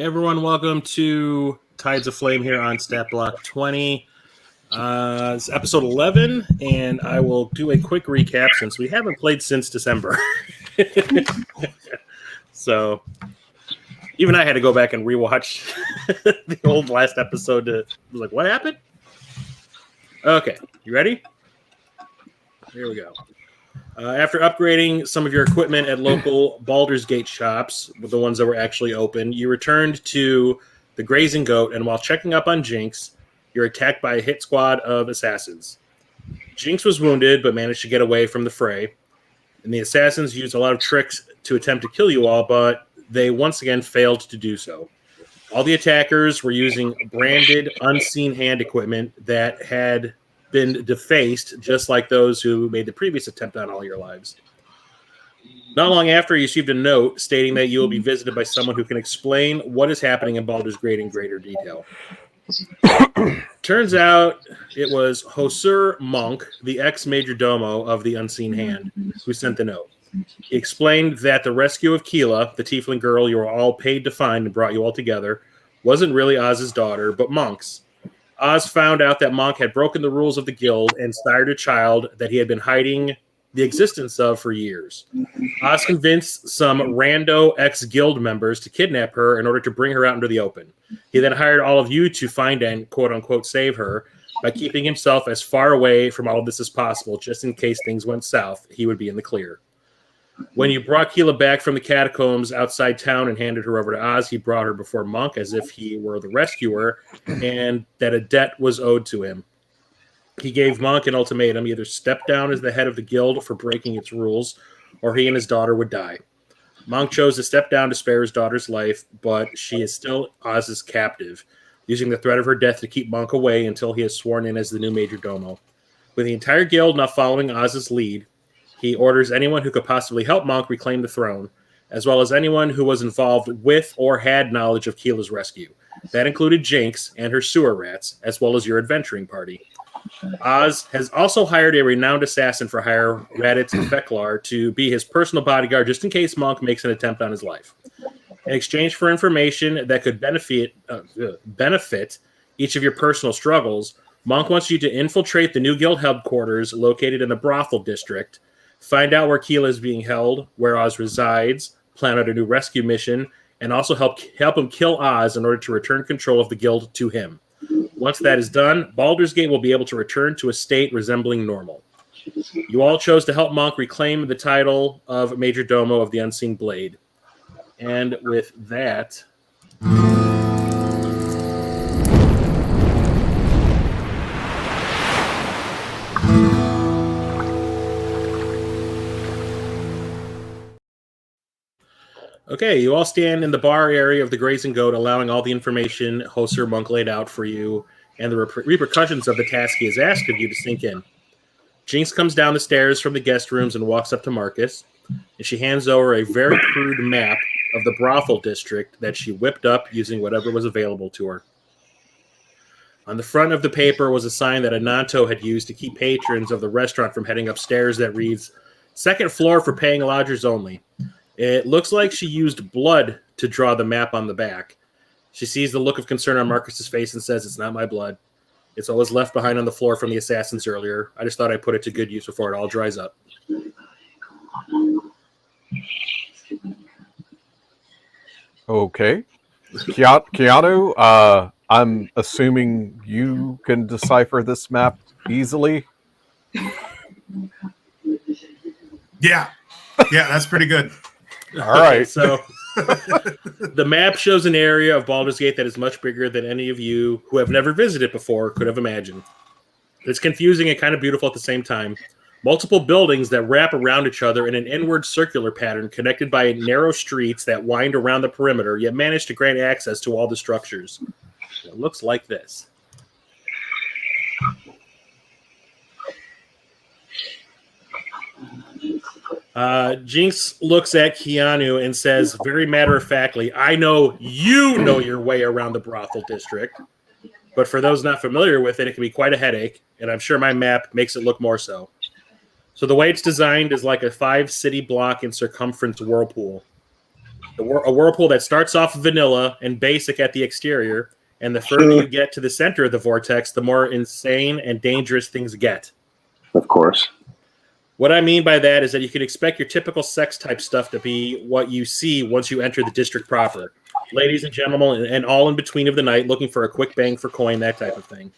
Hey everyone, welcome to Tides of Flame here on Stat Block 20. It's episode 11, and I will do a quick recap since we haven't played since December. So, even I had to go back and rewatch the old last episode to was like, what happened? Okay, you ready? Here we go. After upgrading some of your equipment at local Baldur's Gate shops, the ones that were actually open, you returned to the Grazing Goat, and while checking up on Jinx, you're attacked by a hit squad of assassins. Jinx was wounded, but managed to get away from the fray, and the assassins used a lot of tricks to attempt to kill you all, but they once again failed to do so. All the attackers were using branded, unseen hand equipment that had been defaced, just like those who made the previous attempt on all your lives. Not long after, you received a note stating that you will be visited by someone who can explain what is happening in Baldur's Gate in greater detail. Turns out it was Hosur Monc, the ex-majordomo of the Unseen Hand, who sent the note. He explained that the rescue of Keela, the tiefling girl you were all paid to find and brought you all together, wasn't really Oz's daughter, but Monc's. Oz found out that Monc had broken the rules of the guild and sired a child that he had been hiding the existence of for years. Oz convinced some rando ex-guild members to kidnap her in order to bring her out into the open. He then hired all of you to find and quote-unquote save her by keeping himself as far away from all of this as possible, just in case things went south, he would be in the clear. When you brought Keela back from the catacombs outside town and handed her over to Oz, he brought her before Monc as if he were the rescuer and that a debt was owed to him. He gave Monc an ultimatum: either step down as the head of the guild for breaking its rules, or he and his daughter would die. Monc chose to step down to spare his daughter's life, but she is still Oz's captive, using the threat of her death to keep Monc away until he is sworn in as the new majordomo. With the entire guild not following Oz's lead, he orders anyone who could possibly help Monc reclaim the throne, as well as anyone who was involved with or had knowledge of Keela's rescue. That included Jinx and her sewer rats, as well as your adventuring party. Oz has also hired a renowned assassin for hire, Raditz Feklar, to be his personal bodyguard just in case Monc makes an attempt on his life. In exchange for information that could benefit each of your personal struggles, Monc wants you to infiltrate the new guild headquarters located in the Brothel District, find out where Keela is being held, where Oz resides, plan out a new rescue mission, and also help him kill Oz in order to return control of the guild to him. Once that is done, Baldur's Gate will be able to return to a state resembling normal. You all chose to help Monc reclaim the title of Majordomo of the Unseen Blade. And with that... Okay, you all stand in the bar area of the Grazing Goat, allowing all the information Hosur Monc laid out for you and the repercussions of the task he has asked of you to sink in. Jinx comes down the stairs from the guest rooms and walks up to Marcus, and she hands over a very crude map of the Brothel District that she whipped up using whatever was available to her. On the front of the paper was a sign that Ananto had used to keep patrons of the restaurant from heading upstairs that reads, "Second floor for paying lodgers only." It looks like she used blood to draw the map on the back. She sees the look of concern on Marcus's face and says, "It's not my blood. It's what was left behind on the floor from the assassins earlier. I just thought I'd put it to good use before it all dries up." Okay. Keanu, I'm assuming you can decipher this map easily? Yeah, that's pretty good. All right. So the map shows an area of Baldur's Gate that is much bigger than any of you who have never visited before could have imagined. It's confusing and kind of beautiful at the same time. Multiple buildings that wrap around each other in an inward circular pattern connected by narrow streets that wind around the perimeter, yet manage to grant access to all the structures. It looks like this. Jinx looks at Keanu and says, very matter-of-factly, "I know you know your way around the Brothel District, but for those not familiar with it, it can be quite a headache, and I'm sure my map makes it look more so. So the way it's designed is like a 5-city block in circumference whirlpool. A whirlpool that starts off vanilla and basic at the exterior, and the further you get to the center of the vortex, the more insane and dangerous things get. Of course. What I mean by that is that you can expect your typical sex type stuff to be what you see once you enter the district proper. Ladies and gentlemen, and all in between of the night, looking for a quick bang for coin, that type of thing.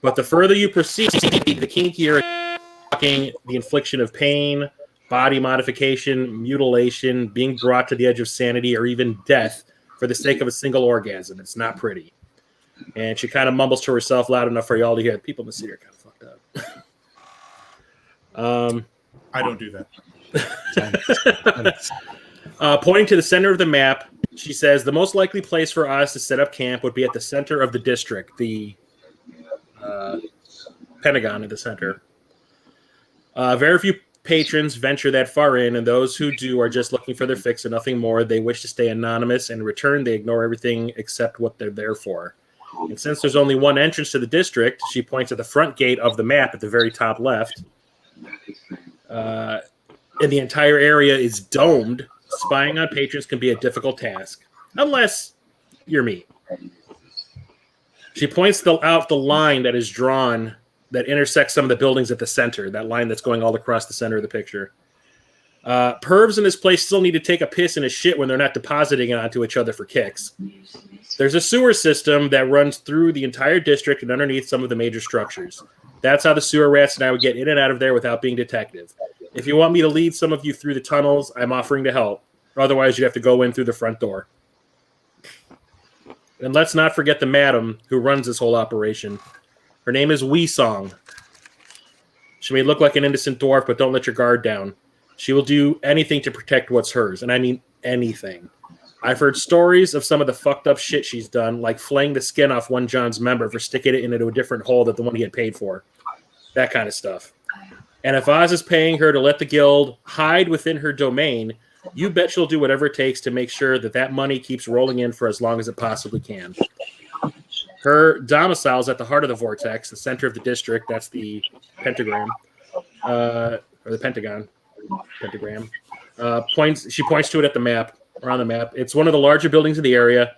But the further you proceed, the kinkier the infliction of pain, body modification, mutilation, being brought to the edge of sanity, or even death for the sake of a single orgasm. It's not pretty. And she kind of mumbles to herself loud enough for y'all to hear. People in the city are kind of fucked up. I don't do that. Pointing to the center of the map, she says, the most likely place for us to set up camp would be at the center of the district, the Pentagon at the center. Very few patrons venture that far in, and those who do are just looking for their fix and nothing more. They wish to stay anonymous, and in return, they ignore everything except what they're there for. And since there's only one entrance to the district, she points at the front gate of the map at the very top left. And the entire area is domed. Spying on patrons can be a difficult task, unless you're me. She points out the line that is drawn that intersects some of the buildings at the center, that line that's going all across the center of the picture. Pervs in this place still need to take a piss and a shit when they're not depositing it onto each other for kicks. There's a sewer system that runs through the entire district and underneath some of the major structures. That's how the sewer rats and I would get in and out of there without being detective. If you want me to lead some of you through the tunnels, I'm offering to help. Otherwise, you have to go in through the front door. And let's not forget the madam who runs this whole operation. Her name is Wee Song. She may look like an innocent dwarf, but don't let your guard down. She will do anything to protect what's hers, and I mean anything. I've heard stories of some of the fucked up shit she's done, like flaying the skin off one John's member for sticking it into a different hole than the one he had paid for. That kind of stuff. And if Oz is paying her to let the guild hide within her domain, you bet she'll do whatever it takes to make sure that that money keeps rolling in for as long as it possibly can. Her domicile is at the heart of the vortex, the center of the district. That's the pentagram, or the pentagon. Pentagram. She points to it at the map, or on the map. It's one of the larger buildings in the area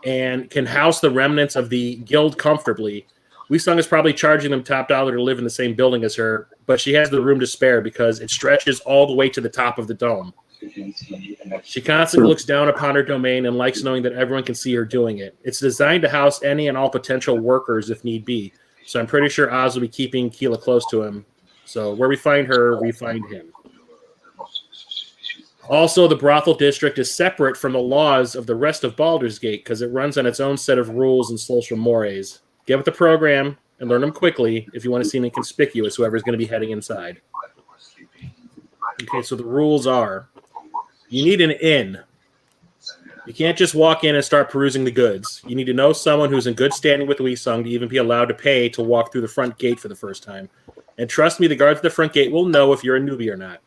and can house the remnants of the guild comfortably. Weesung is probably charging them top dollar to live in the same building as her, but she has the room to spare because it stretches all the way to the top of the dome. She constantly looks down upon her domain and likes knowing that everyone can see her doing it. It's designed to house any and all potential workers if need be, so I'm pretty sure Oz will be keeping Keela close to him. So where we find her, we find him. Also, the Brothel District is separate from the laws of the rest of Baldur's Gate because it runs on its own set of rules and social mores. Get with the program and learn them quickly if you want to seem inconspicuous, whoever's going to be heading inside. Okay, so the rules are, you need an inn. You can't just walk in and start perusing the goods. You need to know someone who's in good standing with Weesung to even be allowed to pay to walk through the front gate for the first time. And trust me, the guards at the front gate will know if you're a newbie or not.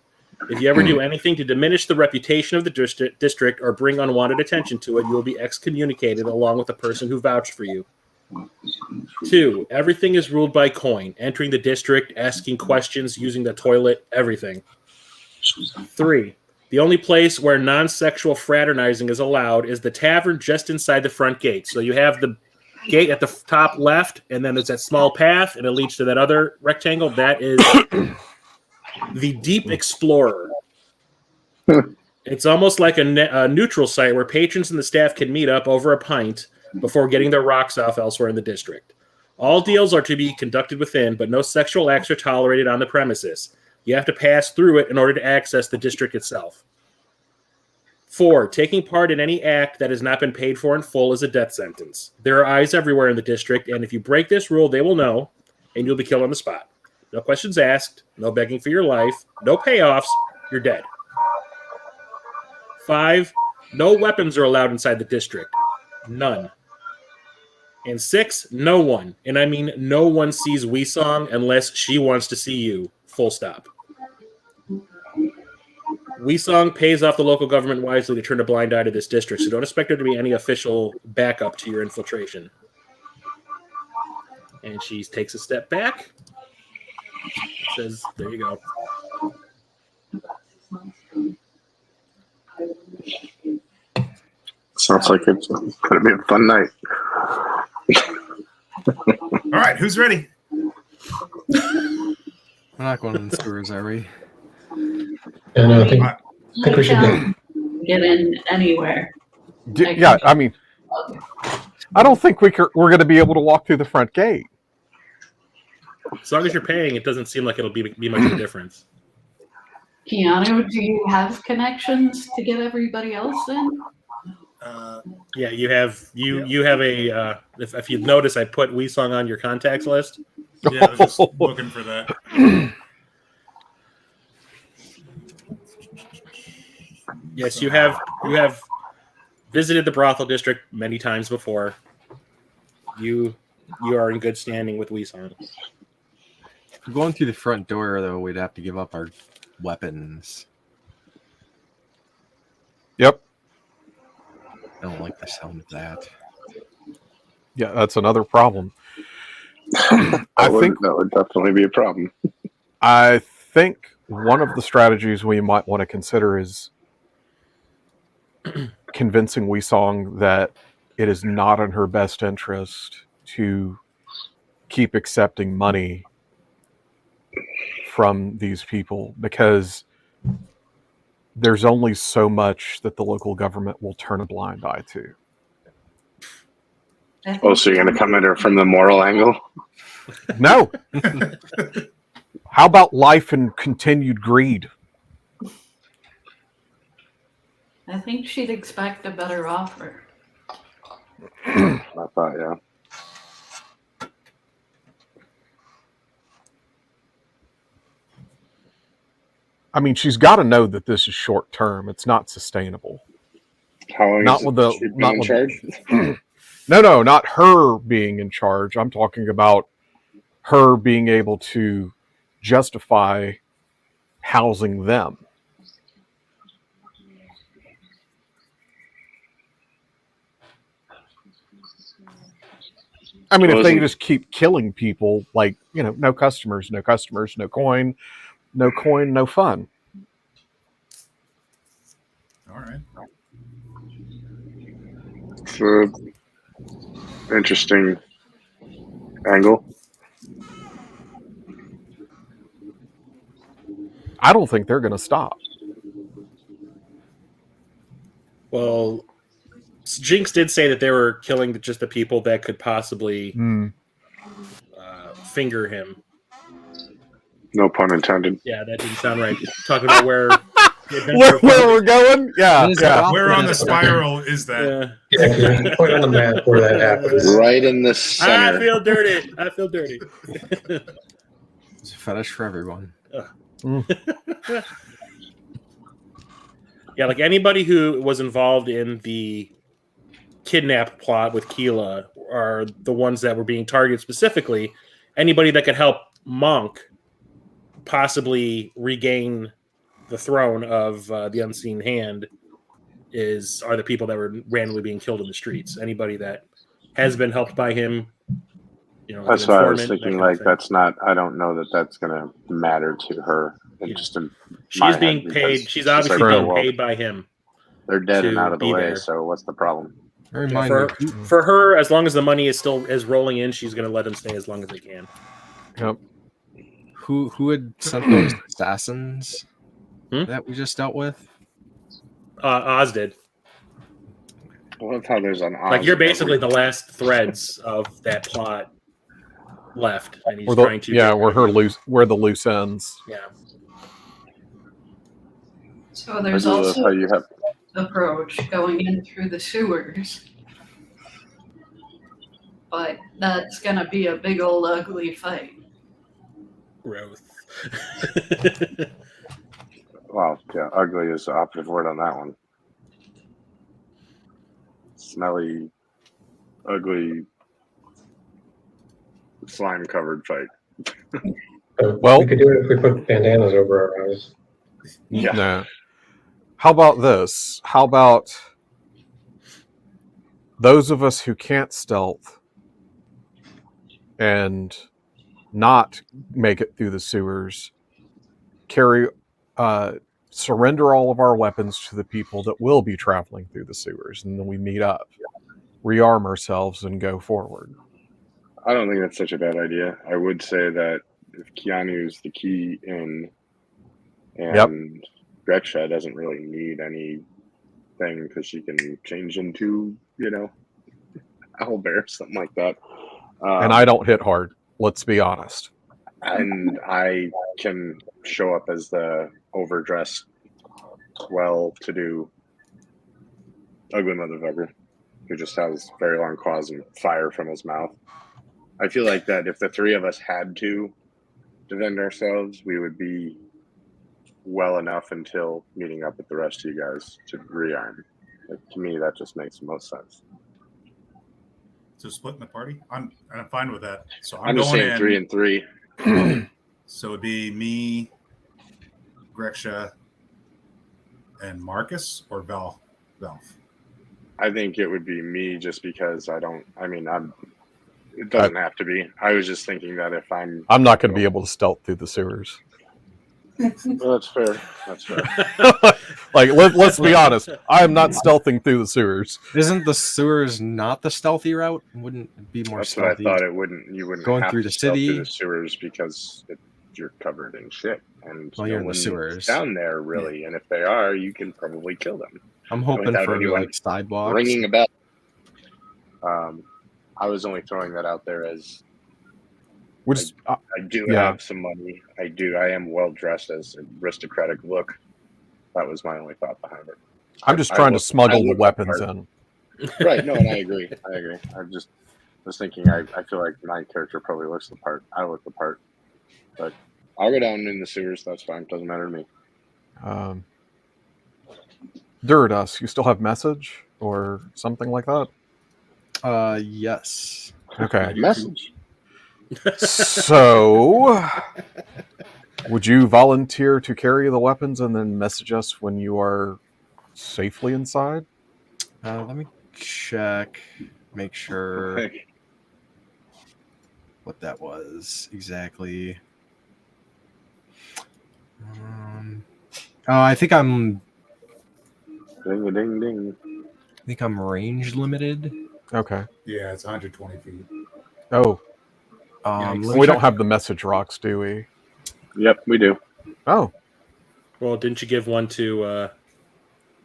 If you ever do anything to diminish the reputation of the district or bring unwanted attention to it, you will be excommunicated along with the person who vouched for you. 2, everything is ruled by coin. Entering the district, asking questions, using the toilet, everything. 3, the only place where non-sexual fraternizing is allowed is the tavern just inside the front gate. So you have the gate at the top left, and then there's that small path, and it leads to that other rectangle. That is the Deep Explorer. It's almost like a neutral site where patrons and the staff can meet up over a pint before getting their rocks off elsewhere in the district. All deals are to be conducted within, but no sexual acts are tolerated on the premises. You have to pass through it in order to access the district itself. 4, taking part in any act that has not been paid for in full is a death sentence. There are eyes everywhere in the district, and if you break this rule, they will know, and you'll be killed on the spot. No questions asked, no begging for your life, no payoffs, you're dead. 5, no weapons are allowed inside the district. None. And 6, no one, and I mean no one sees Weesung unless she wants to see you. Full stop. Weesung pays off the local government wisely to turn a blind eye to this district, so don't expect there to be any official backup to your infiltration. And she takes a step back. It says, there you go. Sounds like it's going to be a fun night. All right, who's ready? We're not going in the sewers, are we? Yeah, no, I think we should get in anywhere. Yeah, I mean, I don't think we're going to be able to walk through the front gate. As long as you're paying, it doesn't seem like it'll be much of a difference. Keanu, do you have connections to get everybody else in? Yeah, you have a. If you notice, I put Weesong on your contacts list. Yeah, I was just looking for that. Yes, you have visited the Brothel District many times before. You are in good standing with Weesong. If we're going through the front door, though, we'd have to give up our weapons. Yep. I don't like the sound of that. Yeah, that's another problem. I think that would definitely be a problem. I think one of the strategies we might want to consider is convincing Weesong that it is not in her best interest to keep accepting money from these people, because there's only so much that the local government will turn a blind eye to. Oh, so you're going to come at her from the moral angle? No. How about life and continued greed? I think she'd expect a better offer. I thought, yeah. I mean, she's got to know that this is short term. It's not sustainable. How long Not is with the she been not in with, charge? No, not her being in charge. I'm talking about her being able to justify housing them. I mean, if they just keep killing people, like, no customers, no coin, no fun. All right. It's an interesting angle. I don't think they're going to stop. Well, Jinx did say that they were killing just the people that could possibly finger him. No pun intended. Yeah, that didn't sound right. Talking about where we're going? Yeah. Where on the spiral is that? Yeah, can you point on the map where that happens? Right in the center. I feel dirty. It's a fetish for everyone. Yeah, like anybody who was involved in the kidnap plot with Keela are the ones that were being targeted specifically. Anybody that could help Monc possibly regain the throne of the Unseen Hand are the people that were randomly being killed in the streets. Anybody that has been helped by him, That's why I was thinking, that's not. I don't know that that's going to matter to her. She's being paid. She's obviously being paid by him. They're dead and out of the way. So what's the problem? For her, as long as the money is rolling in, she's going to let him stay as long as they can. Yep. Who had sent those assassins that we just dealt with? Oz did. I love how there's an Oz. Like, you're basically the last threads of that plot left, and he's trying to. Yeah, where the loose ends. Yeah. So there's also approach going in through the sewers, but that's gonna be a big old ugly fight. Growth. Wow, yeah, ugly is the operative word on that one. Smelly, ugly, slime-covered fight. Well, we could do it if we put bandanas over our eyes. Yeah. No. How about this? How about those of us who can't stealth and not make it through the sewers carry surrender all of our weapons to the people that will be traveling through the sewers, and then we meet up, rearm ourselves, and go forward. I don't think that's such a bad idea. I would say that if Keanu's the key in, and Greksha doesn't really need anything because she can change into, owlbear, something like that. And I don't hit hard, let's be honest. And I can show up as the overdressed, well-to-do, ugly motherfucker who just has very long claws and fire from his mouth. I feel like that if the three of us had to defend ourselves, we would be well enough until meeting up with the rest of you guys to rearm. To me, that just makes the most sense. So splitting the party? I'm fine with that. So I'm just saying 3 and 3. So it'd be me, Greksha, and Marcus, or Valve? I think it would be me just because it doesn't have to be. I was just thinking that if I'm not going to be able to stealth through the sewers. Well, that's fair. Let's be honest. I am not stealthing through the sewers. Isn't the sewers not the stealthy route? Wouldn't it be more That's stealthy? what I thought. You wouldn't going have through to the stealth city through the sewers because you're covered in shit, and you're in the sewers down there really. Yeah. And if they are, you can probably kill them. I'm hoping for sidewalks. Ringing a bell. I was only throwing that out there as. I do have some money. I am well dressed as an aristocratic look. That was my only thought behind it. I'm just trying to smuggle the weapons in. Right. No, and I agree. I just was thinking. I feel like my character probably looks the part. I look the part, but I'll go down in the sewers. That's fine. Doesn't matter to me. Duridas, you still have message or something like that? Yes. Okay. Message. So, would you volunteer to carry the weapons and then message us when you are safely inside? Let me check, make sure what that was exactly. I think I'm. Ding a ding ding. I think I'm range limited. Okay. Yeah, it's 120 feet. Oh. We don't have the message rocks, do we? Yep, we do. Oh. Well, didn't you give one to...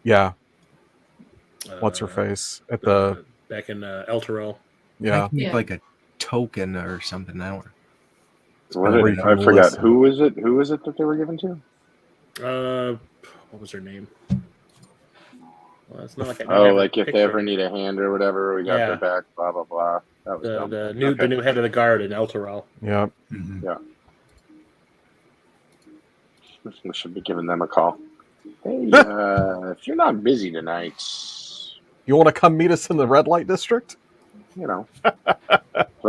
yeah. What's her face? At the... Back in El Toro. Yeah. Like a token or something. I forgot. Who was it that they were given to? What was her name? Well, it's not like like if they ever need a hand or whatever, we got their back, blah, blah, blah. That was the new head of the guard in El Toro. Yeah. Mm-hmm. Yeah. We should be giving them a call. Hey, if you're not busy tonight... You want to come meet us in the red light district? Throw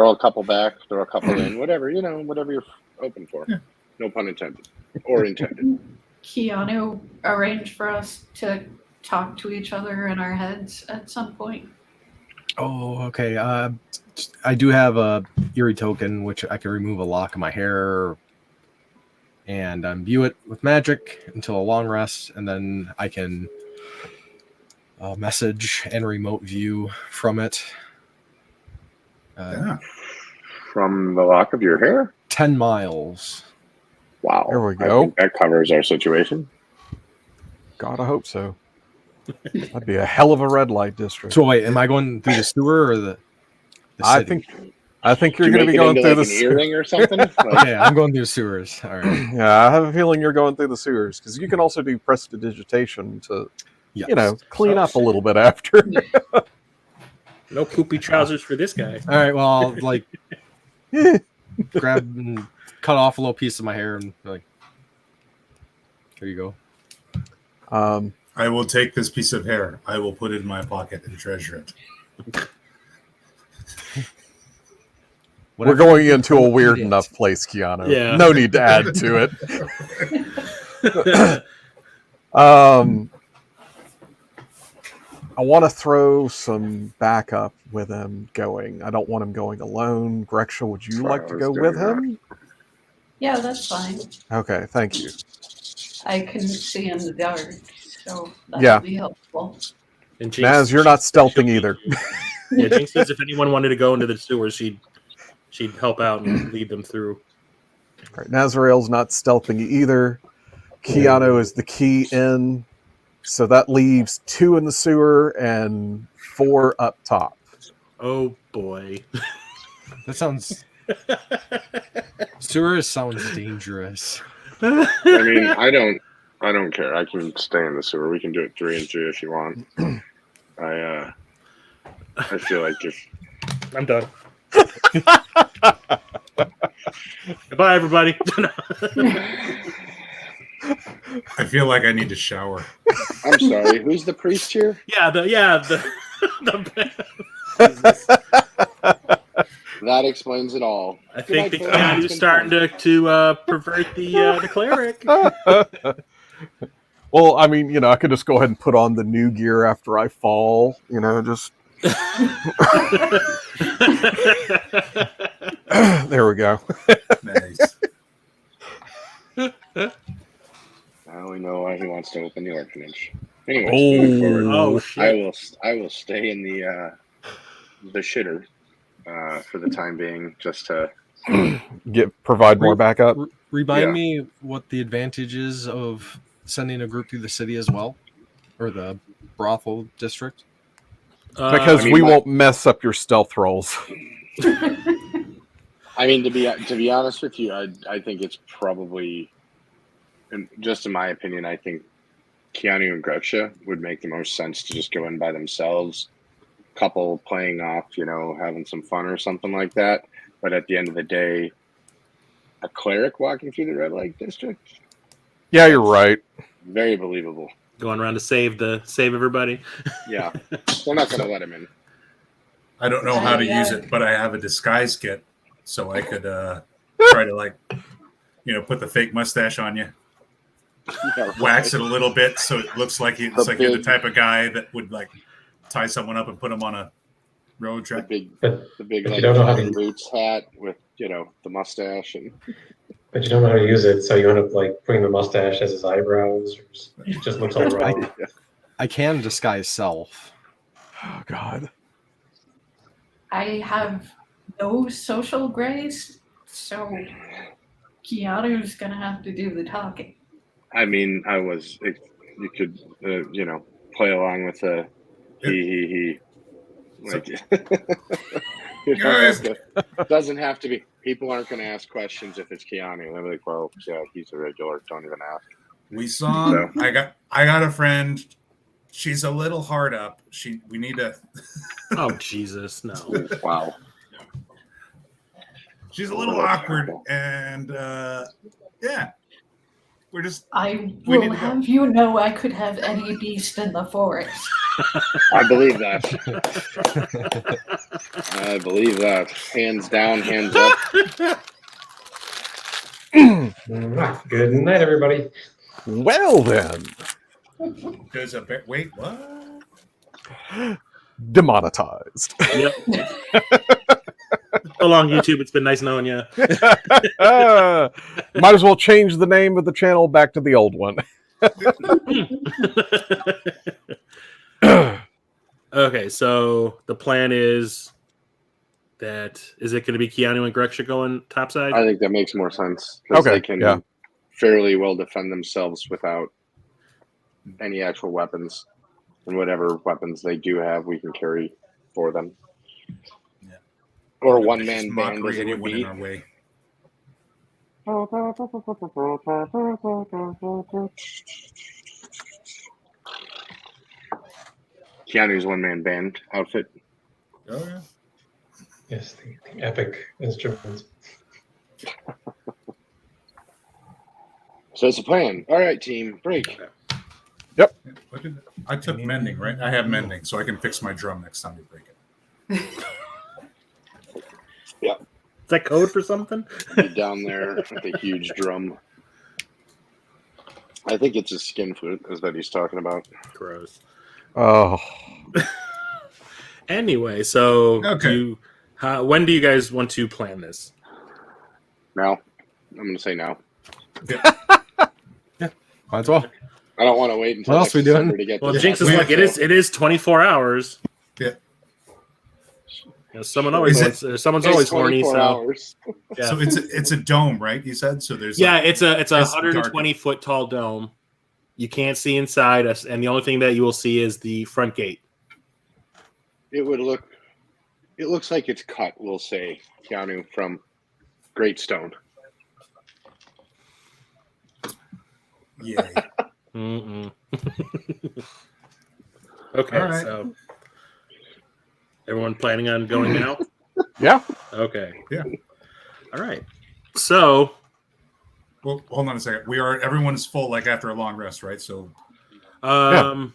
a couple back, throw a couple in, whatever, whatever you're open for. Yeah. No pun intended. Or intended. Keanu arranged for us to talk to each other in our heads at some point. Oh, okay. I do have a eerie token, which I can remove a lock of my hair and imbue it with magic until a long rest, and then I can message and remote view from it. From the lock of your hair? 10 miles. Wow. There we go. I think that covers our situation. God, I hope so. That'd be a hell of a red light district. So wait, am I going through the sewer or the city? I think you're going to be going through the earring or something. Okay, I'm going through the sewers. All right. Yeah, I have a feeling you're going through the sewers because you can also do prestidigitation to, clean up a little bit after. No poopy trousers for this guy. All right. Well, I'll grab and cut off a little piece of my hair and here you go. I will take this piece of hair. I will put it in my pocket and treasure it. We're going into a weird enough place, Keanu. Yeah. No need to add to it. I want to throw some backup with him going. I don't want him going alone. Greksha, would you like to go with him? Yeah, that's fine. Okay, thank you. I can see in the dark, so that'll Yeah. be helpful. And Jinx, Naz, you're not stealthing either. Yeah, Jinx says if anyone wanted to go into the sewers, she'd help out and lead them through. Right, Nazrael's not stealthing either. Keanu is the key in, so that leaves 2 in the sewer and 4 up top. Oh boy. That sounds. Sewer sounds dangerous. I mean, I don't care. I can stay in the sewer. We can do it 3 and 3 if you want. I feel like if I'm done. Goodbye, everybody. I feel like I need to shower. I'm sorry, who's the priest here? the That explains it all. I think the Good night, folks. Keanu's starting to pervert the cleric. Well, I mean, I could just go ahead and put on the new gear after I fall, just... There we go. Nice. Now we know why he wants to open the orphanage. Anyways, Oh. moving forward, Oh shit! I will stay in the shitter for the time being, just to Provide more backup. Remind Yeah. me what the advantage is of sending a group through the city as well, or the Brothel District. Because I mean, we won't mess up your stealth rolls. I mean, to be honest with you, I think it's probably, and just in my opinion, I think Keanu and Gretchen would make the most sense to just go in by themselves, couple playing off, having some fun or something like that. But at the end of the day, a cleric walking through the red light district, Yeah, you're right. very believable. Going around to save everybody. Yeah, they're not going to let him in. I don't know how to use it, but I have a disguise kit, so I could try to put the fake mustache on you, wax it a little bit so it looks like you're the type of guy that would tie someone up and put them on a road The trip. big But you don't know how to- boots hat with the mustache and. But you don't know how to use it, so you end up putting the mustache as his eyebrows. Or it just looks all wrong. I can disguise self. Oh, God. I have no social grace, so Keanu's gonna have to do the talking. I mean, you could, play along with the he. Doesn't have to be. People aren't going to ask questions if it's Keanu. They're like, well, yeah, he's a regular. Don't even ask. We saw. So. I got a friend. She's a little hard up. We need to. Oh Jesus, no! Wow. She's a little awkward, and yeah, we're just. I We need will to go. have you know I could have any beast in the forest. I believe that. I believe that. Hands down, hands up. Good night, everybody. Well, then. There's a bear. Wait, what? Demonetized. Yep. So long, YouTube. It's been nice knowing you. Might as well change the name of the channel back to the old one. Okay, so the plan is it going to be Keanu and Gretchen going topside? I think that makes more sense. 'Cause Okay, they can yeah. fairly well defend themselves without any actual weapons. And whatever weapons they do have, we can carry for them. Yeah. Or one-man Just band, as mockery it would anyone be. in our way. Keanu's one-man band outfit. Oh yeah. Yes, the epic instruments. So it's a plan. All right, team, break. I took mending, right? I have mending, so I can fix my drum next time you break it. Is that code for something? Be down there with a huge drum. I think it's a skin flute, is that he's talking about. Gross. Oh. Anyway, so Okay. when do you guys want to plan this? Now, I'm going to say now. Might as well. I don't want to wait until What next else we doing? December to get Well, this Jinx is happening, like, so- it is 24 hours. Yeah. You know, someone's It's always horny. 24 So hours. yeah. So it's a dome, right? You said so. There's Yeah, like, it's a it's 120 foot tall dome. You can't see inside us, and the only thing that you will see is the front gate. It looks like it's cut, we'll say, Keanu, from Great Stone. Yay. Mm-mm. Okay, All right. so everyone planning on going now? Yeah. Okay. Yeah. All right. So Well, hold on a second. Everyone's full like after a long rest, right? So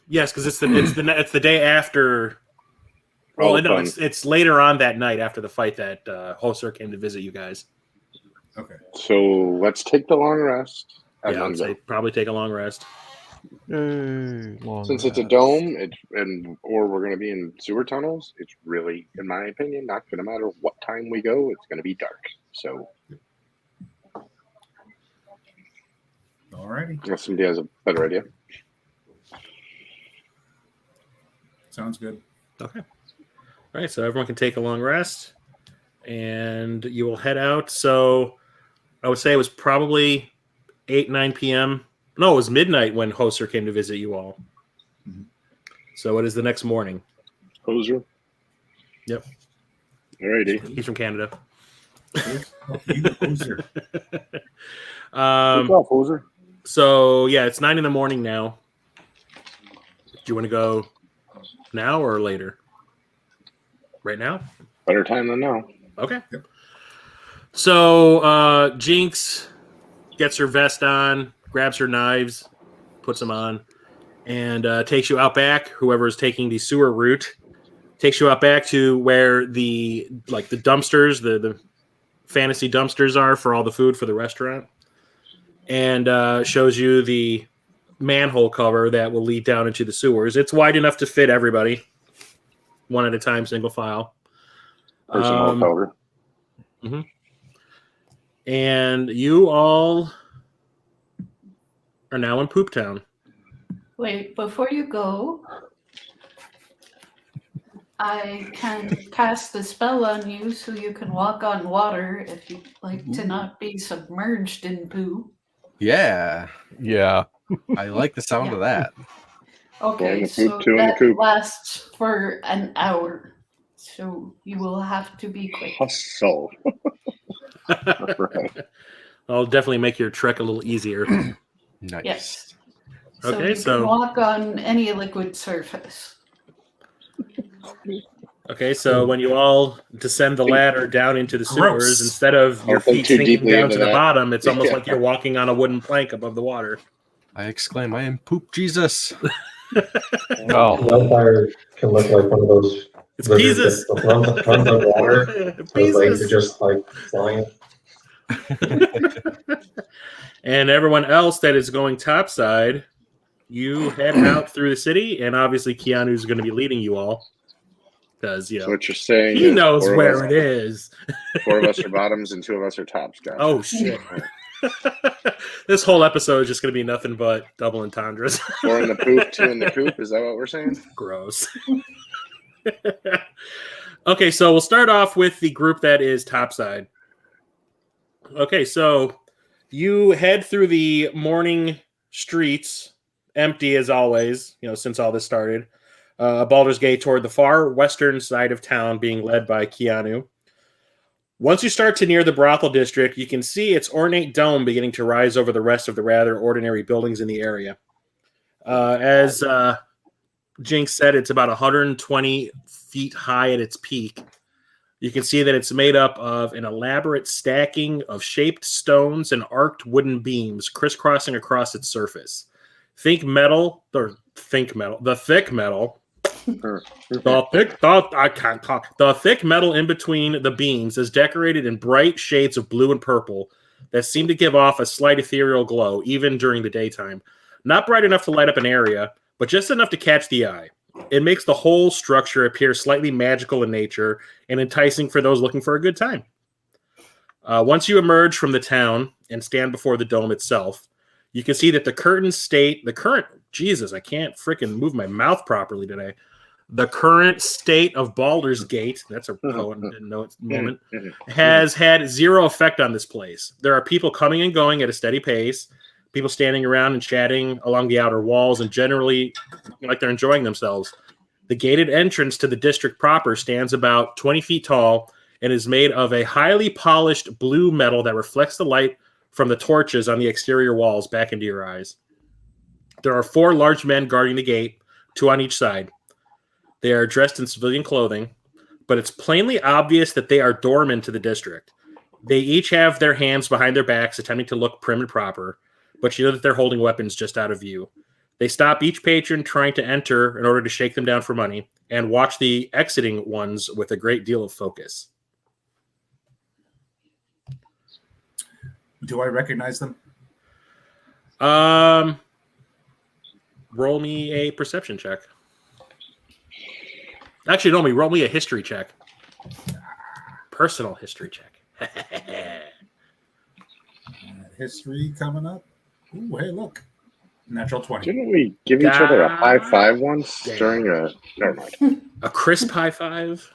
yes, because it's the day after. Well, Oh, no, fun. it's later on that night after the fight that Hosur came to visit you guys. okay. So let's take the long rest. And Yeah, then I'd go. say probably take a long rest. Yay, long Since it's a rest. dome, or we're going to be in sewer tunnels, it's really, in my opinion, not going to matter what time we go. It's going to be dark. So All righty. unless somebody has a better idea. Sounds good. Okay. All right, so everyone can take a long rest, and you will head out. So I would say it was probably 9 p.m. No, it was midnight when Hosur came to visit you all. Mhm. So it is the next morning. Hosur? Yep. Alrighty. He's from Canada. Hosur. What's up, Hosur? So yeah, it's 9 in the morning now. Do you want to go now or later? Right now? Better time than now. Okay. Yep. So Jinx gets her vest on, grabs her knives, puts them on, and takes you out back. Whoever is taking the sewer route takes you out back to where the dumpsters, the fantasy dumpsters are for all the food for the restaurant, and shows you the manhole cover that will lead down into the sewers. It's wide enough to fit everybody, one at a time, single file. Personal cover. And you all are now in Poop Town. Wait, before you go, I can cast the spell on you so you can walk on water if you'd like to not be submerged in poo. Yeah, Yeah. I like the sound of that. One in Okay, the so poop, two in the that coop. lasts for an hour. So you will have to be quick. Hustle. Right. I'll definitely make your trek a little easier. Nice. Yes. Okay, you so- can walk on any liquid surface. Okay, so when you all descend the ladder down into the Gross. sewers, instead of your Don't think feet too sinking deeply down into to the that. bottom, it's almost Yeah. like you're walking on a wooden plank above the water. I exclaim, I am poop Jesus. Oh, Wildfire can look like one of those It's lizards Jesus. that runs underwater. So his legs are Jesus. just like flying. And everyone else that is going topside, you head out through the city, and obviously Keanu's going to be leading you all. Because, So what you're saying he is knows four of where us- it is. 4 of us are bottoms and 2 of us are tops, guys. Oh, shit. This whole episode is just going to be nothing but double entendres. 4 in the poop, 2 in the coop. Is that what we're saying? Gross. Okay, so we'll start off with the group that is topside. Okay, so you head through the morning streets, empty as always, since all this started. Baldur's Gate toward the far western side of town, being led by Keanu. Once you start to near the Brothel District, you can see its ornate dome beginning to rise over the rest of the rather ordinary buildings in the area. As Jinx said, it's about 120 feet high at its peak. You can see that it's made up of an elaborate stacking of shaped stones and arced wooden beams crisscrossing across its surface. The thick metal. The thick metal in between the beams is decorated in bright shades of blue and purple that seem to give off a slight ethereal glow, even during the daytime. Not bright enough to light up an area, but just enough to catch the eye. It makes the whole structure appear slightly magical in nature and enticing for those looking for a good time. Once you emerge from the town and stand before the dome itself, You can see that the current, Jesus, I can't freaking move my mouth properly today. The current state of Baldur's Gate, that's a poem, didn't know it's moment, has had zero effect on this place. There are people coming and going at a steady pace, people standing around and chatting along the outer walls and generally like they're enjoying themselves. The gated entrance to the district proper stands about 20 feet tall and is made of a highly polished blue metal that reflects the light from the torches on the exterior walls back into your eyes. There are 4 large men guarding the gate, 2 on each side. They are dressed in civilian clothing, but it's plainly obvious that they are doormen to the district. They each have their hands behind their backs, attempting to look prim and proper, but you know that they're holding weapons just out of view. They stop each patron trying to enter in order to shake them down for money and watch the exiting ones with a great deal of focus. Do I recognize them? Roll me a perception check. Actually, no, roll me a history check. Personal history check. History coming up. Ooh, hey, look. Natural 20. Didn't we give each other a high five once during a... Never mind. A crisp high five?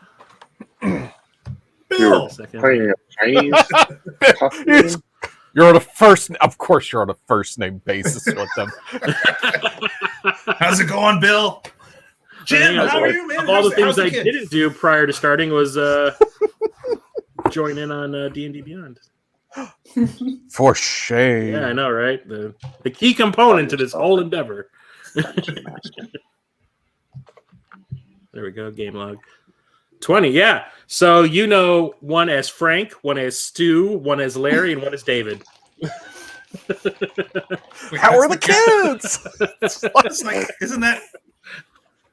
Bill! Playing a Chinese tough game? You're on a first... Of course you're on a first-name basis with them. How's it going, Bill? Jim, how are you, man? Of all the things I didn't do prior to starting was join in on D&D Beyond. For shame. Yeah, I know, right? The key component to this whole endeavor. There we go, game log. 20, yeah. So you know one as Frank, one as Stu, one as Larry, and one as David. How are the kids? It's like, isn't that...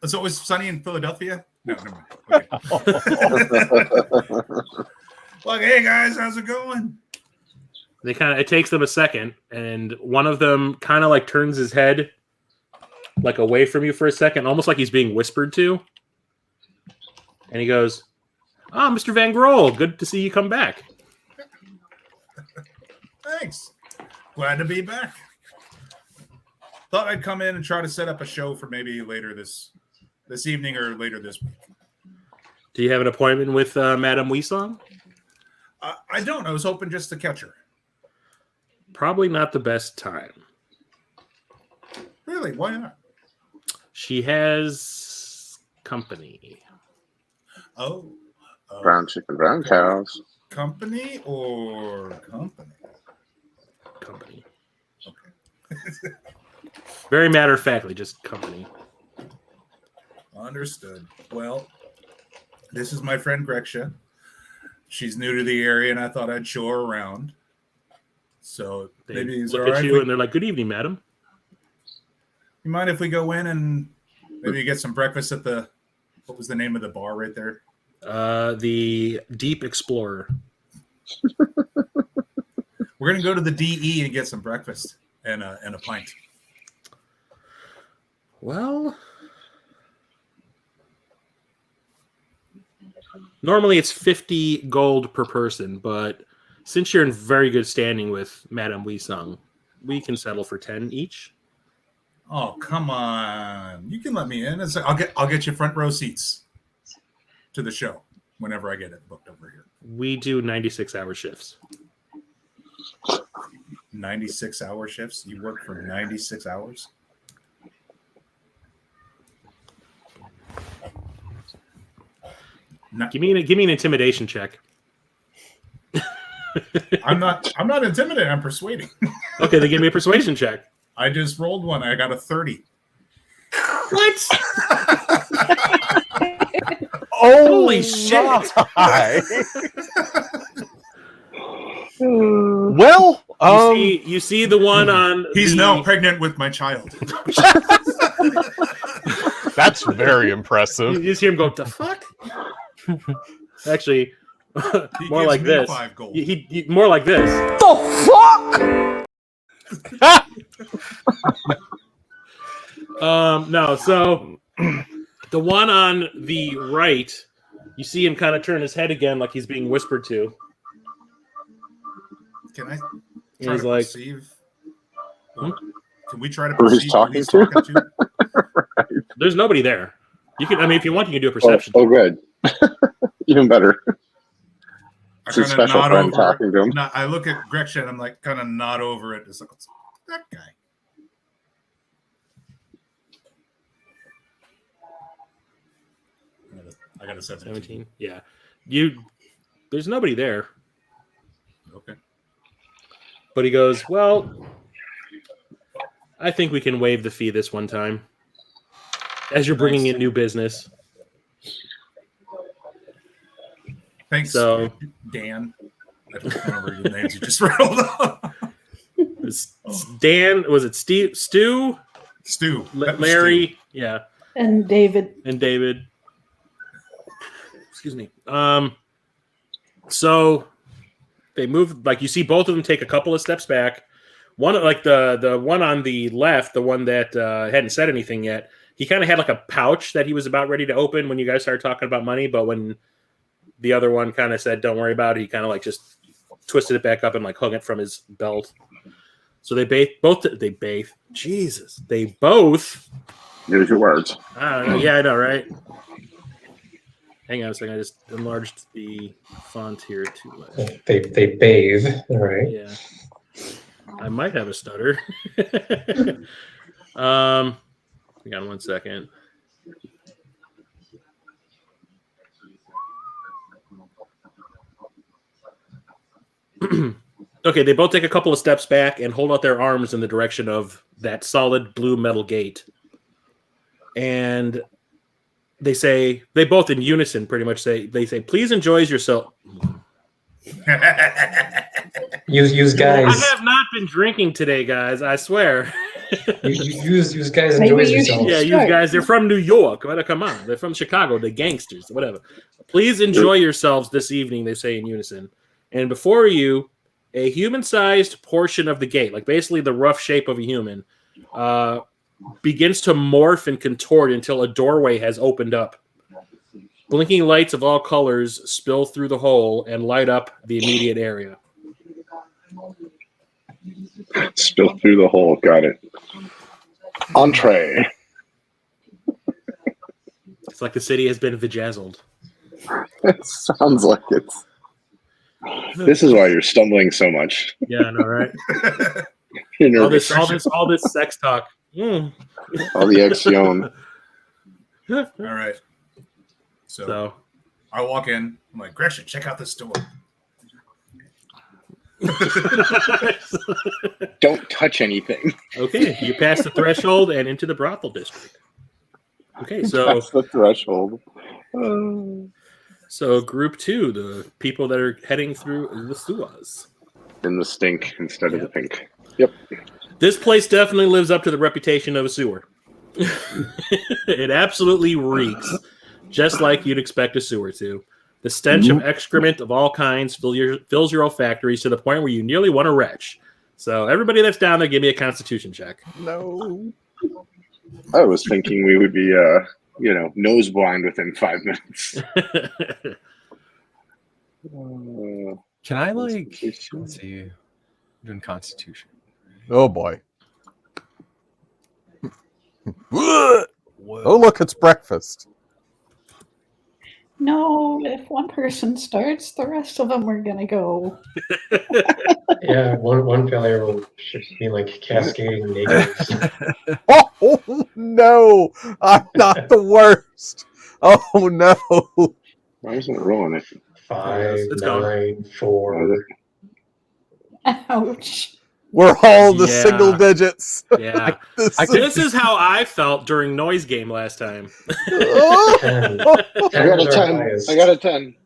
So it was sunny in Philadelphia? No, never mind. Okay. Like, hey guys, how's it going? It takes them a second, and one of them kind of like turns his head like away from you for a second, almost like he's being whispered to. And he goes, Mr. Van Grohl, good to see you come back. Thanks. Glad to be back. Thought I'd come in and try to set up a show for maybe later this evening or later this week. Do you have an appointment with Madame Weesong? I don't. I was hoping just to catch her. Probably not the best time. Really? Why not? She has company. Oh. Brown chicken, brown cows. Company or company? Company. Okay. Very matter-of-factly, just company. Understood. Well, this is my friend Grexia. She's new to the area, and I thought I'd show her around. So They maybe it's look all at right. you and they're like, "Good evening, madam. You mind if we go in and maybe get some breakfast at the... What was the name of the bar right there? The Deep Explorer." We're going to go to the DE and get some breakfast and a pint. Well, normally it's 50 gold per person, but since you're in very good standing with Madame Weesong, we can settle for 10 each. Oh, come on. You can let me in. I'll get you front row seats to the show whenever I get it booked over here. We do 96-hour shifts. 96-hour shifts? You work for 96 hours? Give me an intimidation check. I'm not intimidated. I'm persuading. Okay, then give me a persuasion check. I just rolled one. I got a 30. What? Holy shit. Well, you see the one on. He's now pregnant with my child. that's very impressive. You just hear him go, "The fuck?" Actually, He more gives like me this. 5 gold. He more like this. The fuck? No. So the one on the right, you see him kind of turn his head again, like he's being whispered to. Can I And try he's to like, perceive Can we try to Who he's perceive talking he's to? talking to? There's nobody there. You can, I mean, if you want, you can do a perception. Oh, good. Even better. I It's a kind of special nod friend over. talking to him. I look at Gretchen. I'm like, kind of nod over it. It's like, what's that guy? I got a 17. Yeah. There's nobody there. Okay. But he goes, well, I think we can waive the fee this one time. As you're bringing in new business. Thanks, So, Dan. I don't remember the names you just rattled off. Dan, was it Steve, Stu? Stu. Larry, Stu. yeah. And David. And David. Excuse me. So they move, like you see both of them take a couple of steps back. One, like the one on the left, the one that hadn't said anything yet, he kind of had like a pouch that he was about ready to open when you guys started talking about money, but when the other one kind of said, don't worry about it, he kind of like just twisted it back up and like hung it from his belt. So they both. Jesus. They both. Use your words. I don't know. Yeah, I know, right? Hang on a second. I just enlarged the font here too much. They bathe, all right. Yeah. I might have a stutter. Hang on 1 second. Okay, they both take a couple of steps back and hold out their arms in the direction of that solid blue metal gate. And they both in unison pretty much say, please enjoy yourself. Use guys. I have not been drinking today, guys. I swear. use guys. Maybe Enjoys you yourself. should- Yeah, you Sure. guys. They're from New York. Come on. They're from Chicago. They're gangsters. Whatever. Please enjoy yourselves this evening, they say in unison. And before you, a human-sized portion of the gate, like basically the rough shape of a human, begins to morph and contort until a doorway has opened up. Blinking lights of all colors spill through the hole and light up the immediate area. Spill through the hole. Got it. Entree. It's like the city has been vajazzled. It sounds like it's. This is why you're stumbling so much. Yeah, I know, right? You're all nervous. this sex talk. All the action. All right. So I walk in. I'm like, Gretchen, check out this door. Don't touch anything. Okay, you pass the threshold and into the Brothel District. Okay, so That's the threshold. So group 2, the people that are heading through the sewers. In the stink instead of the pink. Yep. This place definitely lives up to the reputation of a sewer. It absolutely reeks, just like you'd expect a sewer to. The stench of excrement of all kinds fills your olfactories to the point where you nearly want to retch. So everybody that's down there, give me a constitution check. No. I was thinking we would be, nose blind within 5 minutes. Can I let's see, doing Constitution. Oh boy. Oh look, it's breakfast. No, if one person starts, the rest of them are gonna go. Yeah, one failure will should be like cascading negatives. Oh no, I'm not the worst. Oh no. Why isn't it rolling it? 5, It's 9, 4. Ouch. We're all the Yeah. single digits. Yeah. This This is how I felt during Noise Game last time. Oh, 10. I got a 10. Highest. I got a 10.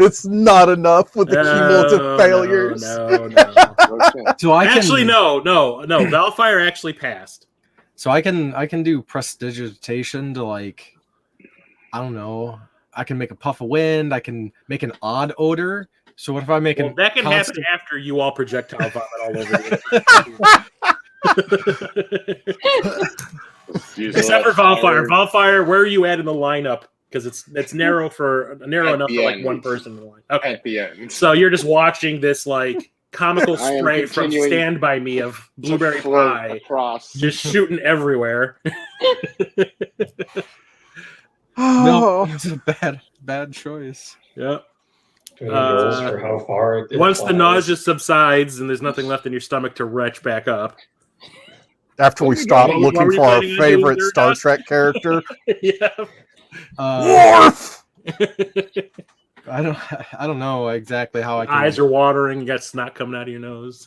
it's not enough with the cumulative failures. No. So I can Actually, no. Valfire actually passed. So I can do prestidigitation to like, I don't know. I can make a puff of wind. I can make an odd odor. So what if I make Well, an that can constant- happen after you all projectile vomit all over you. Except for Valfire. Valfire, where are you at in the lineup? Because it's narrow enough for like end. one person in the line. Okay. At the end. So you're just watching this like comical I am spray from continuing Stand By Me of blueberry to float pie across. just shooting everywhere. No, Oh, it was a bad choice. Yep. Do we need rolls for how far it Once the flies? nausea subsides and there's nothing left in your stomach to retch back up. after we What stop were looking you for our planning on doing favorite there, Star Doc? Trek character, Yeah. Worf. I don't know exactly how I can. Eyes are watering. You got snot coming out of your nose.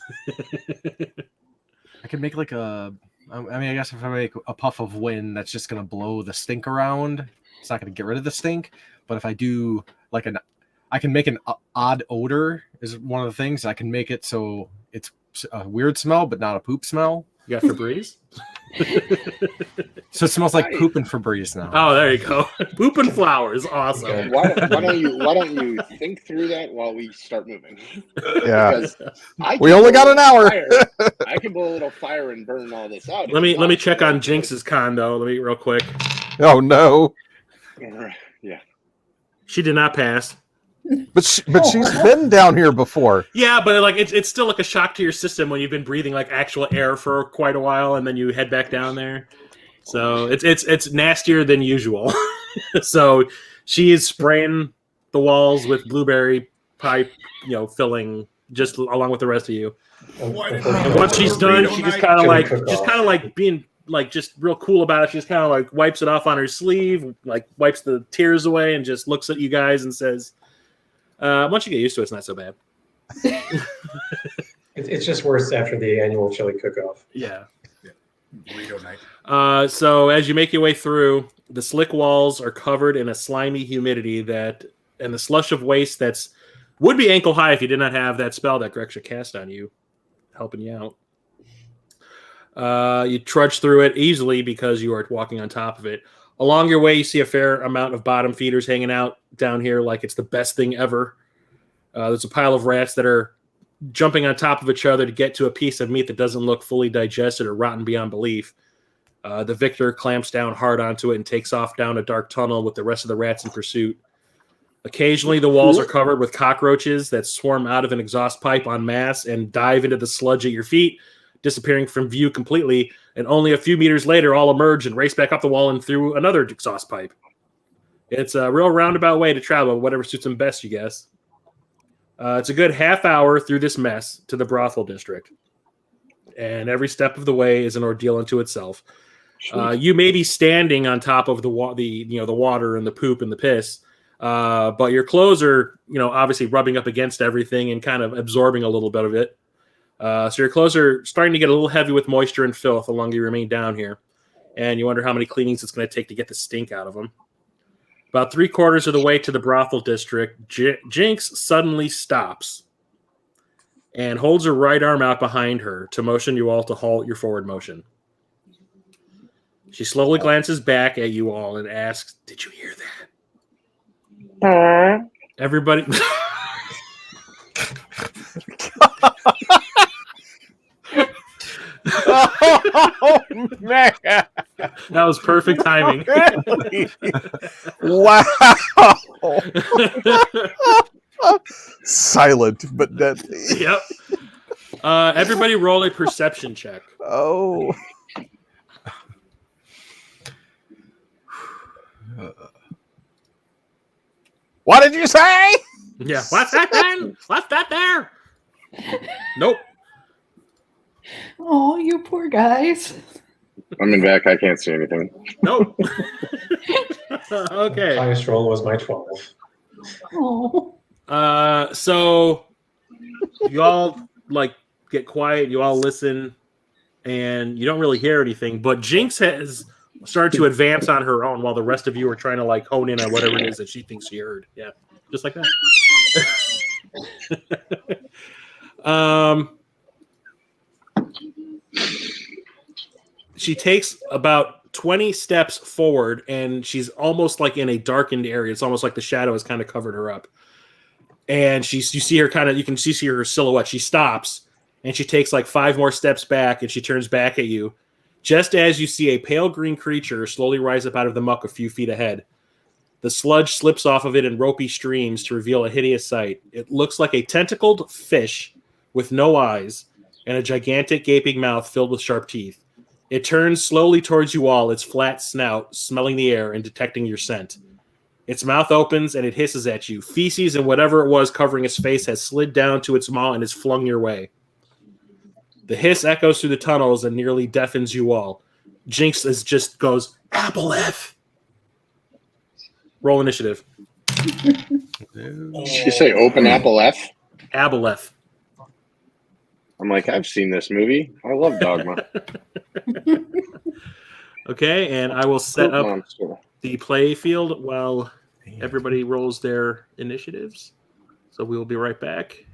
I can make like a. I mean, I guess if I make a puff of wind, that's just gonna blow the stink around. It's not gonna get rid of the stink. But if I do like I can make an odd odor. Is one of the things I can make it so it's a weird smell, but not a poop smell. You got Febreze? So it smells like poop and Febreze now. Oh, there you go. Poop and flowers. Awesome. Okay. Why don't you think through that while we start moving? Yeah, Because we only got an hour. I can blow a little fire and burn all this out. Let me check on Jinx's con though. Let me real quick. Oh no, Yeah. She did not pass. but she's been down here before. Yeah, but like it's still like a shock to your system when you've been breathing like actual air for quite a while and then you head back down there. So it's nastier than usual. So she is spraying the walls with blueberry pie, filling just along with the rest of you. And once she's done, she just kind of like being like just real cool about it. She just kind of like wipes it off on her sleeve, like wipes the tears away, and just looks at you guys and says, "Once you get used to it, it's not so bad." It's just worse after the annual chili cook-off. Yeah. Burrito night. So as you make your way through, the slick walls are covered in a slimy humidity and the slush of waste would be ankle high if you did not have that spell that Grexa cast on you, helping you out. You trudge through it easily because you are walking on top of it. Along your way, you see a fair amount of bottom feeders hanging out down here like it's the best thing ever. There's a pile of rats that are jumping on top of each other to get to a piece of meat that doesn't look fully digested or rotten beyond belief. The victor clamps down hard onto it and takes off down a dark tunnel with the rest of the rats in pursuit. Occasionally, the walls are covered with cockroaches that swarm out of an exhaust pipe en masse and dive into the sludge at your feet, disappearing from view completely, and only a few meters later all emerge and race back up the wall and through another exhaust pipe. It's a real roundabout way to travel, whatever suits them best, you guess. It's a good half hour through this mess to the Brothel District, and every step of the way is an ordeal unto itself. You may be standing on top of the water and the poop and the piss, but your clothes are obviously rubbing up against everything and kind of absorbing a little bit of it. So your clothes are starting to get a little heavy with moisture and filth the longer you remain down here, and you wonder how many cleanings it's going to take to get the stink out of them. About 3/4 of the way to the Brothel District, Jinx suddenly stops and holds her right arm out behind her to motion you all to halt your forward motion. She slowly glances back at you all and asks, "Did you hear that?" Everybody... Oh man, That was perfect timing. Wow. Silent but deadly. Yep. Everybody roll a perception check. Oh. What did you say? Yeah. What's that then? What's that there? Nope. Oh, you poor guys. I'm in back. I can't see anything. Nope. Okay. Highest roll was my 12. Oh. So you all get quiet, you all listen, and you don't really hear anything, but Jinx has started to advance on her own while the rest of you are trying to hone in on whatever it is that she thinks she heard. Yeah. Just like that. She takes about 20 steps forward, and she's almost like in a darkened area. It's almost like the shadow has kind of covered her up. And you see her you can see her silhouette. She stops, and she takes 5 more steps back, and she turns back at you. Just as you see a pale green creature slowly rise up out of the muck a few feet ahead. The sludge slips off of it in ropey streams to reveal a hideous sight. It looks like a tentacled fish with no eyes and a gigantic gaping mouth filled with sharp teeth. It turns slowly towards you all, its flat snout smelling the air and detecting your scent. Its mouth opens and it hisses at you. Feces and whatever it was covering its face has slid down to its maw and is flung your way. The hiss echoes through the tunnels and nearly deafens you all. Jinx just goes, Aboleth! Roll initiative. Did she say open apple F? Aboleth. I'm like, I've seen this movie. I love Dogma. Okay, and I will set up Monster. the play field while everybody rolls their initiatives. So we will be right back.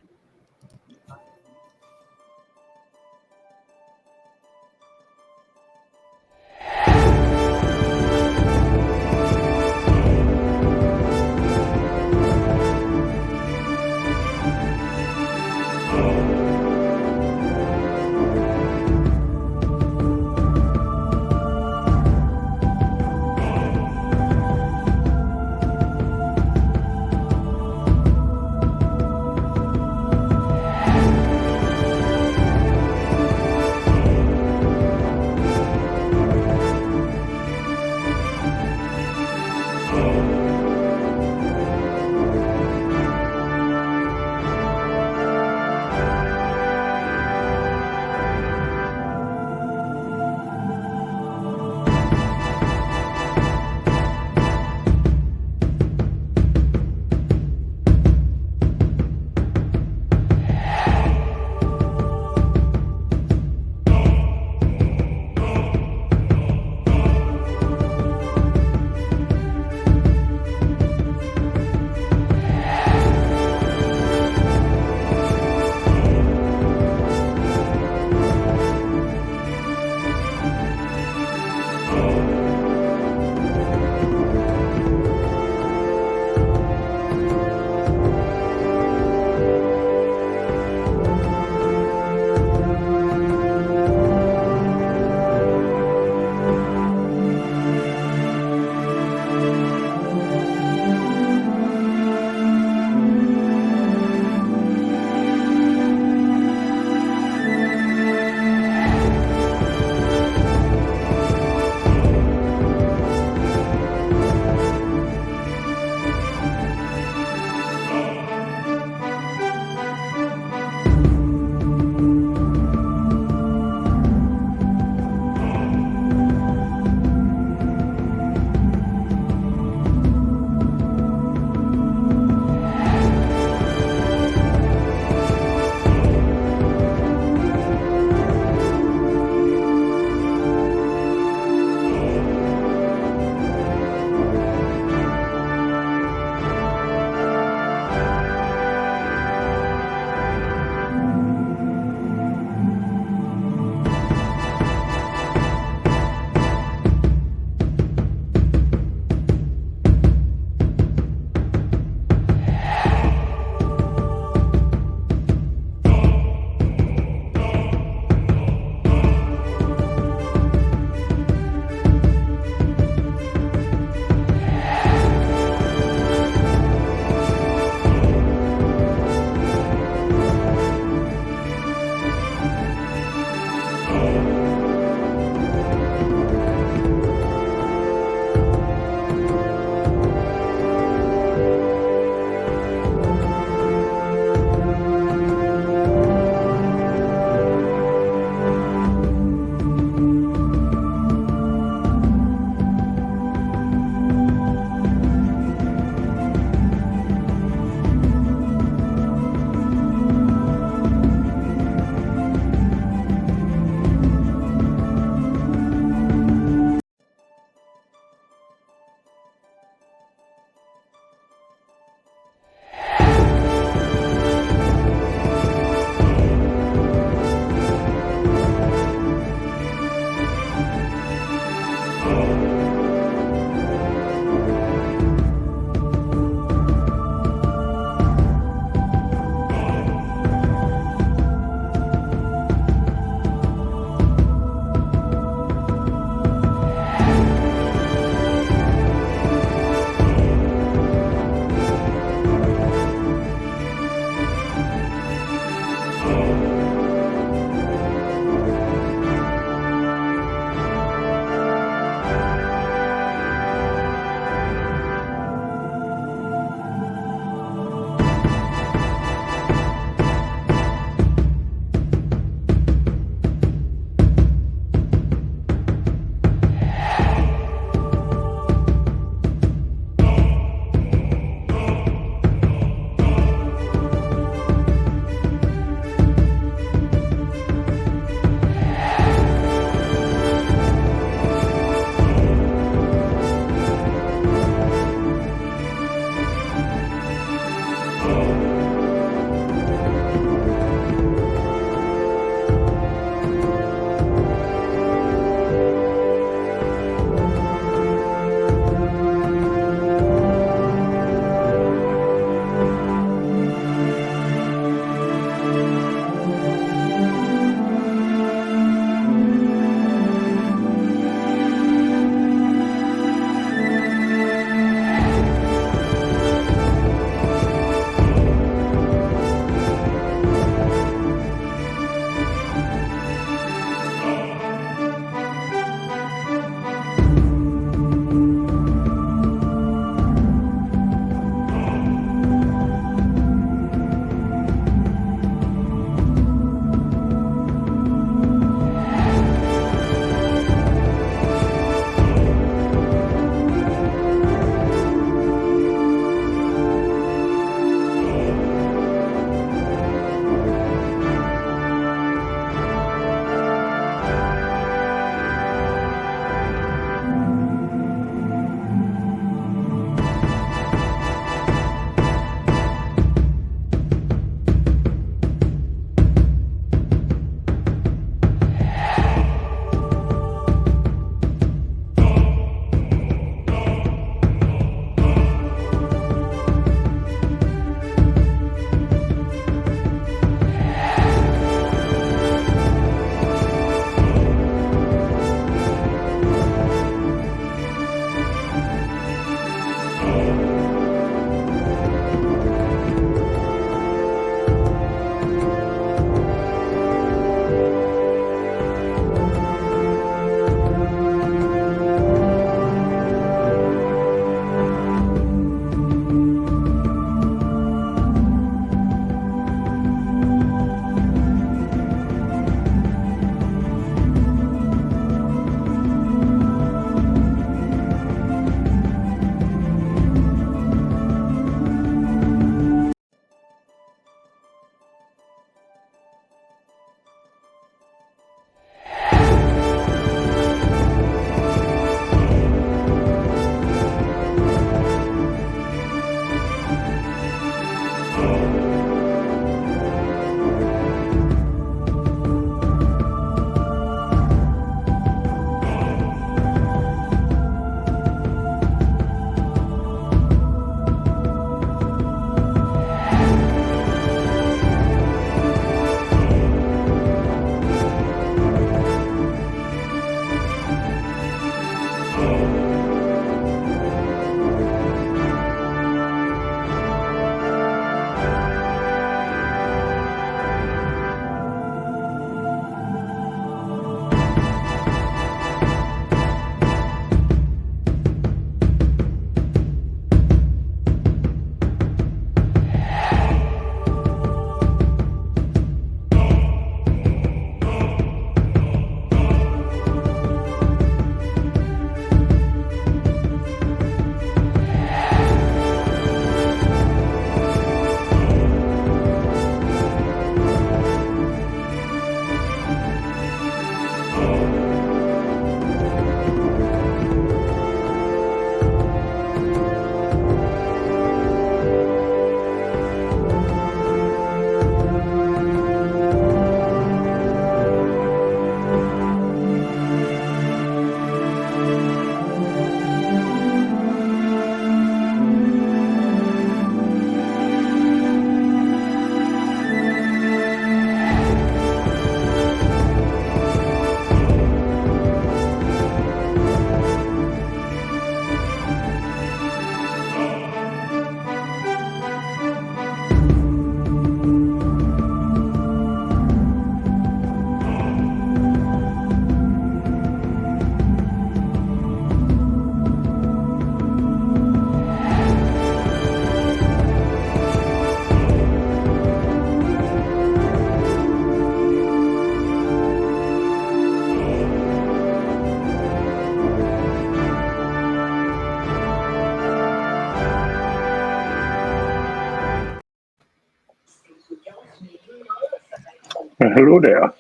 Hello there.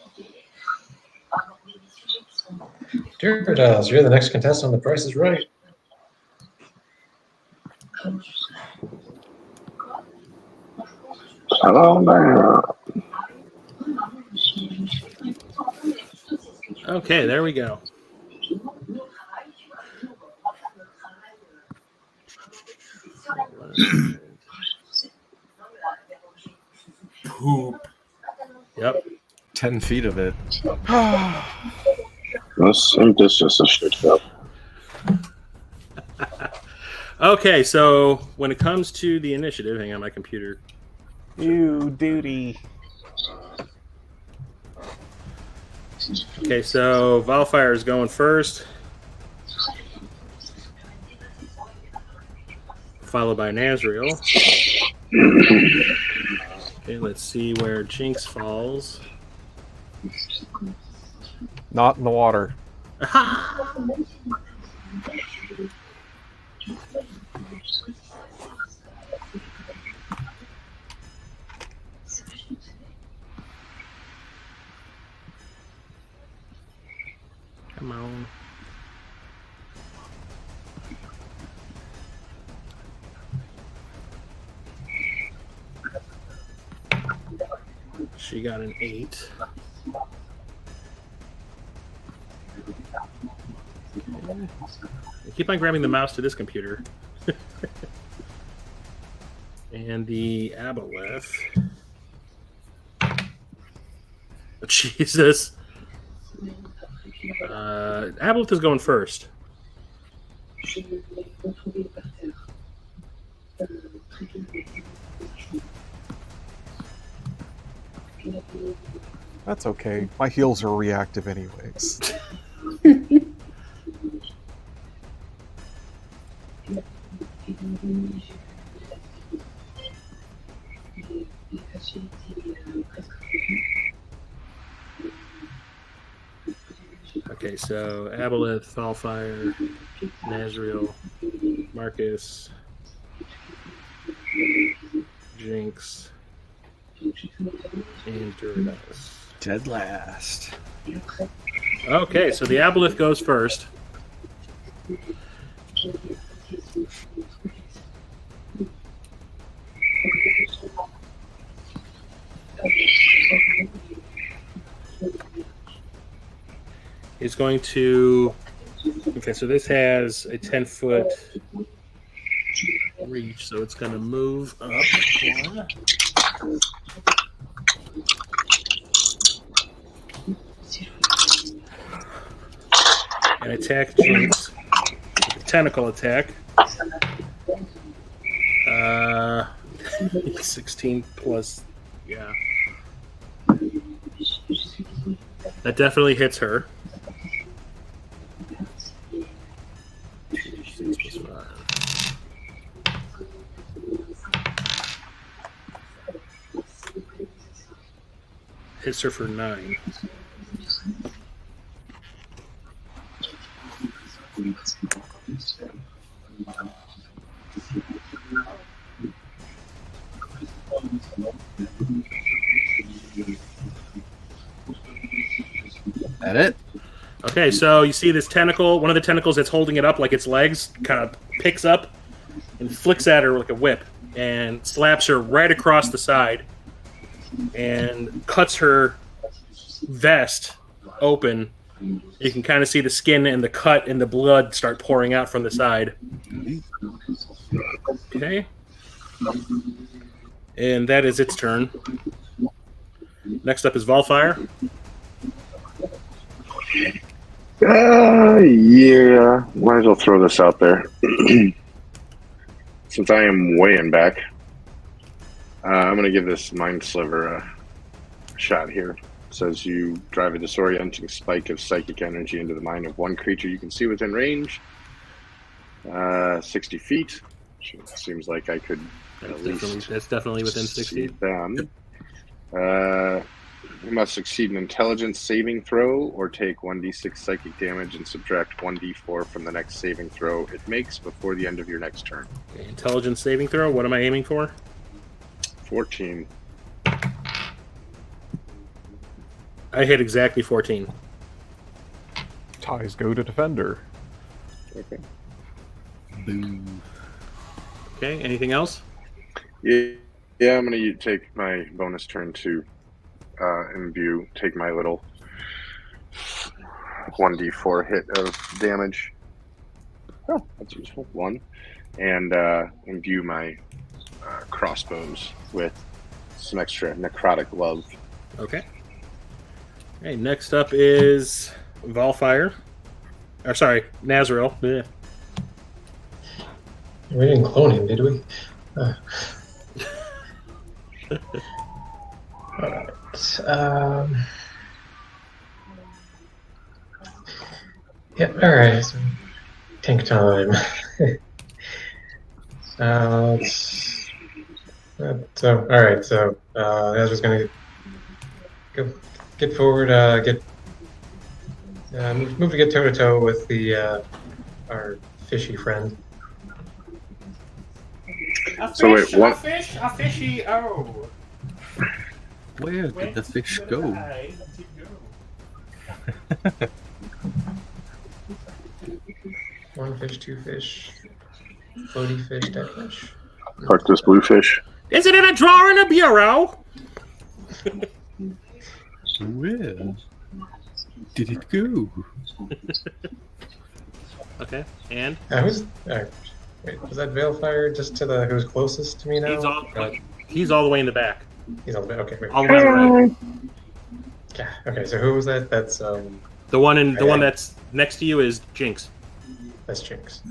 Gyarados, you're the next contestant on The Price is Right. Hello there. Okay, there we go. Poop. Yep. 10 feet of it. This just a shit show. Okay, so when it comes to the initiative, hang on, my computer. You duty. Okay, so Valfire is going first, followed by Nazriel. Okay, let's see where Jinx falls. Not in the water. Come on. She got an 8. Okay. I keep on grabbing the mouse to this computer. And the Aboleth. Jesus. Aboleth is going first. That's okay. My heals are reactive anyways. Okay, so Aboleth, Valfire, Nazriel, Marcus, Jinx, and Gyarados. Dead last. Okay, so the Aboleth goes first. Is going to... Okay, so this has a 10-foot reach, so it's going to move up one. And attack Jinx with a tentacle attack. 16 plus, yeah. That definitely hits her. 6 plus 5. Hits her for 9. That it? Okay, so you see this tentacle, one of the tentacles that's holding it up like its legs, kind of picks up and flicks at her like a whip and slaps her right across the side and cuts her vest open. You can kind of see the skin and the cut and the blood start pouring out from the side. Okay. And that is its turn. Next up is Valfire. Yeah. Might as well throw this out there. Since I am way in back, I'm going to give this Mind Sliver a shot here. It says you drive a disorienting spike of psychic energy into the mind of one creature you can see within range. 60 feet. Seems like I could That's definitely within 60. see them. You must succeed an intelligence saving throw or take 1d6 psychic damage and subtract 1d4 from the next saving throw it makes before the end of your next turn. Okay, intelligence saving throw. What am I aiming for? 14. I hit exactly 14. Ties go to defender. Okay. Boo. Okay, anything else? Yeah, I'm gonna take my bonus turn to imbue. Take my little 1d4 hit of damage. Oh, that's useful. 1, and imbue my crossbows with some extra necrotic love. Okay. Okay, next up is Valfire. Or sorry, Nazriel. Bleh. We didn't clone him, did we? Alright. Yeah, alright. So, tank time. Alright, so Ezra's gonna go get forward, move to get toe to toe with the our fishy friend. So wait, what? A fishy, oh. Where did the fish go? One fish, two fish, floaty fish, dead fish. Fuck this bluefish. Is it in a drawer in a bureau? Where did it go? Okay, and Wait, was that Veilfire just to the who's closest to me now? he's all the way in the back. He's all the way. Okay, wait. All the way to the right. Yeah. Okay, so who was that? That's The one that's next to you is Jinx. that's Jinx.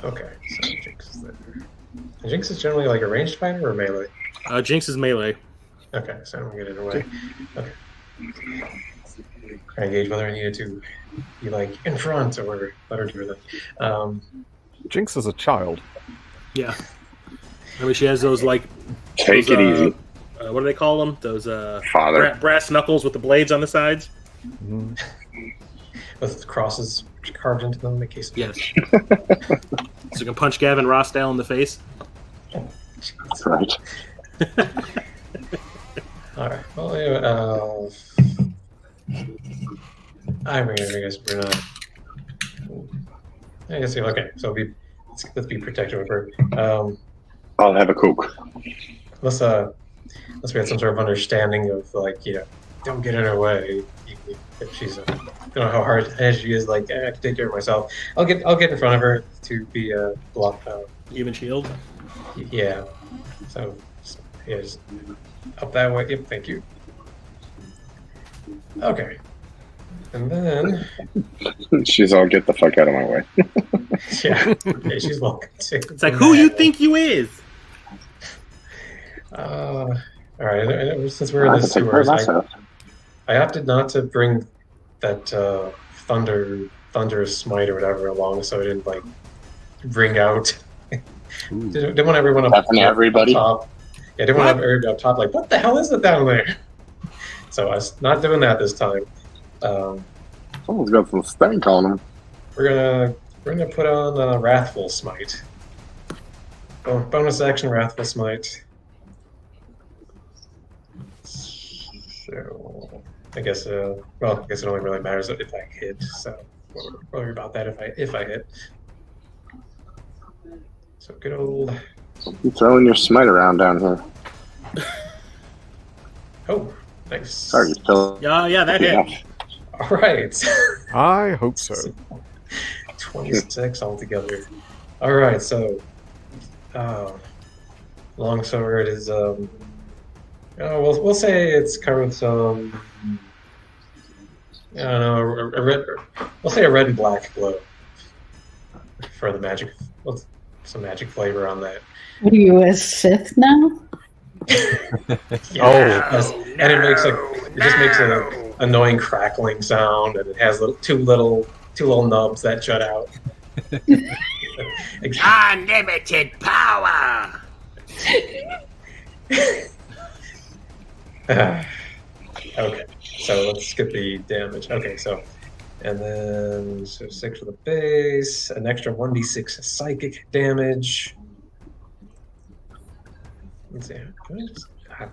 Okay, so Jinx is there. And Jinx is generally like a ranged fighter or melee. Jinx is melee. Okay, so I'm gonna get it away. Okay. I gauge whether I needed to be like in front or let her do that. Jinx is a child. Yeah. I mean, she has those like. Take those, it easy, what do they call them? Those father. brass knuckles with the blades on the sides. Mhm. With crosses carved into them in case. Yes. So you can punch Gavin Rossdale in the face. That's right. All right. Well, I guess we're not. I guess okay. So let's be protective of her. I'll have a Coke. Let's we had some sort of understanding of like don't get in her way. If she's I don't know how hard as she is. Like I can take care of myself. I'll get in front of her to be blocked out. Even shield. Yeah. So yeah, just up that way. Yep. Thank you. Okay. And then She's all get the fuck out of my way. yeah, okay, she's welcome too. It's like, who you think you is? All right. Since we're in the sewers, I opted not to bring that thunderous smite or whatever along, so I didn't like ring out. Didn't want everyone up everybody. top. Yeah, didn't want to have everybody up top. Like, what the hell is it down there? So I was not doing that this time. Someone's got some stank on them. We're gonna put on Wrathful Smite. Bonus action Wrathful Smite. So I guess it only really matters if I hit. So we'll worry about that if I hit. So good old. You throwing your smite around down here. Oh, nice. Sorry, Phil. Yeah, that hit. All right. I hope so. 26 altogether. All right, so longsword is we'll say it's covered some I don't know a red. We'll say a red and black glow for the magic. Some magic flavor on that. What are you, a Sith now? Yes. And it just makes an annoying crackling sound, and it has two little nubs that jut out. Unlimited power. Okay, so let's get the damage. Okay, and then 6 for the base, an extra 1d6 psychic damage. Let's see.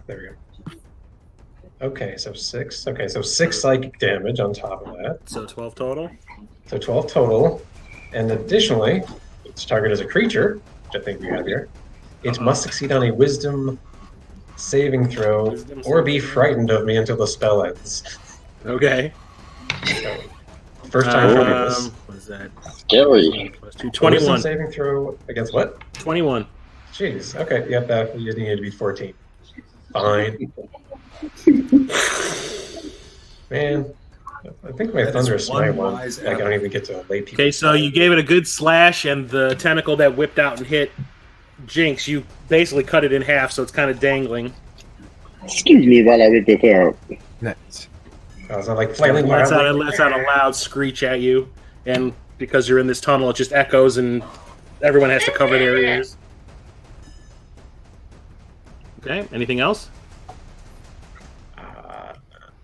There we go. Okay, so 6. Okay, so 6 psychic damage on top of that. So 12 total. So 12 total. And additionally, its target is a creature, which I think we have here. It must succeed on a wisdom saving throw or be frightened of me until the spell ends. Okay. So, first time for this. What is that? Scary. Plus 2, Wisdom 21. saving throw against what? 21. Jeez. Okay. Yep. That you need to be 14. Fine. Man, I think my That is thunderous one smite one. wise I don't even get to lay people. Okay, so you gave it a good slash, and the tentacle that whipped out and hit Jinx, you basically cut it in half, so it's kind of dangling. Excuse me while I rip this out. Nice. I was like flailing It lets wildly. out a loud screech at you, and because you're in this tunnel, it just echoes, and everyone has to cover their ears. Okay, anything else?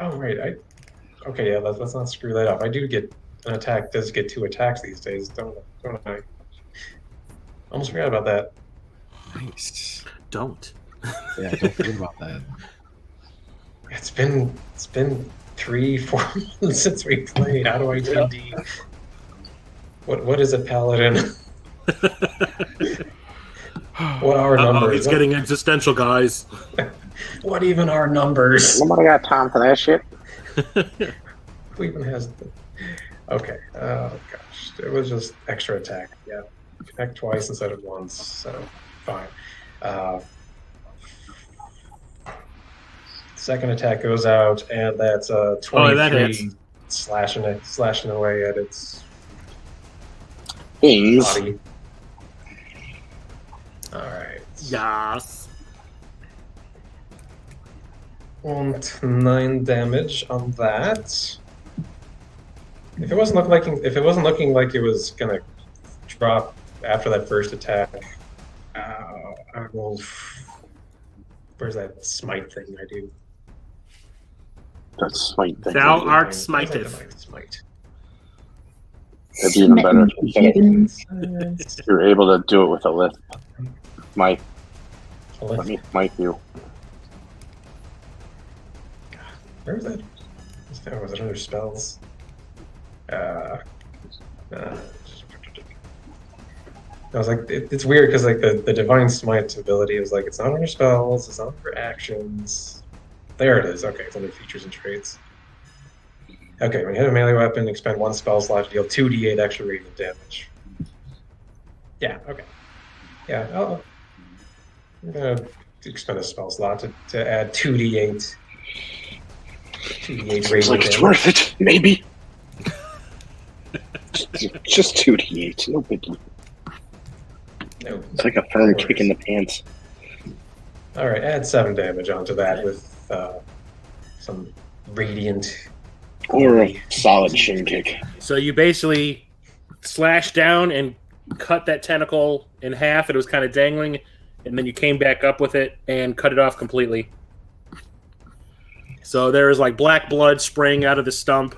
Oh, right. Okay, yeah, let's not screw that up. I do get an attack, does get 2 attacks these days, don't I? Almost forgot about that. Nice. Don't. Yeah, don't forget about that. It's been 3-4 months since we played. How do I D&D? What is a paladin? What are numbers? He's getting existential, guys. What even are numbers? Nobody got time for that shit. Who even has Okay. Oh gosh. It was just extra attack. Yeah. Attack twice instead of once, so fine. Second attack goes out, and that's 23 that hits. slashing away at its Things. body. Alright. Yes. 9 damage on that. If it wasn't looking like it was gonna drop after that first attack, I will. Where's that smite thing I do? That's smite thing. Thou art Where's that smiteth. divine smite? That'd be even better. Smitten. You're able to do it with a lift. Mike, Hold on. let me Mike you. Where was that? Was it under spells? I was like, it's weird because like the divine smite ability is like it's not under spells, it's not under actions. There it is. Okay, it's under features and traits. Okay, when you hit a melee weapon, expend 1 spell slot to deal 2d8 extra radiant damage. Yeah. Okay. Yeah. I'm gonna expend a spell slot to add 2d8. 2d8 Seems radiant like it's damage. worth it, maybe. Just 2d8, no biggie. No. It's like a firm kick in the pants. All right, add 7 damage onto that with some radiant. Or a solid shin kick. So you basically slashed down and cut that tentacle in half. It was kind of dangling, and then you came back up with it and cut it off completely. So there is like black blood spraying out of the stump.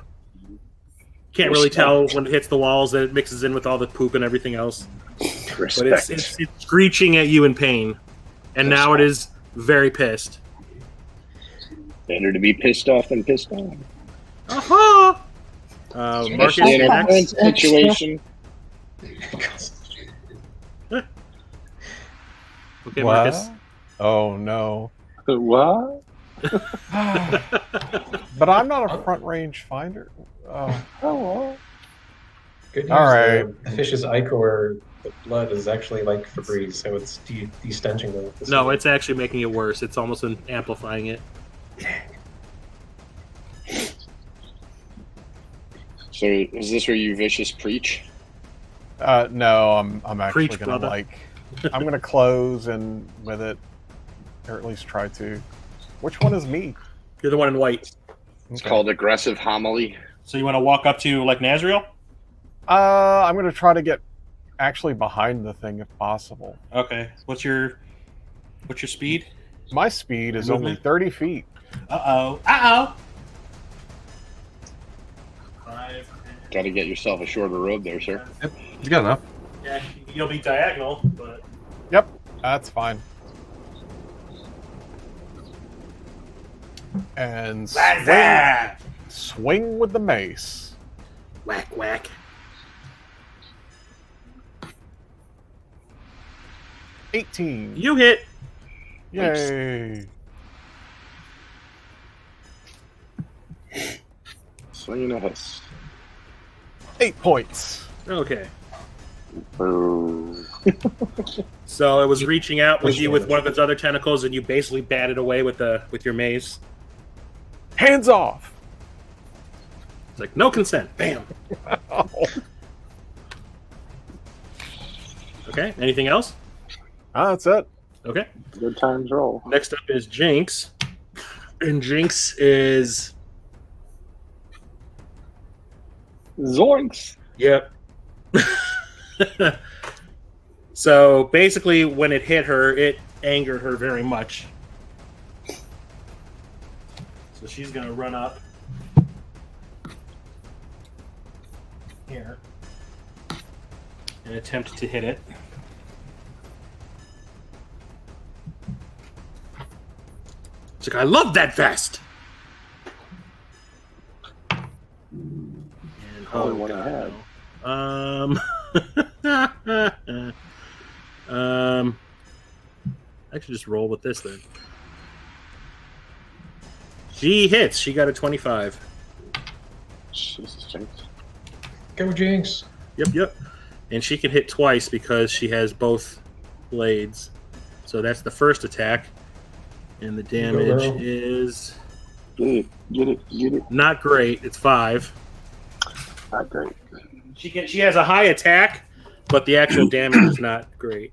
Can't really tell when it hits the walls that it mixes in with all the poop and everything else. Respect. But it's screeching at you in pain, and now it is very pissed. Better to be pissed off than pissed on. Aha! Marcus, Especially in you're a next. current situation. Okay, What? Marcus. Oh no. What? But I'm not a front range finder. Oh. Oh, Good news. All right. The fish's ichor, the blood is actually like Febreze, so it's de-stenching the. No, it's actually making it worse. It's almost amplifying it. so is this where you vicious preach? No, I'm actually Preach, gonna brother. I'm gonna close and with it, or at least try to. Which one is me? You're the one in white. It's Okay. called aggressive homily. So you want to walk up to like Nazriel? I'm gonna try to get actually behind the thing if possible. Okay. What's your speed? My speed is only Movement? 30 feet. Uh-oh. 5, Got to get yourself a shorter road there, sir. It's good enough. yeah, you'll be diagonal, but Yep, that's fine. And Lazar! swing with the mace. Whack, whack. 18. You hit. Yay. Swinging a hiss. 8 points. Okay. Boo. So it was reaching out with you with one of its other tentacles, and you basically batted away with your mace. Hands off. It's like, no consent. Bam. Okay. Anything else? That's it. Okay. Good times roll. Next up is Jinx. And Jinx is... Zoinks! Yep. So basically, when it hit her, it angered her very much. So she's going to run up here and attempt to hit it. It's like, I love that vest! And, Probably one I had. I should just roll with this then. She hits. She got a 25. Jesus, Jinx. Go Jinx. Yep. And she can hit twice because she has both blades. So that's the first attack. And the damage girl. is Get it. not great. It's 5. Not great. She has a high attack, but the actual damage is not great.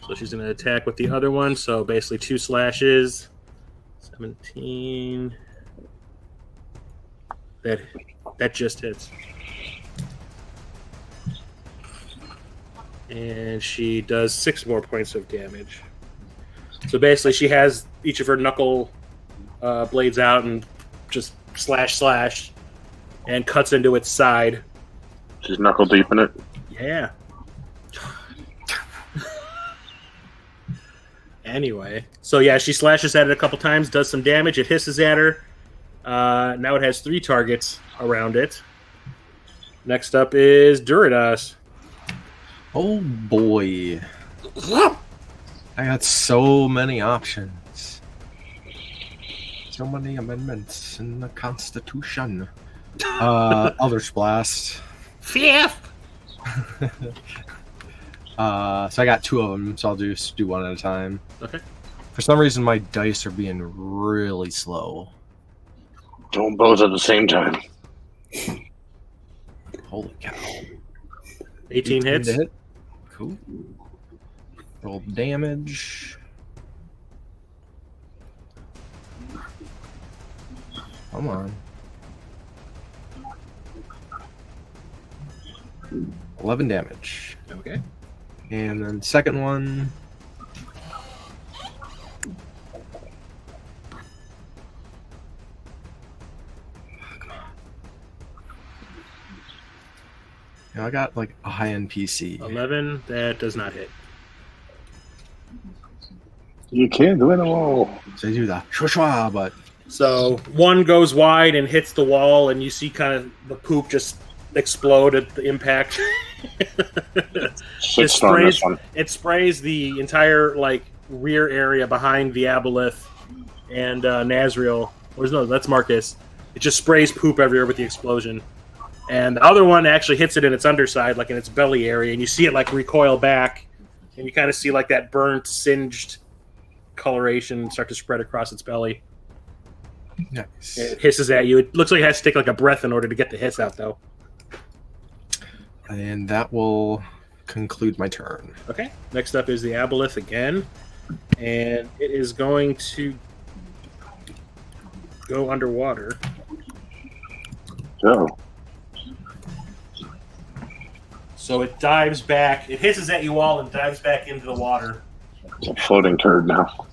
So she's going to attack with the other one. So basically 2 slashes. 17. That just hits. And she does 6 more points of damage. So basically she has each of her knuckle blades out and just slash and cuts into its side. She's knuckle deep in it. Yeah. Anyway, so yeah, she slashes at it a couple times, does some damage. It hisses at her. Now it has 3 targets around it. Next up is Duridas. Oh boy. I got so many options. So many amendments in the Constitution. Eldritch Blast. Fifth! So I got 2 of them, so I'll just do one at a time. Okay. For some reason, my dice are being really slow. Don't both at the same time. Holy cow. 18 hits. to hit. Cool. Roll damage. Come on. 11 damage. Okay. And then second one. Yeah, I got like a high NPC. 11. That does not hit. You can't do it all. So I do the shwa, but So one goes wide and hits the wall, and you see kind of the poop just explode at the impact. It sprays the entire like rear area behind the Aboleth and Nazriel. No, that's Marcus. It just sprays poop everywhere with the explosion. And the other one actually hits it in its underside, like in its belly area, and you see it like recoil back, and you kind of see like that burnt, singed coloration start to spread across its belly. nice. It hisses at you. It looks like it has to take like a breath in order to get the hiss out, though. And that will conclude my turn. Okay. Next up is the Aboleth again, and it is going to go underwater. Go. So it dives back. It hisses at you all and dives back into the water. It's a floating turd now.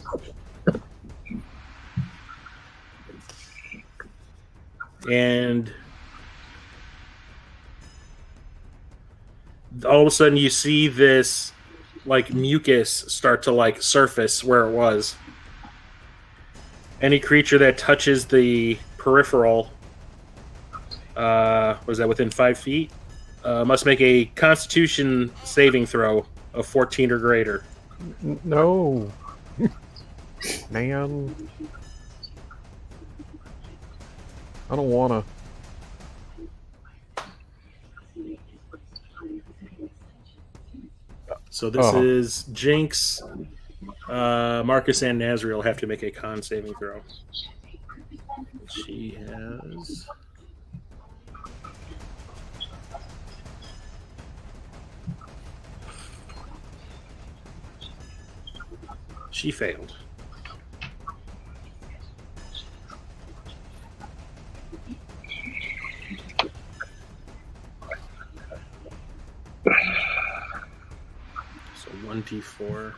And all of a sudden you see this like mucus start to like surface where it was. Any creature that touches the peripheral, was that within 5 feet? Must make a Constitution saving throw of 14 or greater. No. Man. I don't want to. So this is Jinx. Marcus and Nazriel have to make a con saving throw. She has... She failed. So 1d4.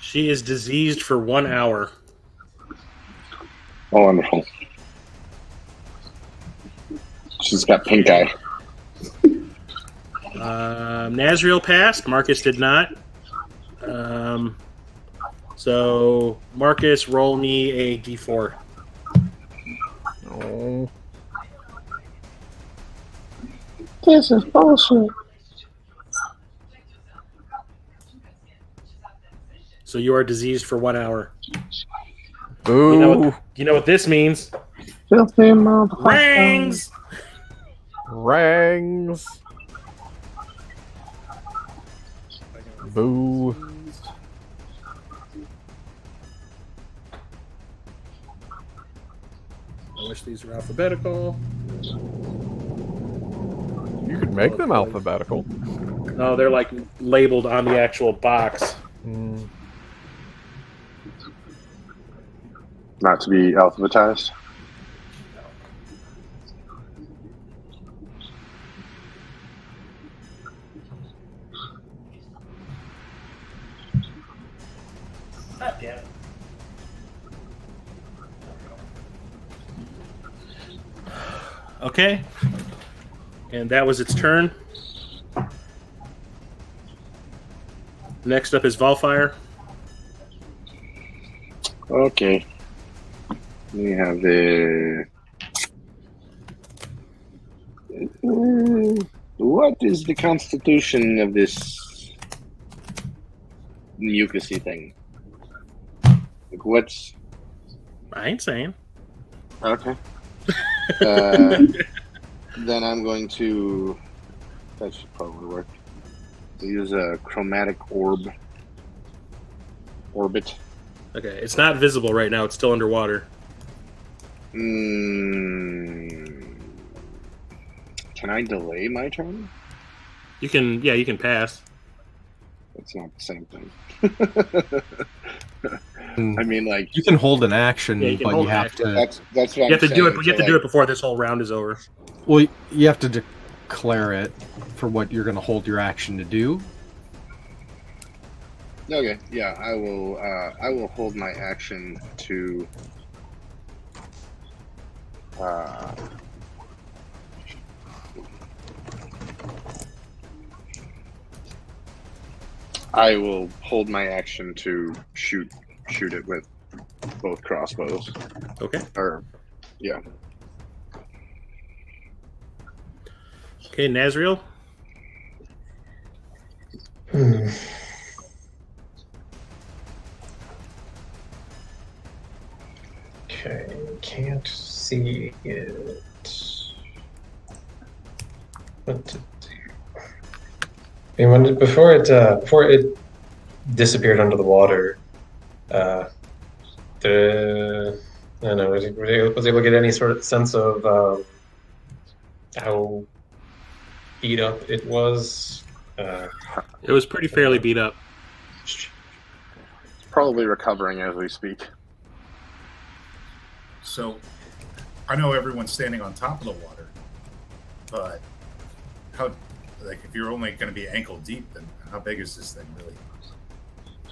She is diseased for 1 hour. Oh, wonderful. She's got pink eye. Nazriel passed. Marcus did not. So Marcus, roll me a d4. Oh. This is bullshit. So you are diseased for 1 hour. Boo. You know what this means? Filthy motherfucker. Rings! Rangs. Boo. I wish these were alphabetical. You could make them alphabetical. No, they're like labeled on the actual box. Mm. Not to be alphabetized. God damn it. Okay. And that was its turn. Next up is Volfire. Okay. We have the... What is the constitution of this mucusy thing? Like what's... I ain't saying. Okay. Then I'm going to... That should probably work. Use a chromatic orbit. Okay, it's not visible right now. It's still underwater. Can I delay my turn? You can, yeah, you can pass. That's not the same thing. I mean, like You can hold an action, Yeah, you can but hold you an have action. to. that's what You I'm have to do it. saying. You have to do it before this whole round is over. Well, you have to declare it for what you're going to hold your action to do. Okay, yeah, I will. I will hold my action to. I will hold my action to shoot it with both crossbows. Okay. Or, yeah. Okay, Nazriel. Okay, can't see it. What to do? And before it disappeared under the water, I don't know. Was able to get any sort of sense of how beat up it was? It was pretty fairly beat up. Probably recovering as we speak. So, I know everyone's standing on top of the water, but how, like, if you're only going to be ankle deep, then how big is this thing really?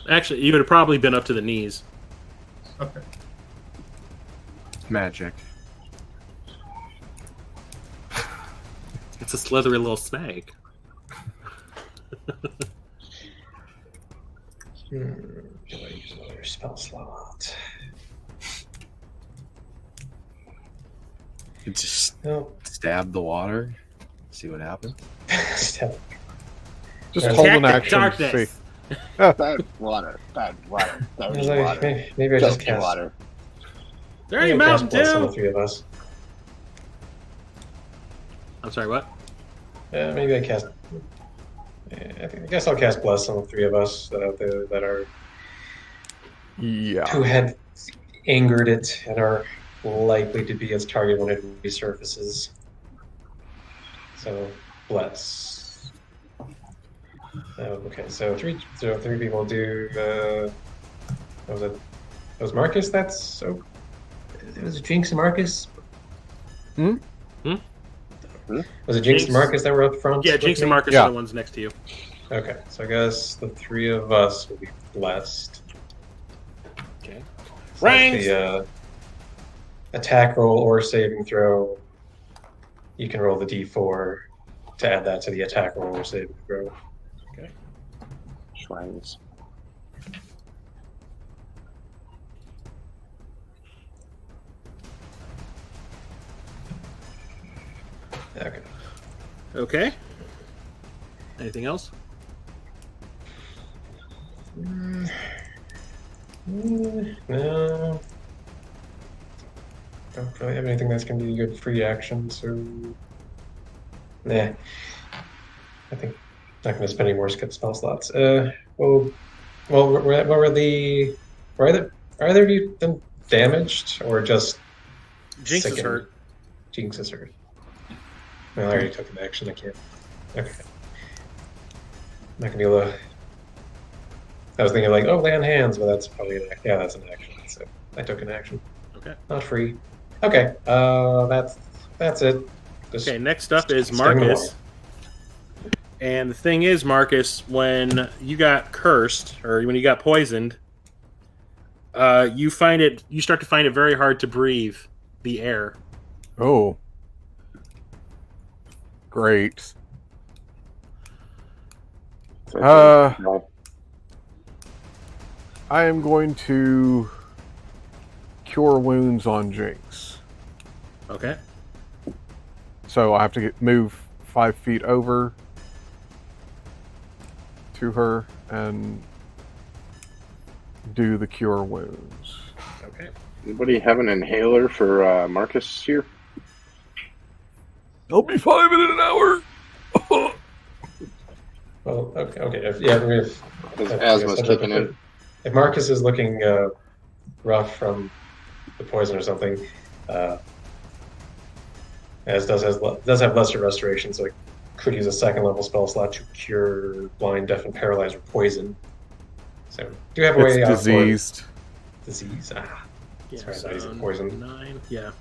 Actually, you would have probably been up to the knees. Okay. Magic. It's a slithery little snake. Do I use another spell slot? You just No. stab the water. See what happens. Step. Just Attack hold Attack an the action to darkness. see. Bad water. Bad water. I Dirty was like, water. maybe I just Filthy cast. water. There ain't Maybe I cast Mountain Bless on the Dew. three of us. I'm sorry, what? Maybe I cast. I guess I'll cast Bless on the three of us that are Yeah. who had angered it and are likely to be its target when it resurfaces. So Bless. Okay, so three people do. What was it? It was Marcus. That's so. It was Jinx and Marcus. Hmm? Was it Jinx and Jinx. Marcus that were up front? Yeah, with Jinx and me? Marcus Yeah. are the ones next to you. Okay, so I guess the three of us will be blessed. Okay. So Ranks. the attack roll or saving throw. You can roll the d4 to add that to the attack roll or saving throw. Shrines. Okay. Okay. Anything else? No. Don't really have anything that's going to be a good free action, so. Nah. I think not going to spend any more spell slots. What were the. Are either of you been damaged or just. Jinx is sickened? hurt. Jinx is hurt. Well, I already took an action. I can't. Okay. I'm not going to be able to. I was thinking, like, oh, lay on hands, but that's probably an action. Yeah, that's an action. So I took an action. Okay. Not free. Okay. That's it. Just Okay, next up is sting the Marcus. And the thing is, Marcus, when you got cursed, or when you got poisoned, you start to find it very hard to breathe the air. Oh. Great. No. I am going to cure wounds on Jinx. Okay. So I have to move 5 feet over to her and do the cure wounds. Okay. Anybody have an inhaler for Marcus here? I'll be 5 in an hour. Well, okay. If His I asthma's guess kicking in. If Marcus is looking rough from the poison or something, as does have lesser restoration, so it could use a second level spell slot to cure blind, deaf, and paralyzed or poison. So do have a way It's out diseased. for disease. Yeah, Sorry, so not using poison. 9. Yeah.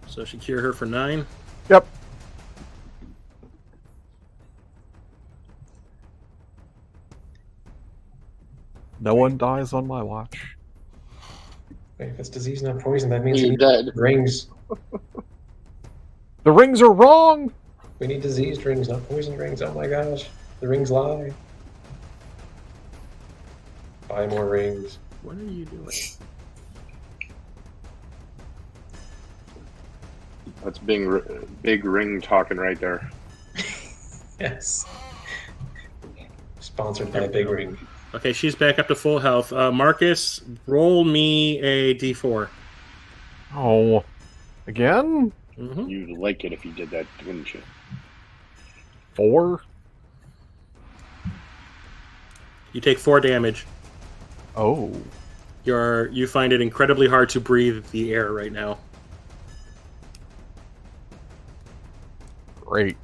So she cure her for 9. Yep. No one dies on my watch. Wait, if it's disease, not poison, that means we You're need dead. rings. The rings are wrong. We need diseased rings, not poison rings. Oh my gosh, the rings lie. Buy more rings. What are you doing? That's big ring talking right there. Yes. Sponsored by Big Ring. Okay, she's back up to full health. Marcus, roll me a d4. Oh, again? Mm-hmm. You'd like it if you did that, wouldn't you? 4? You take 4 damage. Oh, You find it incredibly hard to breathe the air right now. great.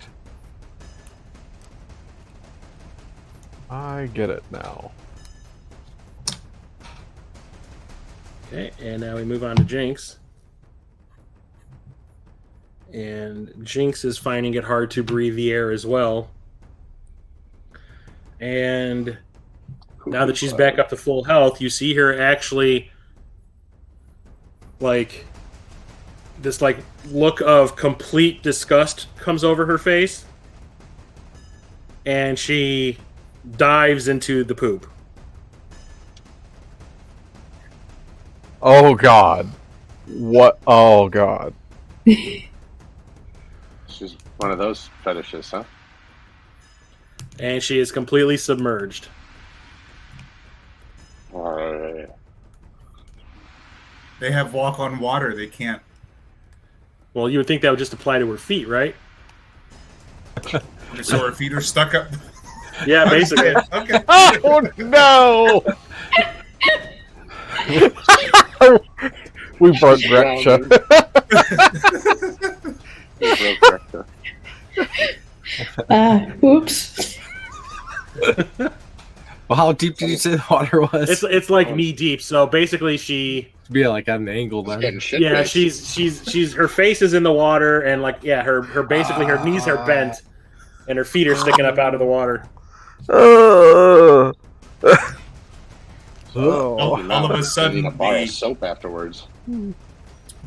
I get it now. Okay, and now we move on to Jinx. And Jinx is finding it hard to breathe the air as well. And now that she's back up to full health, you see her actually, like, this, like, look of complete disgust comes over her face. and she dives into the poop. Oh God. What? Oh God. She's one of those fetishes, huh? And she is completely submerged. They have walk on water. They can't. Well, you would think that would just apply to her feet, right? So her feet are stuck up. Yeah, basically. Okay. Oh no! We broke Gretchen. We broke Gretchen. Oops. Well, how deep did you say the water was? It's like knee deep. So basically, she Be like at an angle then. Getting shit yeah faced. she's her face is in the water, and like her basically her knees are bent, and her feet are sticking up out of the water. Oh. All of a sudden, Need a bar of soap afterwards. the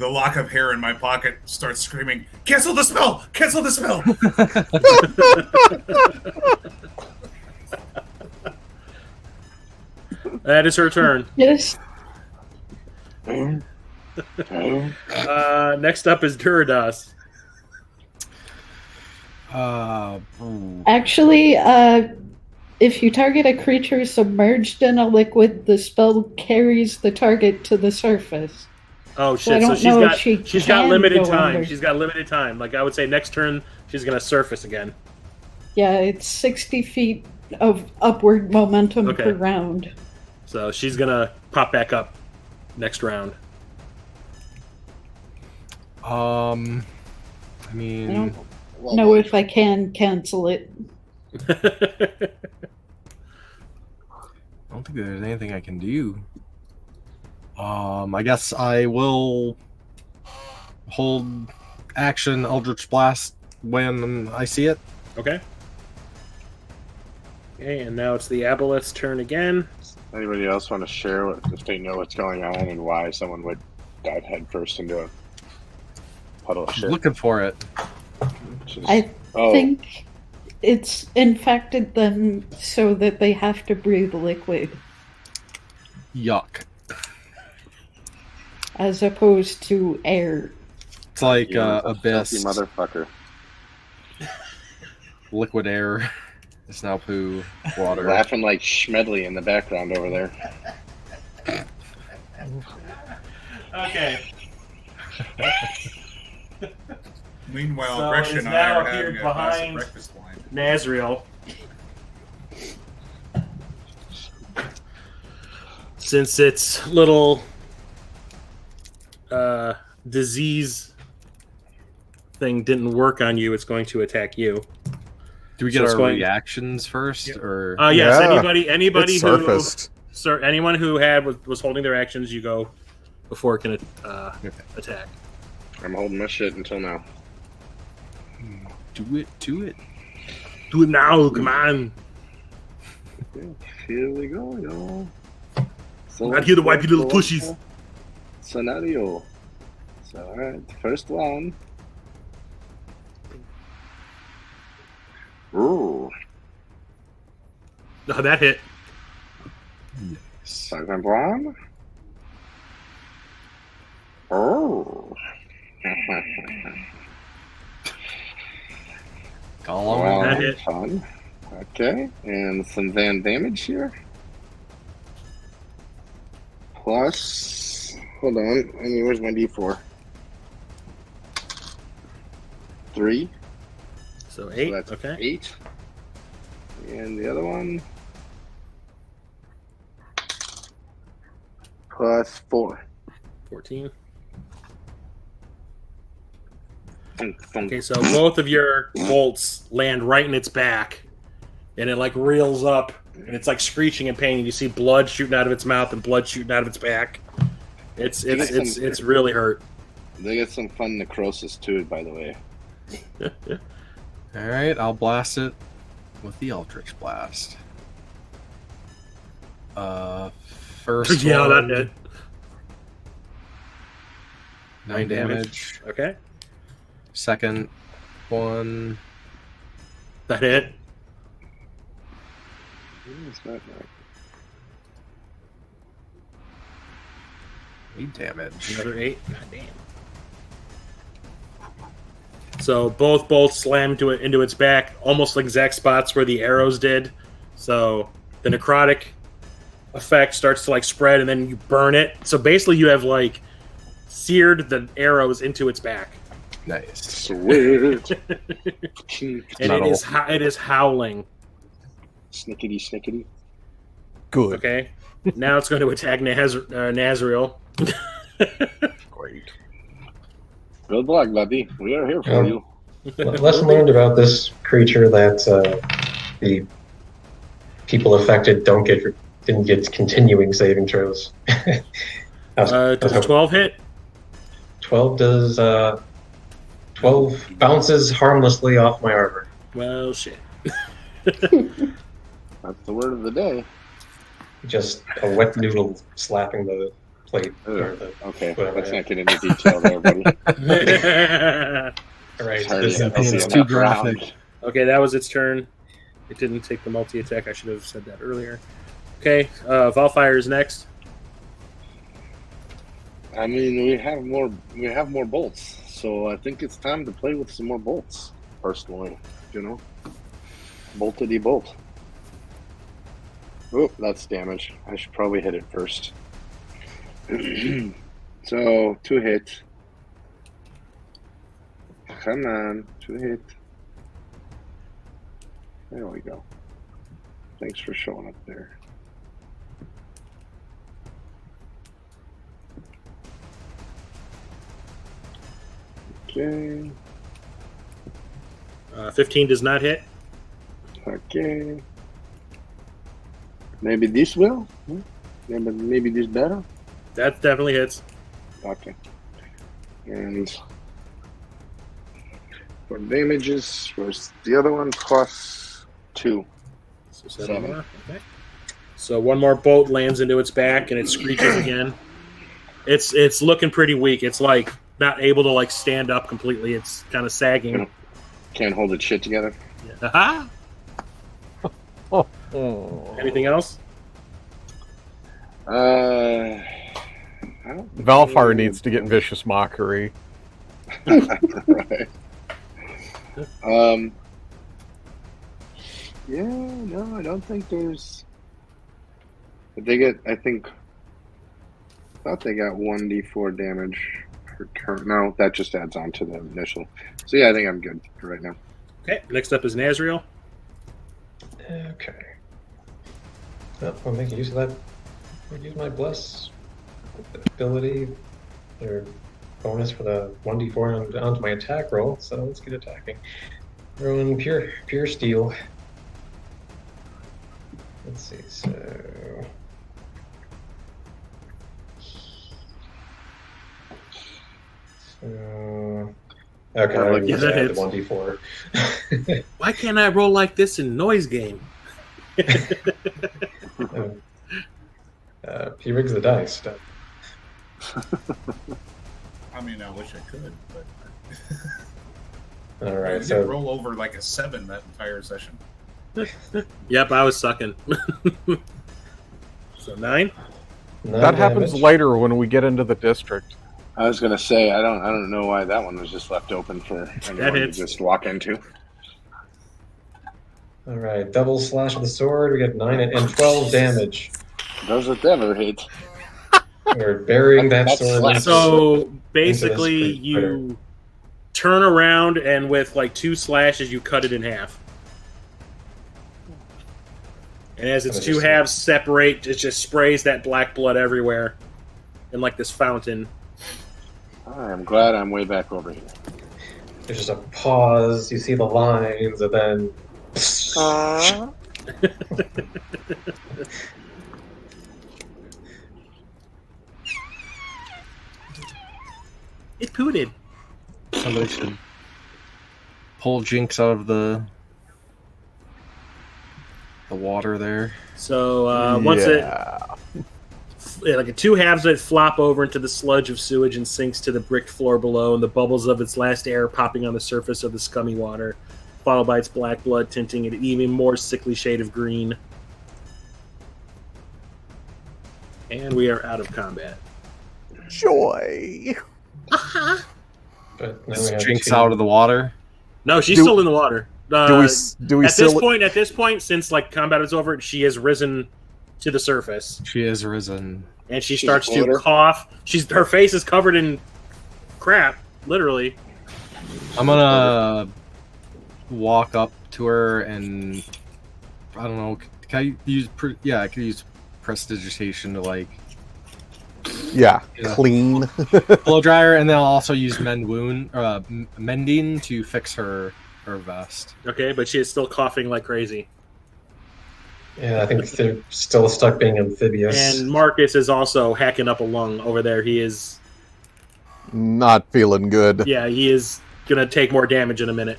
lock of hair in my pocket starts screaming, "Cancel the spell! Cancel the spell!" That is her turn. Yes. Next up is Duradas. Actually, if you target a creature submerged in a liquid, the spell carries the target to the surface. Oh So I shit! So, don't know if she's she got can limited go time. under. She's got limited time. Like I would say, next turn she's gonna surface again. Yeah, it's 60 feet of upward momentum Okay. per round. So she's gonna pop back up next round. I I mean, don't know if I can cancel it. I don't think there's anything I can do. I guess I will hold action Eldritch Blast when I see it. Okay. Okay, and now it's the Aboleth's turn again. Anybody else want to share if they know what's going on and why someone would dive headfirst into a puddle of I'm shit? looking for it. Just- I oh, think it's infected them so that they have to breathe liquid Yuck. as opposed to air. It's like you Abyss, filthy motherfucker. liquid air. It's now poo, water. Laughing like Schmedley in the background over there. Okay. Meanwhile, So Gretchen it's and I now are having appeared a glass of behind- breakfast wine. Nazriel. Since its little disease thing didn't work on you, it's going to attack you. Do we So get it's our going- reactions first, or Yes, Yeah. anybody It who surfaced. anyone who was holding their actions, you go before it can attack. I'm holding my shit until now. do it to it? Do it now, come on! Here we go, y'all. So I'm not here to wipe your little tushies. Scenario. So, alright, first one. Ooh. Oh, that hit. Second one. Oh. Call on Wow, That hit. fun. Okay, and some van damage here. Plus, hold on, I mean, where's my D4? 3. So 8. So that's Okay. 8. And the other one. Plus 4. 14. Thunk, thunk. Okay, so both of your bolts land right in its back, and it like reels up, and it's like screeching in pain. And you see blood shooting out of its mouth and blood shooting out of its back. It's really hurt. They get some fun necrosis too, by the way. All right, I'll blast it with the Eldritch Blast. First Yeah, one, that hit. 9 damage. Okay, Second one, that hit. It's not right. 8 damage. Another 8. God damn. So both bolts slam into its back, almost like exact spots where the arrows did. So the necrotic effect starts to like spread, and then you burn it. So basically, you have like seared the arrows into its back, Nice. Sweet. and it is howling. Snickety, snickety. Good. Okay, now it's going to attack Nazriel. Great. Good luck, buddy. We are here for you. Lesson learned about this creature that the people affected didn't get continuing saving throws. Does a 12 hit? 12 does 12 bounces harmlessly off my armor. Well, shit. That's the word of the day. Just a wet noodle slapping the plate. Or the, Okay, whatever let's I not get into detail there, buddy. All right, Sorry, this it's is too graphic. Okay, that was its turn. It didn't take the multi-attack. I should have said that earlier. Okay, Valfire is next. I mean, we have more bolts, so I think it's time to play with some more bolts. Personally, boltity bolt. Oh, that's damage. I should probably hit it first. So 2 hit. Come on, 2 hit. There we go. Thanks for showing up there. Okay. 15 does not hit. Okay. Maybe this will? Maybe this better? That definitely hits. Okay. And for damages, was the other one plus 2. So 7 7. more. Okay. So one more bolt lands into its back, and it screeches again. It's looking pretty weak. It's like not able to like stand up completely. It's kind of sagging. Can't hold its shit together. Aha! Oh. Anything else? I don't think Valfire needs to get Vicious Mockery. right. Yeah, no, I don't think there's. They get, I thought they got 1d4 damage per turn. No, that just adds on to the initial. So yeah, I think I'm good right now. Okay. Next up is Nazriel. Okay. I'll make use of that. I'll use my bless ability or bonus for the 1d4 onto my attack roll. So let's get attacking. Rolling pure steel. Let's see. So. Okay, Yeah, that hits. 1d4. Why can't I roll like this in Noise Game? He rigs the dice. I mean, I wish I could, but All I right, did so roll over like a 7 that entire session. Yep, I was sucking. So 9. That happens later when we get into the district. I was gonna say I don't know why that one was just left open for anyone to hits. just walk into. All right, double slash with the sword. We get 9 and 12 damage. Does it ever hit? We're burying that That's sword. slash. So basically, Into this critter. you turn around and with like 2 slashes, you cut it in half. And as its And it 2 just- halves separate, it just sprays that black blood everywhere in like this fountain. I'm glad I'm way back over here. There's just a pause. You see the lines, and then. It pooted. Somebody should pull Jinx out of the water there. So once like 2 halves of it flop over into the sludge of sewage and sinks to the brick floor below, and the bubbles of its last air popping on the surface of the scummy water, followed by its black blood tinting it an even more sickly shade of green. And we are out of combat. Joy. But now we have Drinks two. out of the water. No, she's Do- still in the water. Do we At still? this point, since like combat is over, she has risen to the surface, She is risen. and she She's starts a to floater? cough. Her face is covered in crap, literally. I'm gonna walk up to her and I don't know. Can I use? I could use prestidigitation to like Yeah, Yeah. clean. blow dry her, and then I'll also use mending to fix her vest. Okay, but she is still coughing like crazy. Yeah, I think they're still stuck being amphibious. And Marcus is also hacking up a lung over there. He is, Not feeling good. yeah, he is gonna take more damage in a minute.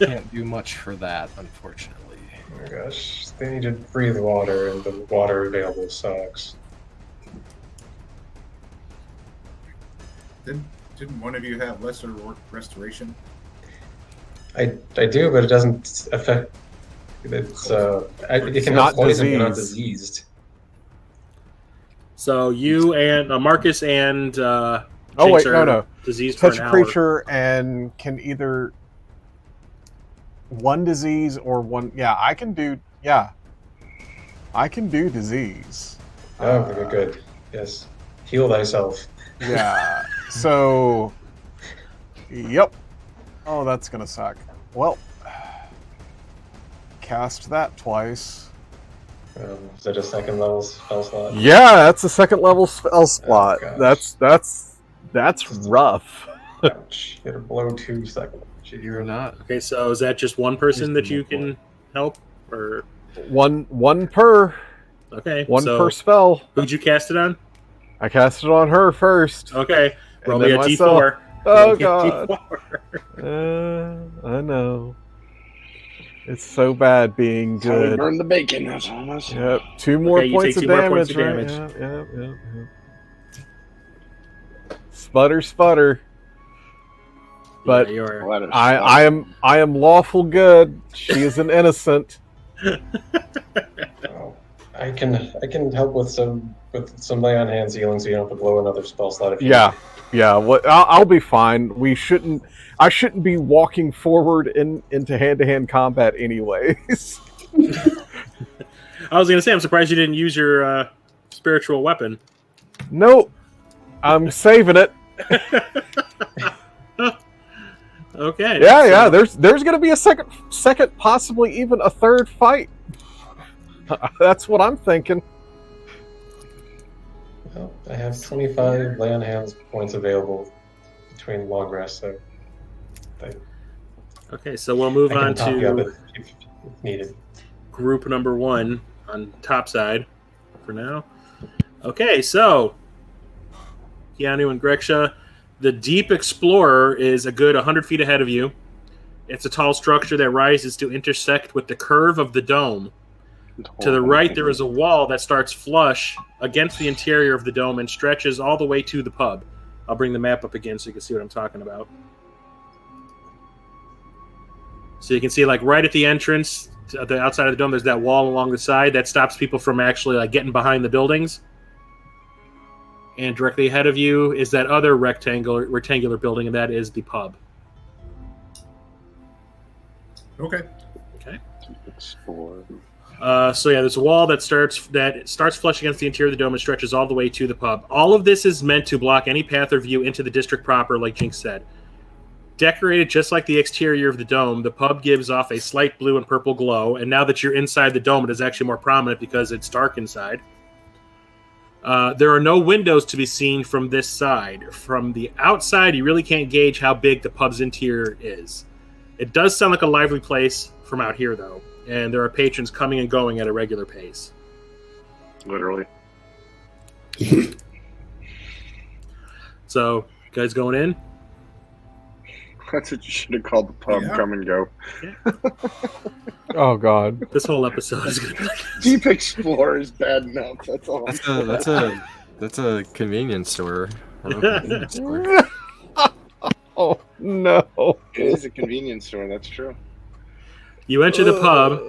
Can't do much for that, unfortunately. Oh my gosh, they need to breathe water, and the water available sucks. Didn't one of you have lesser restoration? I do, but it doesn't affect. It's it can not help poison, but not disease. diseased. So you and Marcus and Oh Jinx wait, are no. diseased for Touch an a hour. creature and can either one disease or one. Yeah, I can do. Yeah, I can do disease. Oh, okay, good. Yes, heal thyself. Yeah. So. Yep. Oh, that's gonna suck. Well, cast that twice. Is that a second level spell slot? Yeah, that's a second level spell slot. gosh. That's rough. Ouch. You had to blow 2 seconds. You're not. Okay, so is that just one person that you can help, or One per okay, one so per spell. who'd you cast it on? I cast it on her first. Okay, roll And me then a myself. d4. Oh Roll me a god. D4. I know. It's so bad being How we good. burn the bacon. That's almost. Yep, 2 more Okay, you points take of 2 more damage, points of right? damage. Yep. Sputter. But Yeah, you are. Let us I am lawful good. She is an innocent. Oh, I can help with some lay on hands healing, so you don't have to blow another spell slot. If you Yeah. What? I'll be fine. I shouldn't be walking forward into hand-to-hand combat anyways. I was gonna say, I'm surprised you didn't use your spiritual weapon. Nope. I'm saving it. Okay. Yeah. There's gonna be a second, possibly even a third fight. That's what I'm thinking. Well, I have 25 lay on hands points available between long rests, so Okay, so we'll move I can on top you up to if needed. group number 1 on top side for now. Okay, so Keanu and Greksha, the Deep Explorer is a good 100 feet ahead of you. It's a tall structure that rises to intersect with the curve of the dome. To the right, there is a wall that starts flush against the interior of the dome and stretches all the way to the pub. I'll bring the map up again so you can see what I'm talking about. So you can see, like, right at the entrance, to the outside of the dome, there's that wall along the side that stops people from actually, like, getting behind the buildings. And directly ahead of you is that other rectangular building, and that is the pub. Okay. Okay. Explore. So yeah, there's a wall that starts flush against the interior of the dome and stretches all the way to the pub. All of this is meant to block any path or view into the district proper, like Jinx said. Decorated just like the exterior of the dome, the pub gives off a slight blue and purple glow, and now that you're inside the dome, it is actually more prominent because it's dark inside. There are no windows to be seen from this side. From the outside, you really can't gauge how big the pub's interior is. It does sound like a lively place from out here, though, and there are patrons coming and going at a regular pace. Literally. So, you guys going in? That's what you should have called the pub. Yeah. Come and go. Oh god. This whole episode is going to be like Deep Explorer is bad enough. That's all. That's a convenience store. Or a convenience store. Oh no. It is a convenience store. That's true. You enter the pub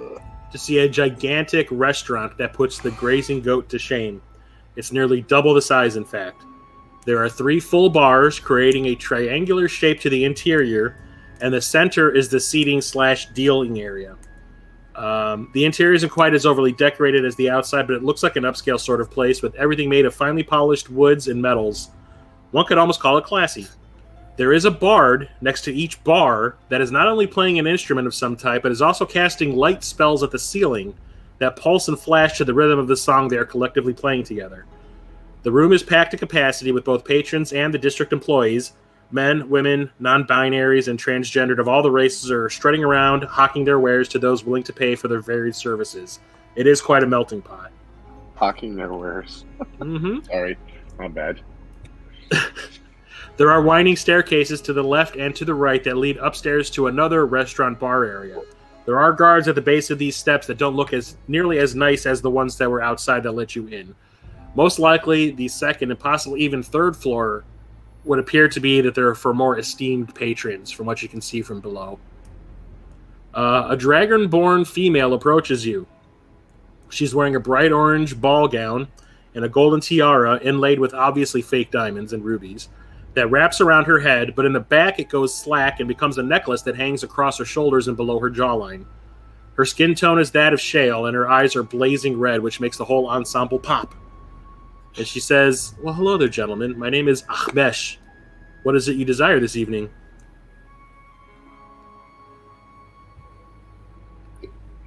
to see a gigantic restaurant that puts the grazing goat to shame. It's nearly double the size, in fact. There are 3 full bars creating a triangular shape to the interior, and the center is the seating/dealing area. The interior isn't quite as overly decorated as the outside, but it looks like an upscale sort of place with everything made of finely polished woods and metals. One could almost call it classy. There is a bard next to each bar that is not only playing an instrument of some type, but is also casting light spells at the ceiling that pulse and flash to the rhythm of the song they are collectively playing together. The room is packed to capacity with both patrons and the district employees. Men, women, non-binaries, and transgendered of all the races are strutting around, hawking their wares to those willing to pay for their varied services. It is quite a melting pot. Hawking their wares. Mm-hmm. Sorry, not bad. There are winding staircases to the left and to the right that lead upstairs to another restaurant bar area. There are guards at the base of these steps that don't look as nearly as nice as the ones that were outside that let you in. Most likely, the second and possibly even third floor would appear to be that they're for more esteemed patrons, from what you can see from below. A dragonborn female approaches you. She's wearing a bright orange ball gown and a golden tiara inlaid with obviously fake diamonds and rubies that wraps around her head, but in the back it goes slack and becomes a necklace that hangs across her shoulders and below her jawline. Her skin tone is that of shale, and her eyes are blazing red, which makes the whole ensemble pop. And she says, "Well, hello there, gentlemen. My name is Ahmesh. What is it you desire this evening?"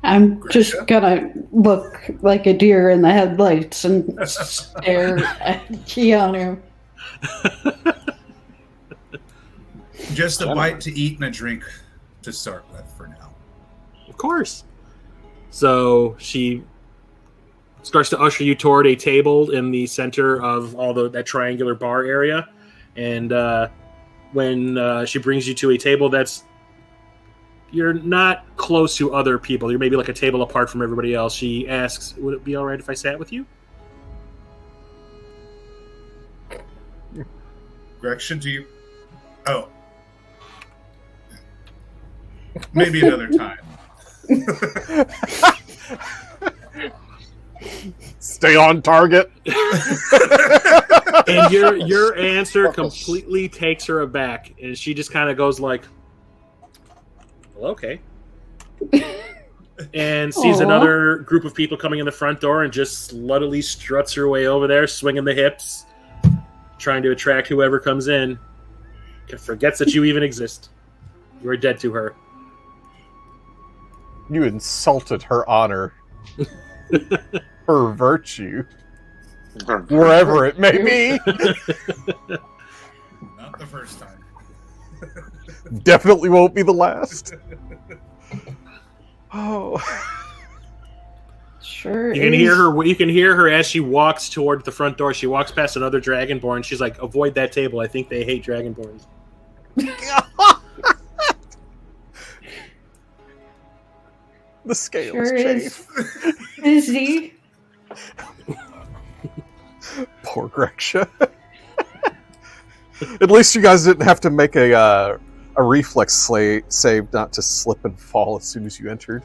I'm just gonna look like a deer in the headlights and stare at Keanu. Just a bite to eat and a drink to start with for now. Of course. So she starts to usher you toward a table in the center of that triangular bar area. And when she brings you to a table you're not close to other people. You're maybe like a table apart from everybody else. She asks, "Would it be all right if I sat with you?" Gretchen, do you... Oh. Maybe another time. Stay on target. And your answer completely takes her aback, and she just kind of goes like, "Well, okay," and sees another group of people coming in the front door and just sluttily struts her way over there, swinging the hips, trying to attract whoever comes in. Forgets that you even exist. You are dead to her. You insulted her honor. Her virtue. Wherever it may be. Not the first time. Definitely won't be the last. Oh. Sure. You can hear her as she walks toward the front door. She walks past another dragonborn. She's like, "Avoid that table. I think they hate dragonborns." The scales Sure change. Is he? Poor Grexia. At least you guys didn't have to make a reflex save not to slip and fall as soon as you entered.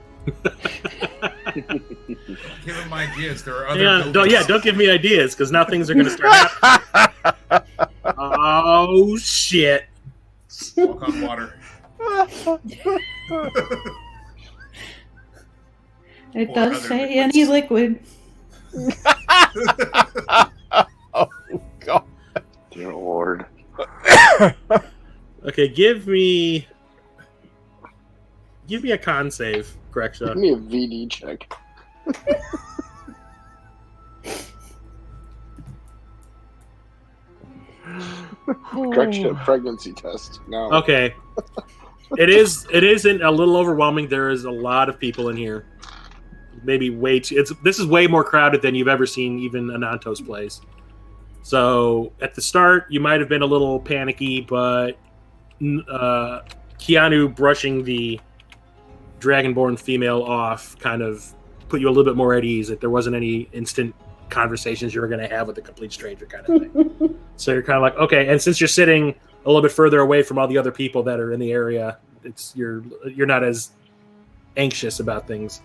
Give him ideas. There are other Don't give me ideas, because now things are going to start happening. Oh, shit. Walk on water. It Or does other say liquids. any liquid. Oh, God. Dear Lord. Okay, give me a con save, Grexia. Give me a VD check. Correction, pregnancy test. No. Okay. It isn't a little overwhelming. There is a lot of people in here. Maybe way too. This is way more crowded than you've ever seen even Ananto's place. So at the start, you might have been a little panicky, but Keanu brushing the dragonborn female off kind of put you a little bit more at ease. That there wasn't any instant conversations you were going to have with a complete stranger kind of thing. So you're kind of like, okay. And since you're sitting a little bit further away from all the other people that are in the area, you're not as anxious about things.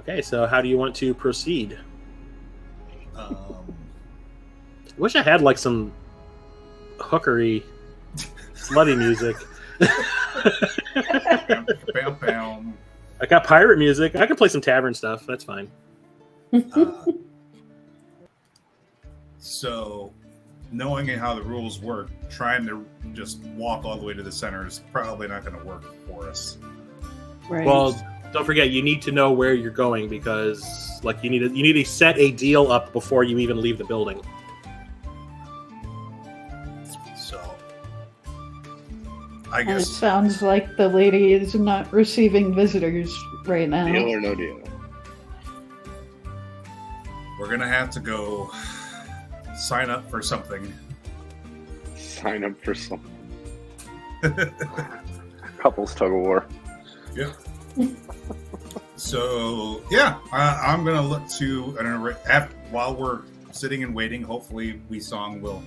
Okay, so how do you want to proceed? Um, Wish I had like some hookery, slutty music. bam, bam. I got pirate music. I can play some tavern stuff. That's fine. So, knowing how the rules work, trying to just walk all the way to the center is probably not going to work for us. Right. Well, don't forget you need to know where you're going because, like, you need to set a deal up before you even leave the building. So, I It guess sounds like the lady is not receiving visitors right now. Deal or no deal? we're going to have to go sign up for something. Sign up for some couples tug of war. Yeah. So yeah, I'm gonna look to. I don't know. While we're sitting and waiting, hopefully, Weesong will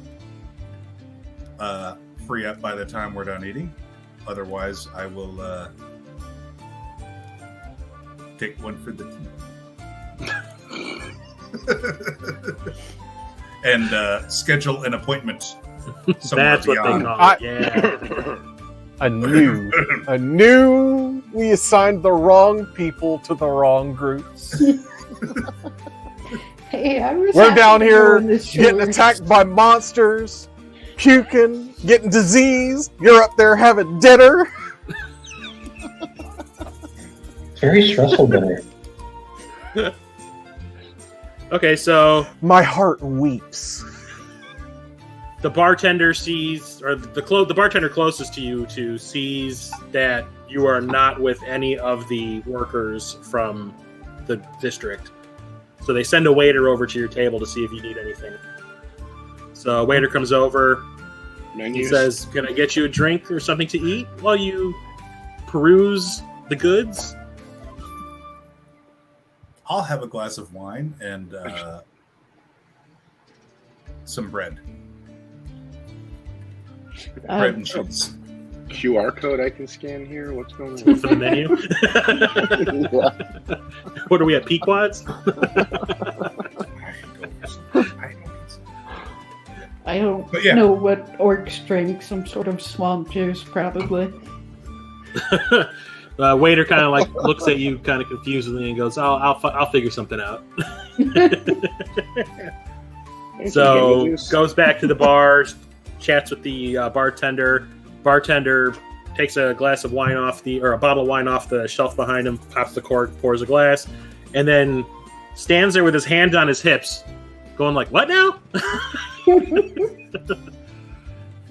free up by the time we're done eating. Otherwise, I will take one for the team and schedule an appointment. That's what they beyond. call it. Yeah. I knew we assigned the wrong people to the wrong groups. Hey, I was We're happy down to here go in this getting short. attacked by monsters, puking, getting diseased. You're up there having dinner. Very stressful dinner. Okay, so My heart weeps. the bartender sees, or the bartender closest to you sees that you are not with any of the workers from the district. So they send a waiter over to your table to see if you need anything. So a waiter comes over. He Menus. says, "Can I get you a drink or something to eat while you peruse the goods?" I'll have a glass of wine and some bread. Bread and cheese. QR code I can scan here. What's going on? For the menu. What are we at? Pequods? I don't But yeah. know what orcs drink. Some sort of swamp juice, probably. Waiter kind of like looks at you kind of confusedly and goes, I'll figure something out. So goes back to the bar, chats with the bartender. Bartender takes a glass of wine a bottle of wine off the shelf behind him, pops the cork, pours a glass, and then stands there with his hand on his hips, going like, "What now?"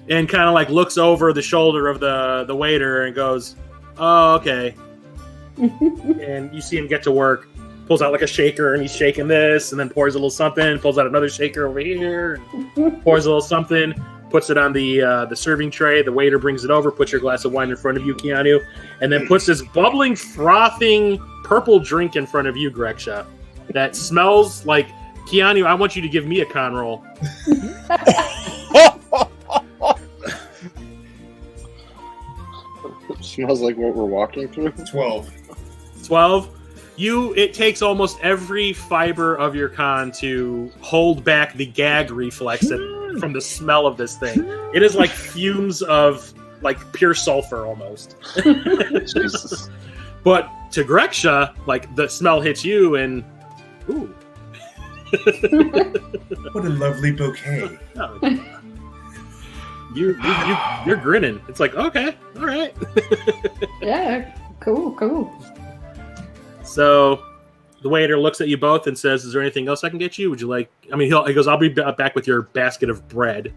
And kind of like looks over the shoulder of the waiter and goes, "Oh, okay." And you see him get to work, pulls out like a shaker, and he's shaking this, and then pours a little something, pulls out another shaker over here, and pours a little something, puts it on the serving tray. The waiter brings it over, puts your glass of wine in front of you, Keanu, and then puts this bubbling, frothing purple drink in front of you, Greksha, that smells like, Keanu, I want you to give me a con roll. Smells like what we're walking through. 12. 12. It takes almost every fiber of your con to hold back the gag reflex from the smell of this thing. It is like fumes of like pure sulfur almost. Jesus. But to Greksha, like the smell hits you and ooh. What a lovely bouquet. Oh. You're grinning. It's like, okay, all right. Yeah, cool. So the waiter looks at you both and says, "Is there anything else I can get you? Would you like?" I mean, he goes, "I'll be back with your basket of bread."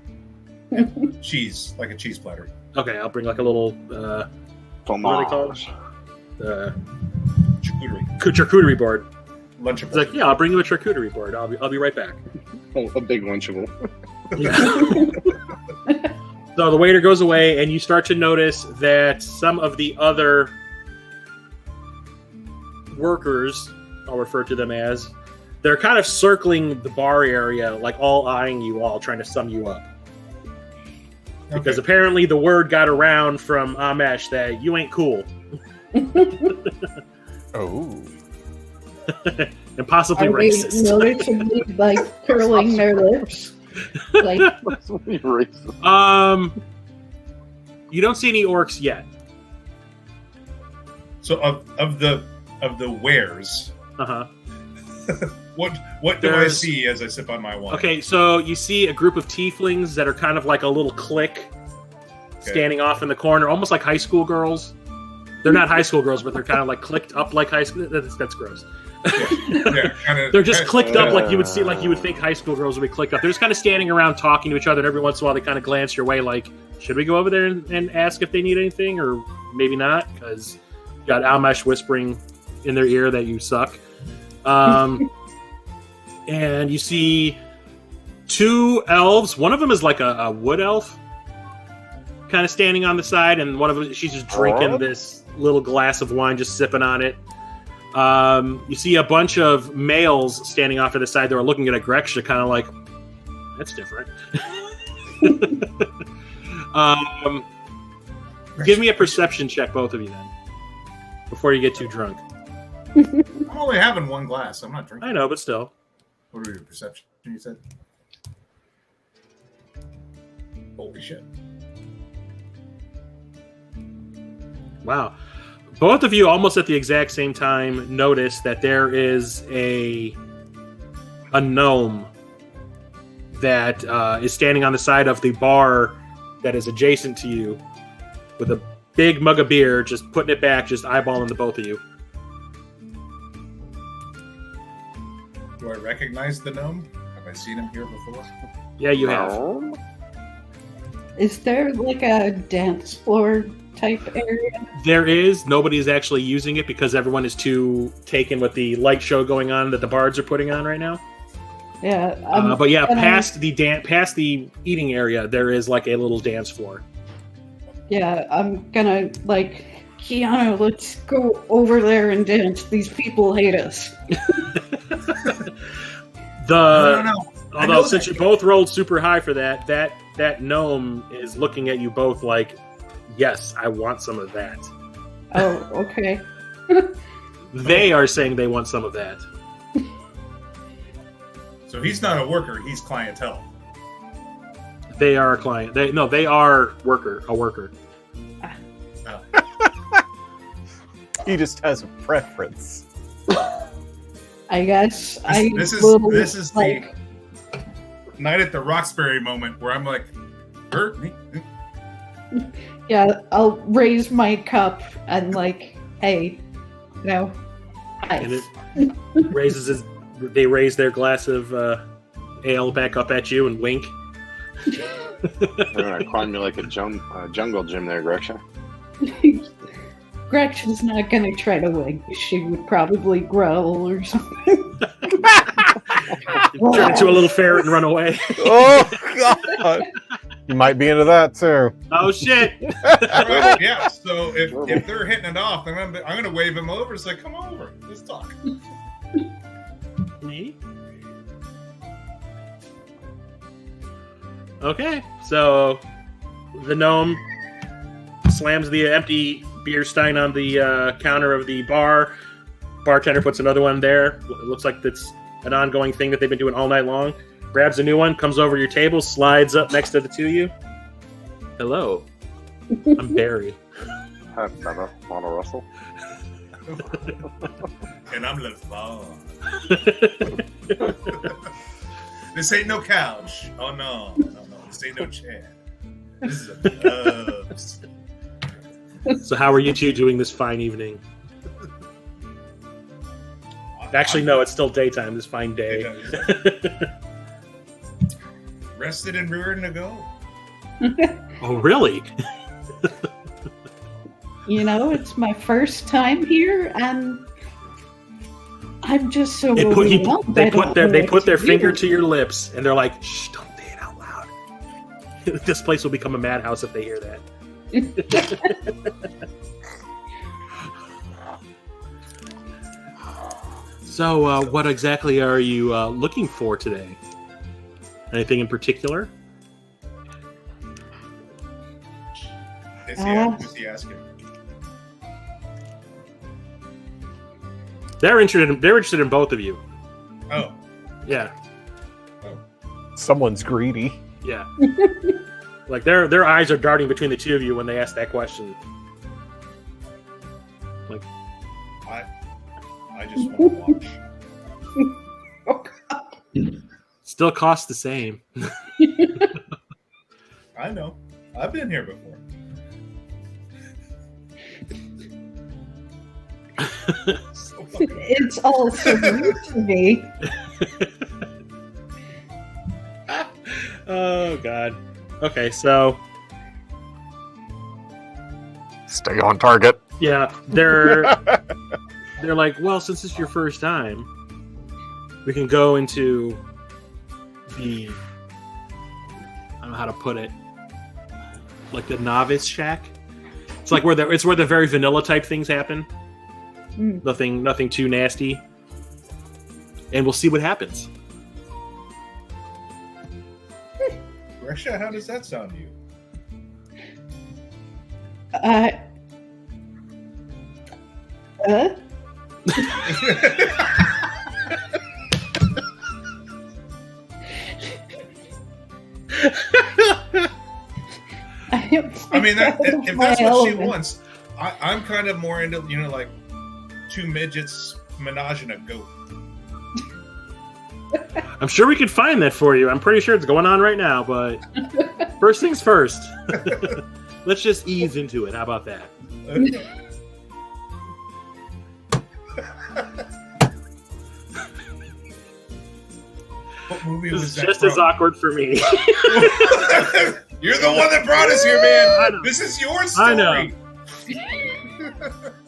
Cheese, like a cheese platter. Okay, I'll bring like a little what are they called? Charcuterie board. Lunchable. It's like, yeah, I'll bring you a charcuterie board. I'll be right back. Oh, a big lunchable. So the waiter goes away, and you start to notice that some of the other workers, I'll refer to them as, they're kind of circling the bar area, like all eyeing you all, trying to sum you up. Because apparently the word got around from Amesh that you ain't cool. Oh. and possibly Are they racist. noticeably like curling their lips? Like, That's really racist. You don't see any orcs yet. So of the wares, Uh-huh. what do I There's- see as I sip on my wine? Okay, so you see a group of tieflings that are kind of like a little clique standing off in the corner, almost like high school girls. They're not high school girls, but they're kind of like clicked up like high school. That's gross. Yeah, kinda, They're just clicked up like you would see, like you would think high school girls would be clicked up. They're just kind of standing around talking to each other, and every once in a while they kind of glance your way, like, should we go over there and ask if they need anything, or maybe not, because you got Almesh whispering in their ear that you suck. And you see two elves. One of them is like a wood elf, kind of standing on the side, and one of them, she's just drinking this little glass of wine, just sipping on it. You see a bunch of males standing off to the side that are looking at Greksha, kind of like, that's different. Give me a perception check, both of you, then, before you get too drunk. I'm only having one glass. I'm not drinking. I know, but still. What are your perception? You said. Holy shit! Wow. Both of you, almost at the exact same time, notice that there is a gnome that is standing on the side of the bar that is adjacent to you with a big mug of beer, just putting it back, just eyeballing the both of you. Do I recognize the gnome? Have I seen him here before? Yeah, you have. is there like a dance floor type area? There is. Nobody's actually using it because everyone is too taken with the light show going on that the bards are putting on right now. Yeah. But yeah, past the eating area, there is like a little dance floor. Yeah, I'm gonna, like, Keanu, let's go over there and dance. These people hate us. No. Although since you both rolled super high for that gnome is looking at you both like, yes, I want some of that. Oh, okay. They are saying they want some of that. So he's not a worker; he's clientele. They are a client. They are a worker. He just has a preference. I guess This is like, the night at the Roxbury moment where I'm like, hurt me. yeah, I'll raise my cup and like, hey, And it raises they raise their glass of ale back up at you and wink. You're gonna climb me like a jungle gym there, Greksha. Gretchen's not gonna try to wink. She would probably growl or something. Turn into a little ferret and run away. Oh God! You might be into that too. Oh shit! Right, yeah. So if they're hitting it off, I'm gonna wave him over. It's like, come over, let's talk. Me? Okay, so the gnome slams the empty beer stein on the counter of the bar. Bartender puts another one there. It looks like that's an ongoing thing that they've been doing all night long. Grabs a new one, comes over to your table, slides up next to the two of you. Hello, I'm Barry. Hi, brother. Wanna Russell? And I'm LeVon. This ain't no couch. Oh no. This ain't no chair. This is a gloves. So how are you two doing this fine evening? Actually, no, it's still daytime. This fine day. Rested and rearing to go. Oh, really? It's my first time here, and I'm just so They overwhelmed. put I don't know they what put their to finger do. to your lips, and they're like, "Shh, don't say it out loud." This place will become a madhouse if they hear that. So, what exactly are you looking for today? Anything in particular? Is he asking? They're interested in both of you. Oh, Yeah, Someone's greedy. yeah. Like their eyes are darting between the two of you when they ask that question. Like, I just want to watch. still costs the same. I know. I've been here before. So fucking weird. It's all so new to me. Oh God. Okay, so Stay on target. yeah, they're like, well, since it's your first time, we can go into the, I don't know how to put it, like the novice shack. It's like where the very vanilla type things happen. Nothing too nasty, and we'll see what happens. Gresha, how does that sound to you? I mean, if that's what she wants, I'm kind of more into, like two midgets menaging a goat. I'm sure we could find that for you. I'm pretty sure it's going on right now, but first things first. Let's just ease into it. How about that? What movie This was is that just from? as awkward for me. You're the one that brought us here, I know. man. This is your story. I know.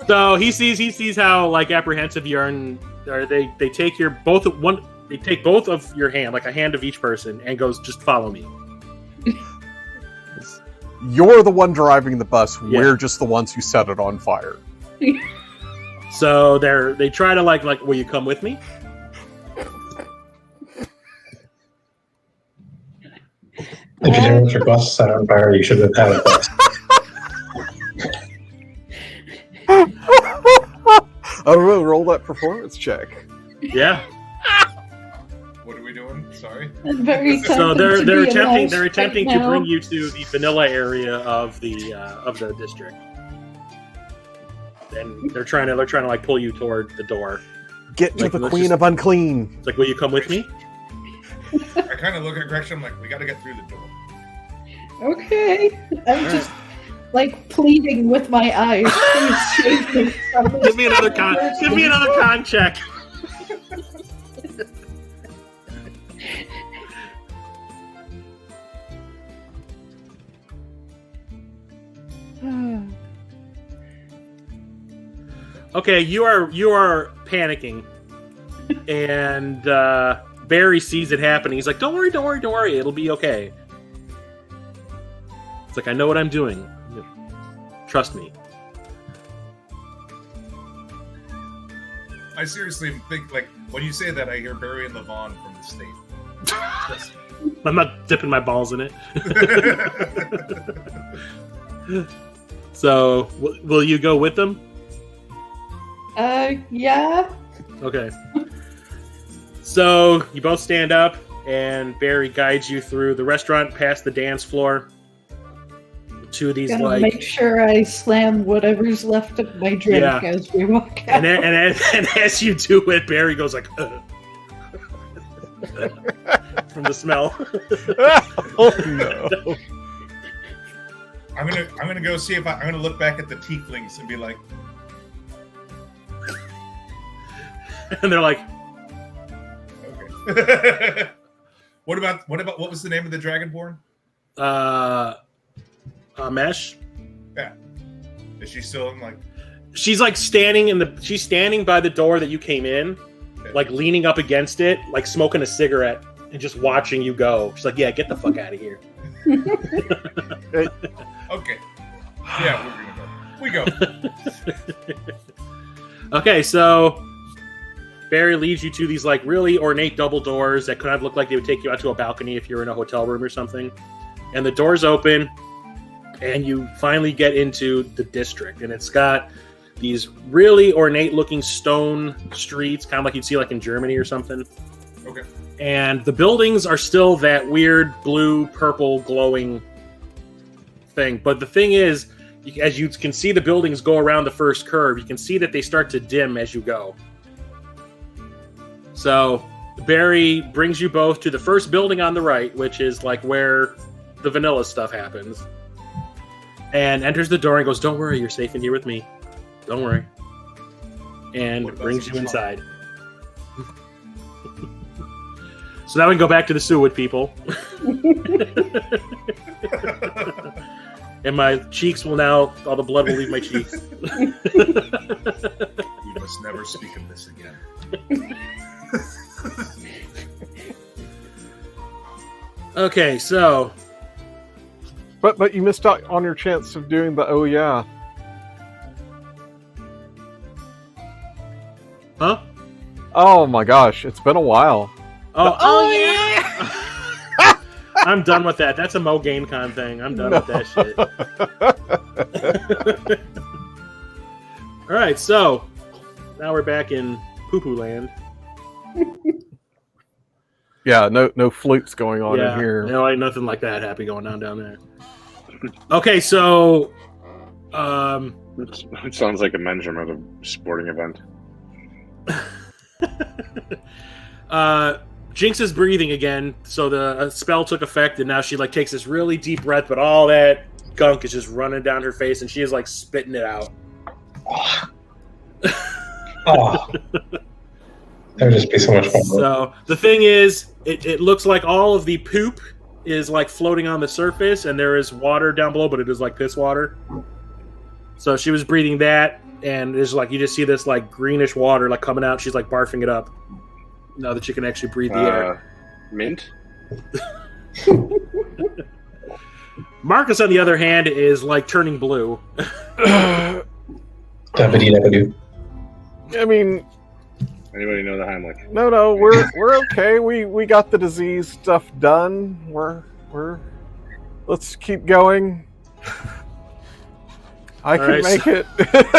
So he sees how like apprehensive you are, and they take both of your hand, like a hand of each person, and goes, just follow me. You're the one driving the bus. Yeah. We're just the ones who set it on fire. So they try to like, will you come with me? If you didn't want your bus set on fire, you should have had a bus. Oh, we'll roll that performance check. Yeah. What are we doing? Sorry. I'm very So tempted they're to be a attempting mouse they're attempting right to now. bring you to the vanilla area of the district, and they're trying to like pull you toward the door. Get to Like, the let's Queen just- of Unclean. It's like, will you come with me? I kind of look at Gretchen. I'm like, we got to get through the door. Okay. I'm All just like pleading with my eyes. Please save me from this. Give me another con check. Okay, you are panicking, and Barry sees it happening. He's like, "Don't worry, it'll be okay." It's like, I know what I'm doing. Trust me. I seriously think, like, when you say that, I hear Barry and Levon from the state. Trust me. I'm not dipping my balls in it. So, will you go with them? Yeah. Okay. So you both stand up, and Barry guides you through the restaurant, past the dance floor, to these Gotta like. make sure I slam whatever's left of my drink Yeah. as we walk out. And as you do it, Barry goes like, from the smell. Oh no. I'm gonna go see if I'm gonna look back at the tieflings and be like, And they're like, okay. What about what was the name of the Dragonborn? Mesh. Yeah. Is she still in like? She's like she's standing by the door that you came in, like leaning up against it, like smoking a cigarette and just watching you go. She's like, yeah, get the fuck out of here. Okay. Yeah, we're gonna go. We go. Okay, so Barry leads you to these like really ornate double doors that kind of look like they would take you out to a balcony if you're in a hotel room or something. And the doors open, and you finally get into the district, and it's got these really ornate-looking stone streets, kind of like you'd see like in Germany or something. Okay. And the buildings are still that weird blue, purple, glowing thing. But the thing is, as you can see the buildings go around the first curve, you can see that they start to dim as you go. So Barry brings you both to the first building on the right, which is like where the vanilla stuff happens. And enters the door and goes, "Don't worry, you're safe in here with me. Don't worry." And brings you inside. So now we can go back to the Sewwood people. And my cheeks will now, all the blood will leave my cheeks. You must never speak of this again. Okay, so. But you missed out on your chance of doing the oh yeah. Huh? Oh my gosh, it's been a while. Oh yeah! I'm done with that. That's a Mo GameCon thing. I'm done with that shit. All right, so now we're back in poo-poo land. Yeah, no flutes going on Yeah, in here. no, ain't nothing like that happy going on down there. Okay, so It sounds like a mention of a sporting event. Jinx is breathing again, so the spell took effect, and now she like takes this really deep breath, but all that gunk is just running down her face, and she is like spitting it out. Oh. That would just be so much fun. So the thing is, it looks like all of the poop is like floating on the surface, and there is water down below, but it is like piss water. So she was breathing that, and it's like you just see this like greenish water like coming out. She's like barfing it up. Now that you can actually breathe the air. Mint? Marcus, on the other hand, is like turning blue. Dabbity-dabbity. I mean, Anybody know the Heimlich? no, we're okay. We got the disease stuff done. We're let's keep going. I can right, make it.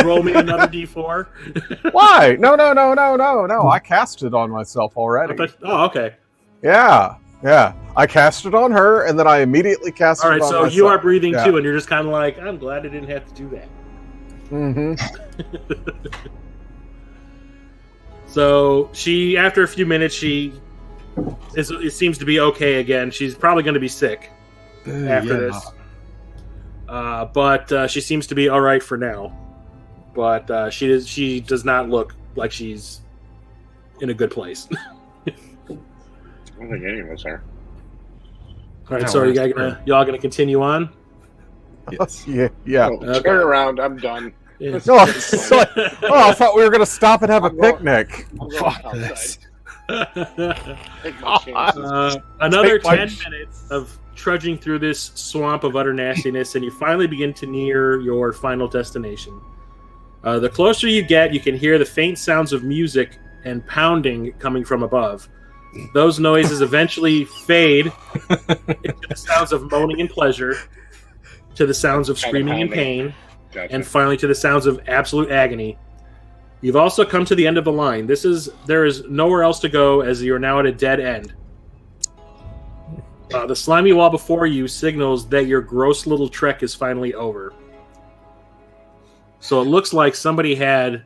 Roll me another D4. Why? No. I cast it on myself already. Oh, okay. Yeah. I cast it on her, and then I immediately cast All it right, on so myself. you are breathing Yeah. too, and you're just kind of like, I'm glad I didn't have to do that. Mm-hmm. So she, after a few minutes, it seems to be okay again. She's probably going to be sick after this. But she seems to be all right for now. But she does not look like she's in a good place. I don't think any of us are. All right, so y'all gonna continue on? Yes. Yeah. Oh, Okay. Turn around. I'm done. Yes. No, it's like, I thought we were going to stop and have a picnic. I'm going Fuck outside. this. Take my chances. Another Take my 10 minutes of trudging through this swamp of utter nastiness, and you finally begin to near your final destination. The closer you get, you can hear the faint sounds of music and pounding coming from above. Those noises eventually fade into the sounds of moaning and pleasure, to the sounds of screaming and pain, Gotcha. and finally to the sounds of absolute agony. You've also come to the end of the line. There is nowhere else to go, as you are now at a dead end. The slimy wall before you signals that your gross little trek is finally over. So it looks like somebody had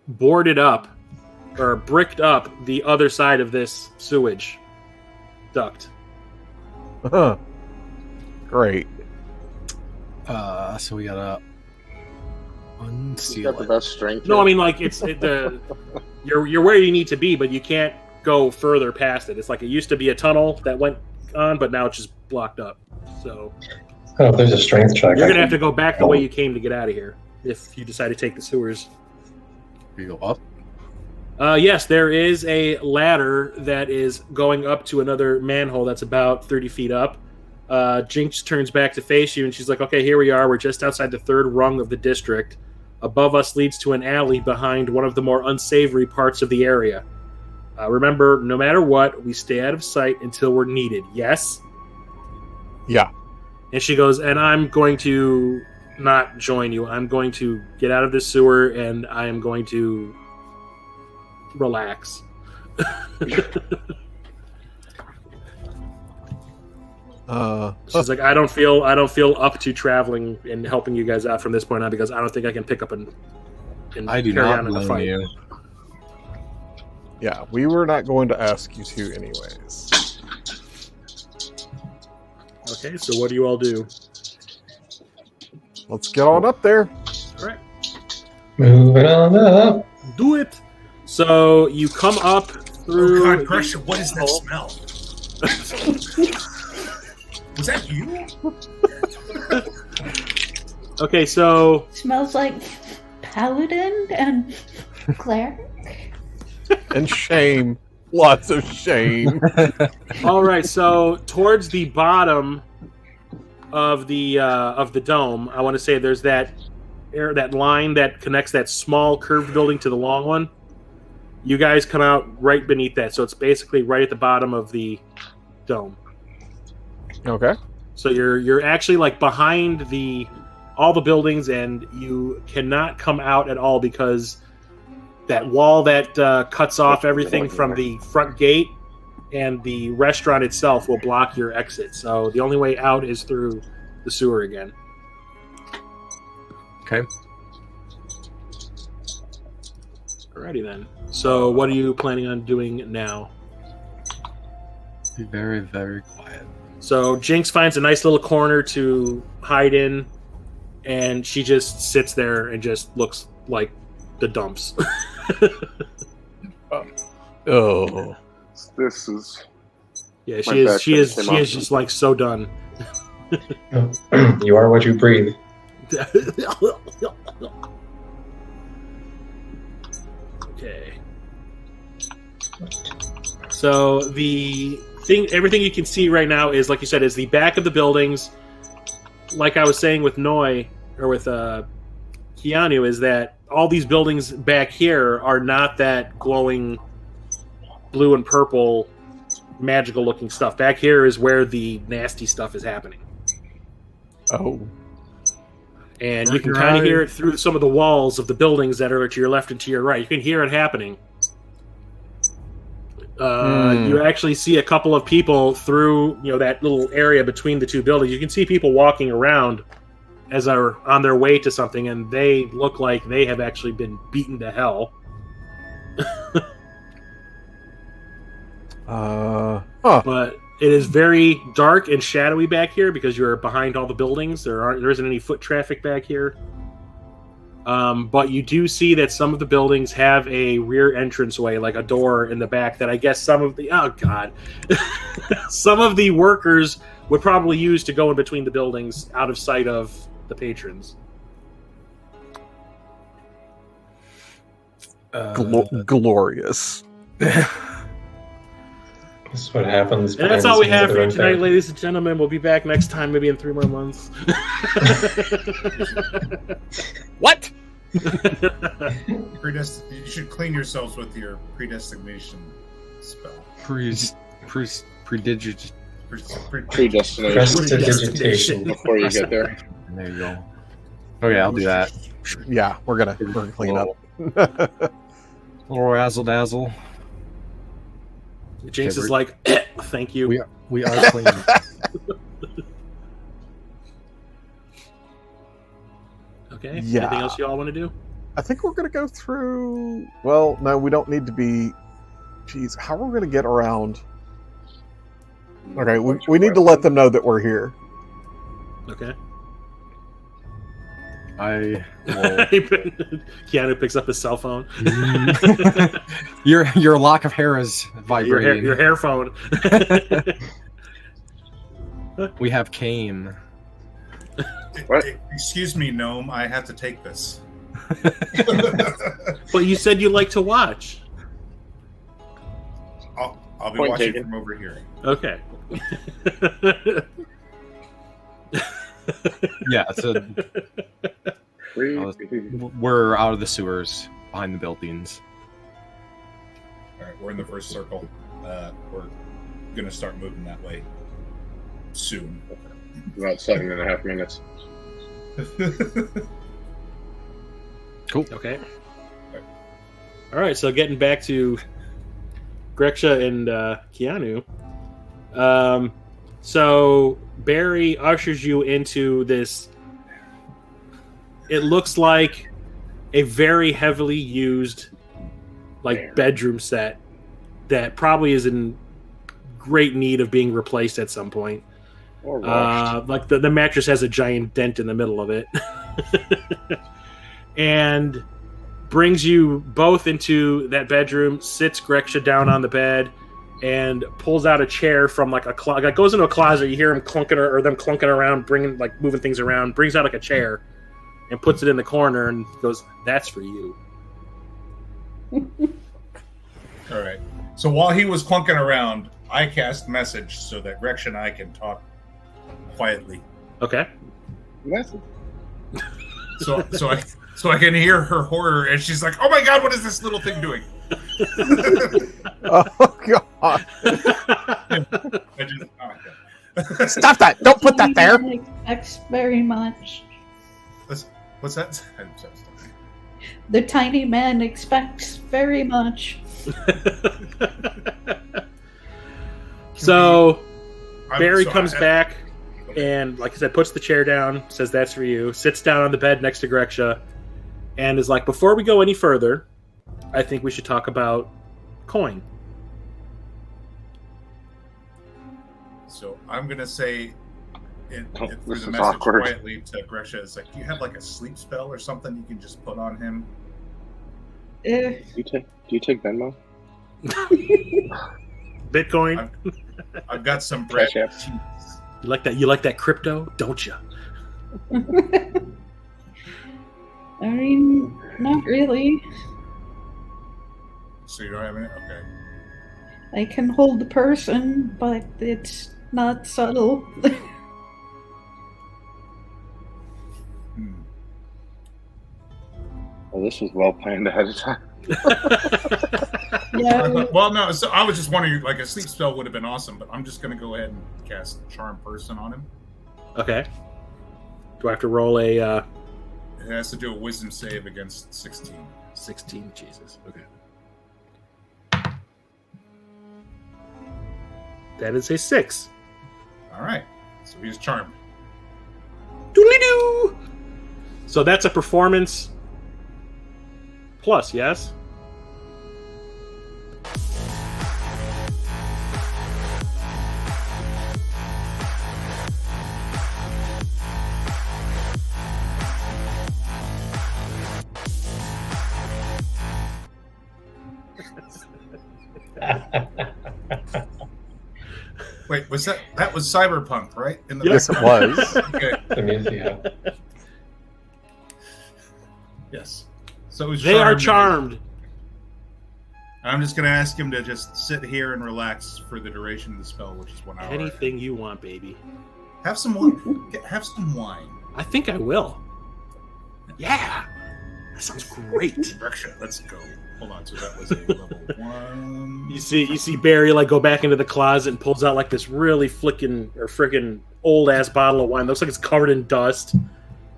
boarded up or bricked up the other side of this sewage duct. Great. So we gotta He's unseal got the it. best strength. No, I mean like you're where you need to be, but you can't go further past it. It's like it used to be a tunnel that went on, but now it's just blocked up. So Oh, if there's a strength check. you're gonna have to go back the way you came to get out of here if you decide to take the sewers. We go up. Yes, there is a ladder that is going up to another manhole that's about 30 feet up. Jinx turns back to face you, and she's like, okay, here we are. We're just outside the third rung of the district. Above us leads to an alley behind one of the more unsavory parts of the area. Remember, no matter what, we stay out of sight until we're needed. Yes? Yeah. And she goes, and I'm going to not join you. I'm going to get out of this sewer and I am going to relax. She's like, I don't feel up to traveling and helping you guys out from this point on because I don't think I can pick up and I do carry not on in the blame fight. you. Yeah, we were not going to ask you to anyways. Okay, so what do you all do? Let's get on up there. All right, Moving on up. do it. So you come up through. Oh God, Pressure! What is that smell? Was that you? Okay, so Smells like paladin and Claire. And shame. Lots of shame. all right, so towards the bottom of the dome, I want to say there's that line that connects that small curved building to the long one. You guys come out right beneath that, so it's basically right at the bottom of the dome. Okay. So you're actually like behind all the buildings, and you cannot come out at all because that wall that cuts off everything from the front gate and the restaurant itself will block your exit. So the only way out is through the sewer again. Okay. Alrighty then. So what are you planning on doing now? Be very, very quiet. So Jinx finds a nice little corner to hide in, and she just sits there and just looks like the dumps. Oh. This is Yeah, My she is. back She is. came She off. is just like so done. You are what you breathe. Okay. So everything you can see right now is, like you said, is the back of the buildings. Like I was saying with Noi or with Keanu, is that all these buildings back here are not that glowing blue and purple magical looking stuff. Back here is where the nasty stuff is happening. Oh. And you can kind of hear it through some of the walls of the buildings that are to your left and to your right. You can hear it happening. You actually see a couple of people through, that little area between the two buildings. You can see people walking around as they're on their way to something, and they look like they have actually been beaten to hell. But it is very dark and shadowy back here because you're behind all the buildings. There isn't any foot traffic back here. But you do see that some of the buildings have a rear entranceway, like a door in the back that I guess some of the some of the workers would probably use to go in between the buildings out of sight of the patrons. Glorious. This is what happens. And that's all we have for you tonight, ladies and gentlemen. We'll be back next time, maybe in 3 more months. What? You should clean yourselves with your predestination spell. Prestidigitation. predestination before you get there. There you go. Okay, I'll do that. Yeah, we're gonna clean up. Little razzle dazzle. Jinx is like, thank you. We are clean. Okay. Yeah. Anything else you all want to do? I think we're gonna go through. Well, no, we don't need to be. Jeez, how are we gonna get around? Okay, we need to let them know that we're here. Okay. Keanu picks up his cell phone. Your lock of hair is vibrating. Your hair phone. We have Kane. What? Excuse me, gnome. I have to take this. But you said you like to watch. I'll be Point watching taken. from over here. Okay. Yeah, so we're out of the sewers behind the buildings. All right, we're in the first circle. We're gonna start moving that way soon. About 7.5 minutes. Cool. Okay. All right. So getting back to Greksha and Keanu. So Barry ushers you into this. It looks like a very heavily used, bedroom set that probably is in great need of being replaced at some point. Or rushed. The mattress has a giant dent in the middle of it, and brings you both into that bedroom. Sits Greksha down on the bed. And pulls out a chair from a closet. Goes into a closet. You hear him clunking or them clunking around, moving things around. Brings out a chair, and puts it in the corner, and goes, "That's for you." All right. So while he was clunking around, I cast message so that Greksha and I can talk quietly. Okay. Message. So I can hear her horror, and she's like, "Oh my God, what is this little thing doing?" Oh God! Stop that! Don't put that there. Expects very much. What's that? The tiny man expects very much. So Barry comes back and, like I said, puts the chair down, says, "That's for you," sits down on the bed next to Greksha, and is like, "Before we go any further, I think we should talk about coin." So I'm going to say through This the is message awkward. quietly to Greksha, it's like, "Do you have a sleep spell or something you can just put on him?" Eh, Do you take Venmo? Bitcoin. I've got some bread. Cash App. You like that? You like that crypto, don't you? I mean, not really. So you don't have any? Okay. I can hold the person, but it's not subtle. Well, this was well planned ahead of time. Yeah. Well, no. So I was just wondering, a sleep spell would have been awesome, but I'm just going to go ahead and cast Charm Person on him. Okay. Do I have to roll a It has to do a Wisdom save against 16. 16? Jesus. Okay. That is a 6. All right. So he's charmed. Doodly-doo! So that's a performance plus, yes? Wait, was that was Cyberpunk, right? In the Yes, it was. Okay. I mean, yeah. Yes. So he's They are charmed. charmed. I'm just going to ask him to just sit here and relax for the duration of the spell, which is 1 hour. Anything you want, baby. Have some wine. Have some wine. I think I will. Yeah. That sounds great. Greksha, let's go. Hold on. So that was a level 1. You see Barry go back into the closet and pulls out this really freaking old ass bottle of wine. Looks like it's covered in dust.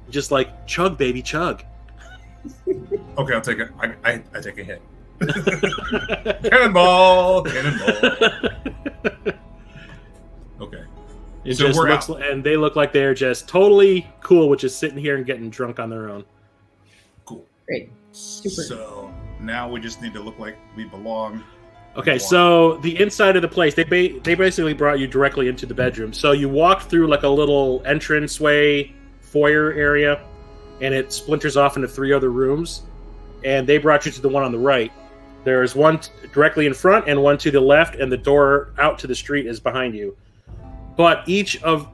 Just chug, baby, chug. Okay, I'll take it. I take a hit. Cannonball. Okay. It So just we're looks, out. and they look like they're just totally cool with just sitting here and getting drunk on their own. Cool. Great. Super. So now we just need to look like we belong. Okay, so the inside of the place, they basically brought you directly into the bedroom. So you walked through a little entranceway foyer area, and it splinters off into 3 other rooms, and they brought you to the one on the right. There's one directly in front and one to the left, and the door out to the street is behind you. But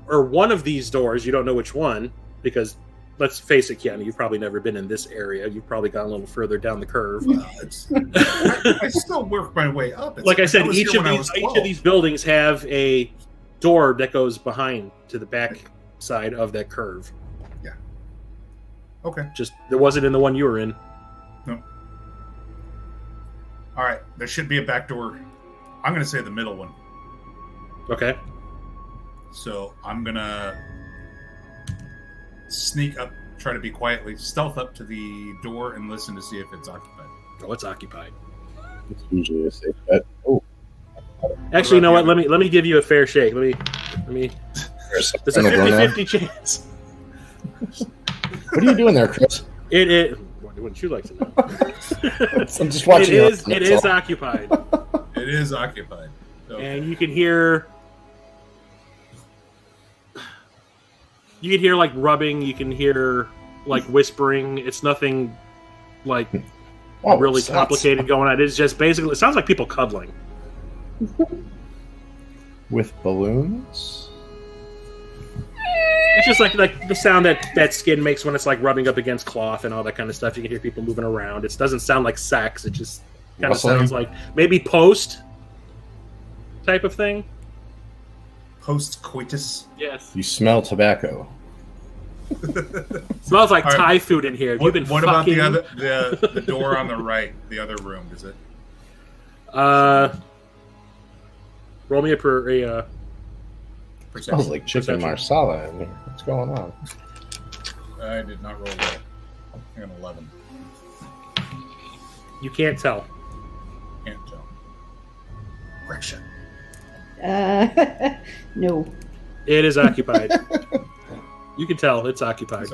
one of these doors, you don't know which one, because let's face it, Keanu, you've probably never been in this area. You've probably gone a little further down the curve. I still work my way up. Like I said, was each here of when I was these 12. buildings have a door that goes behind to the back side of that curve. Okay. Just there wasn't in the one you were in. No. All right. There should be a back door. I'm going to say the middle one. Okay. So I'm going to sneak up try to be quietly stealth up to the door and listen to see if it's occupied. Oh, it's occupied. It's usually a safe bet. Oh, Actually, you know what? Let me give you a fair shake. Let me. There's a 50-50 chance. What are you doing there, Chris? It. Wouldn't you like to know? I'm just watching. It is occupied. It is occupied. Okay. And you can hear like rubbing. You can hear like whispering. It's nothing like really complicated going on. It's just basically. It sounds like people cuddling. With balloons? It's just like the sound that skin makes when it's like rubbing up against cloth and all that kind of stuff. You can hear people moving around. It doesn't sound like sex. It just kind of sounds like maybe post type of thing. Post coitus. Yes. You smell tobacco. Smells like Thai food in here. What about the door on the right, the other room? Is it? Roll me a Smells perception. like chicken marsala in here. What's going on? I did not roll well. I got an 11. You can't tell. Can't tell. Correction. No. It is occupied. You can tell it's occupied.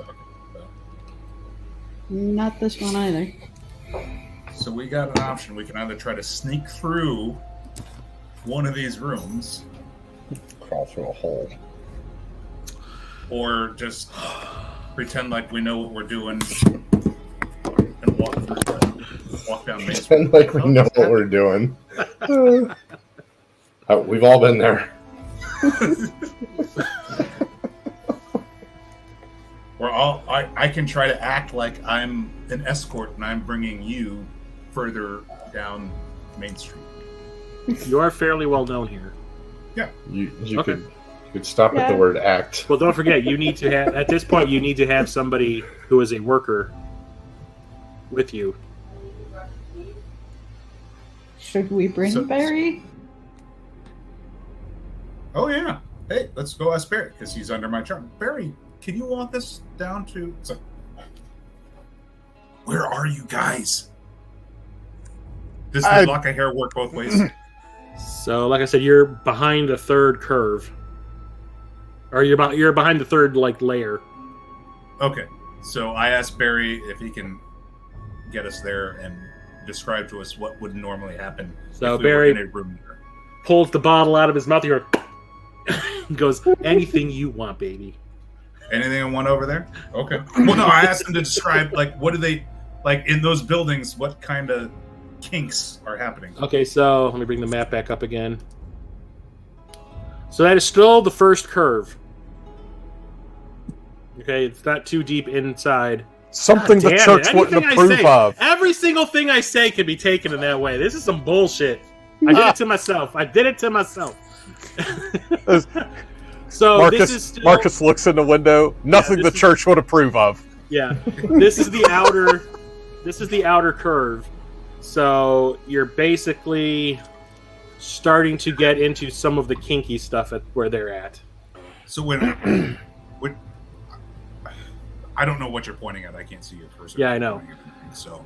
Not this one either. So we got an option. We can either try to sneak through one of these rooms, Crawl through a hole, or just pretend like we know what we're doing and walk down Main Street. Pretend like we know what we're doing. We've all been there. I can try to act like I'm an escort and I'm bringing you further down Main Street. You are fairly well known here. Yeah. You Okay. could stop at the word act. Well, don't forget, you need to have, at this point, you need to have somebody who is a worker with you. Should we bring Barry? Oh, yeah. Hey, let's go ask Barry, because he's under my charm. Barry, can you walk us down to... Where are you guys? Does the lock of hair work both ways? So, like I said, you're behind the third curve. Or you're behind the third, layer. Okay. So I asked Barry if he can get us there and describe to us what would normally happen So if we Barry were in a room there. Pulls the bottle out of his mouth. He goes, anything you want, baby. Anything I want over there? Okay. Well, no, I asked him to describe, what do they... in those buildings, what kind of kinks are happening? Okay, so let me bring the map back up again. So that is still the first curve. Okay, it's not too deep inside. Something the church wouldn't approve of. Every single thing I say can be taken in that way. This is some bullshit. I did it to myself. So Marcus, this is still, Marcus looks in the window. Nothing the church would approve of. Yeah, this is the outer. This is the outer curve. So you're basically starting to get into some of the kinky stuff at where they're at. So when I don't know what you're pointing at. I can't see your cursor. Yeah, I know. So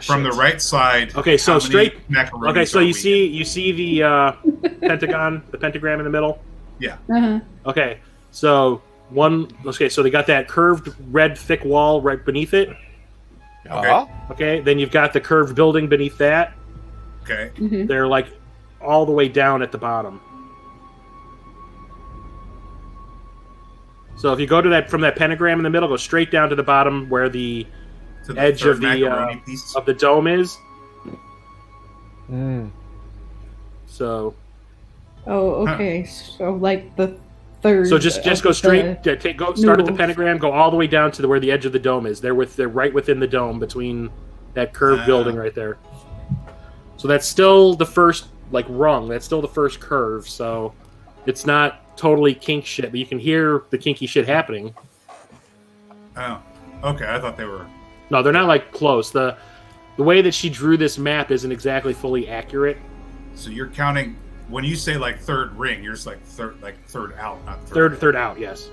from the right side. Okay, so straight. Macaronis Okay, so are you we see the pentagon, the pentagram in the middle. Yeah. Uh-huh. Okay, so so they got that curved red thick wall right beneath it. Okay. Okay, then you've got the curved building beneath that. Okay. Mm-hmm. They're all the way down at the bottom. So if you go to from that pentagram in the middle, go straight down to the bottom where the edge of the dome is. Mm. So. Oh, okay. So the third. So just go straight. Start at the pentagram. Go all the way down to where the edge of the dome is. They're right within the dome between that curved building right there. So that's still the first rung. That's still the first curve. So it's not totally kink shit, but you can hear the kinky shit happening. Oh, okay. I thought they were. No, they're not close. The way that she drew this map isn't exactly fully accurate. So you're counting when you say third ring, you're just third out, not third. Third out. Yes.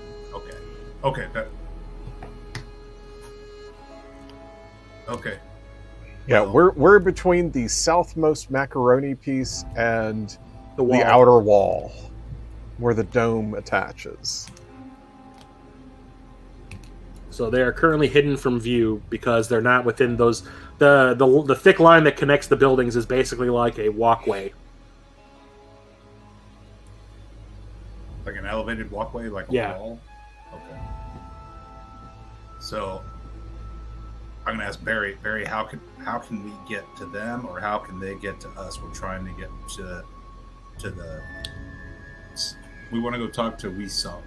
Okay. That. Okay. Yeah, we're between the southmost macaroni piece and The the outer wall, where the dome attaches. So they are currently hidden from view because they're not within those. The thick line that connects the buildings is basically like a walkway. Like an elevated walkway, like a wall? Okay. So I'm gonna ask Barry. Barry, how can we get to them, or how can they get to us? We're trying to get to the. We want to go talk to Weesong.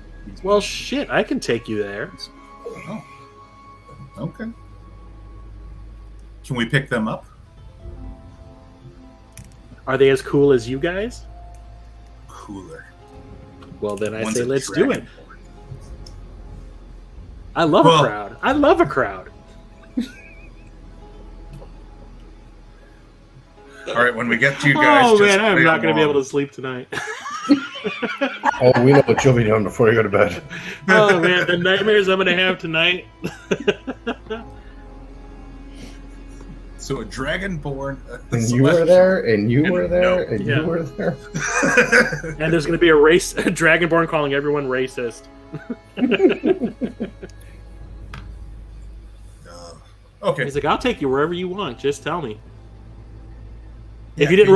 Well, shit, I can take you there. Oh. Okay. Can we pick them up? Are they as cool as you guys? Cooler. Well, then I One's say a let's do it. dragonborn. I love a crowd. I love a crowd. All right, when we get to you guys, Oh just man, I'm play not going to be along. able to sleep tonight. Oh, we know what you'll be doing before you go to bed. Oh man, the nightmares I'm going to have tonight. So a dragonborn. And you were there, and you were there, and Yeah. you were there. And there's going to be a dragonborn calling everyone racist. Okay. He's like, I'll take you wherever you want. Just tell me. If you didn't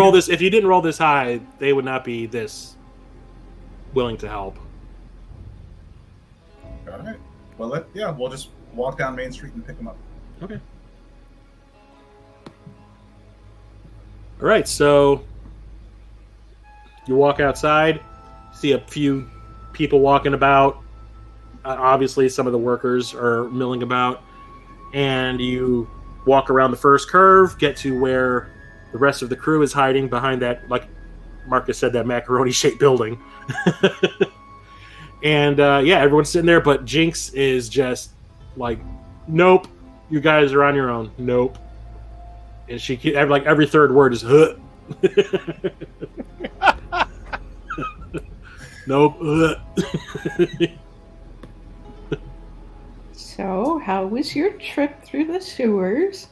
roll this high, they would not be this willing to help. All right. Well, we'll just walk down Main Street and pick them up. Okay. All right, so you walk outside, see a few people walking about. Obviously, some of the workers are milling about, and you walk around the first curve, get to where the rest of the crew is hiding behind that, like Marcus said, that macaroni-shaped building. And everyone's sitting there, but Jinx is just like, nope, you guys are on your own. Nope. And she, like, every third word is, huh. Nope. So, how was your trip through the sewers?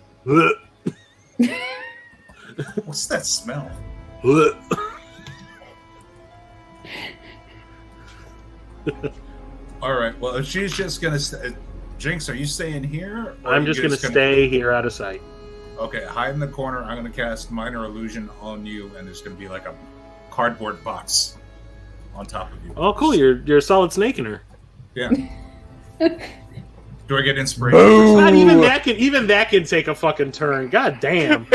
What's that smell? All right. Well, if she's just gonna Jinx, are you staying here? Or I'm just gonna stay here out of sight. Okay, hide in the corner. I'm gonna cast minor illusion on you, and there's gonna be like a cardboard box on top of you. Oh, cool! You're a solid snake in her. Yeah. Do I get inspiration? God, even that can take a fucking turn. God damn.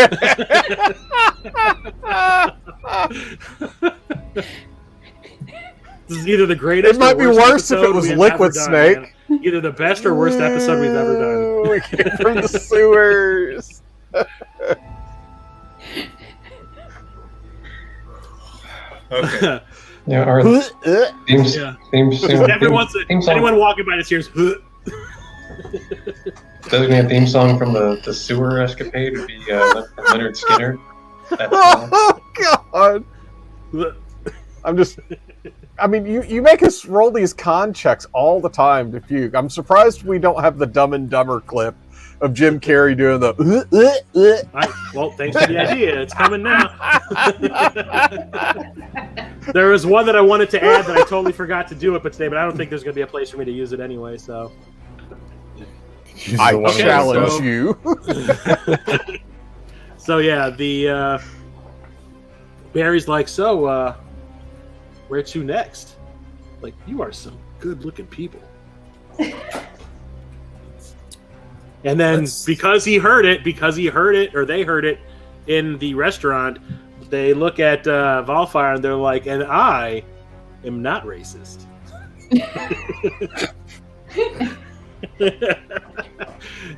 This is either the greatest. It might be or worse if it episode was we have Liquid ever done, Snake. man. Either the best or worst episode we've ever done. We came from the sewers. Okay. Yeah, our theme song. Anyone walking by this hears. Designated theme song from the sewer escapade would be Leonard Skinner. Oh God! I mean, you make us roll these con checks all the time to fugue. I'm surprised we don't have the Dumb and Dumber clip of Jim Carrey doing the. Well, thanks for the idea. It's coming now. There was one that I wanted to add that I totally forgot to do it, but I don't think there's going to be a place for me to use it anyway. So I challenge you. So yeah, the Barry's like, so where to next? Like, you are some good-looking people. And then because he heard it, or they heard it in the restaurant, they look at Valfire and they're like, and I am not racist.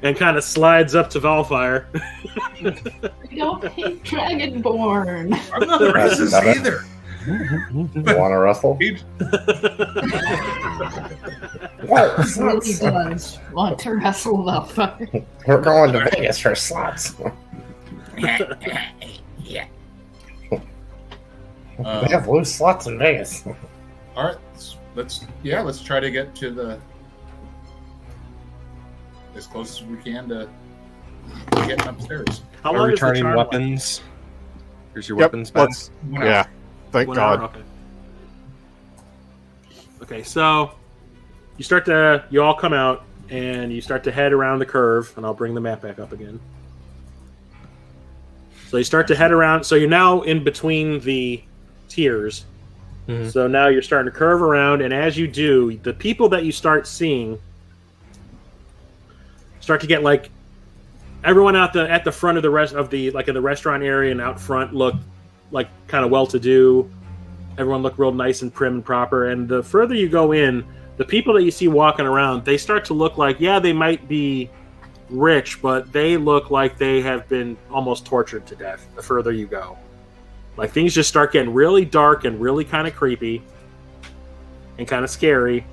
And kind of slides up to Valfire. We don't hate Dragonborn. I'm not racist either. Want to wrestle? Really does want to wrestle Valfire. We're going to Vegas for slots. Yeah. They have loose slots in Vegas. All right, let's try to get to as close as we can to getting upstairs. How Are long is the returning charm? weapons. Here's your Yep, weapons back. let's. Yeah, thank 1 God. hour? Okay, so you all come out and you start to head around the curve, and I'll bring the map back up again. So you start to head around. So you're now in between the tiers. Mhm. So now you're starting to curve around, and as you do, the people that you start seeing start to get like everyone at the front of the rest of the like in the restaurant area and out front look like kind of well-to-do. Everyone look real nice and prim and proper. And the further you go in, the people that you see walking around, they start to look like, yeah, they might be rich, but they look like they have been almost tortured to death the further you go. Like things just start getting really dark and really kind of creepy and kind of scary.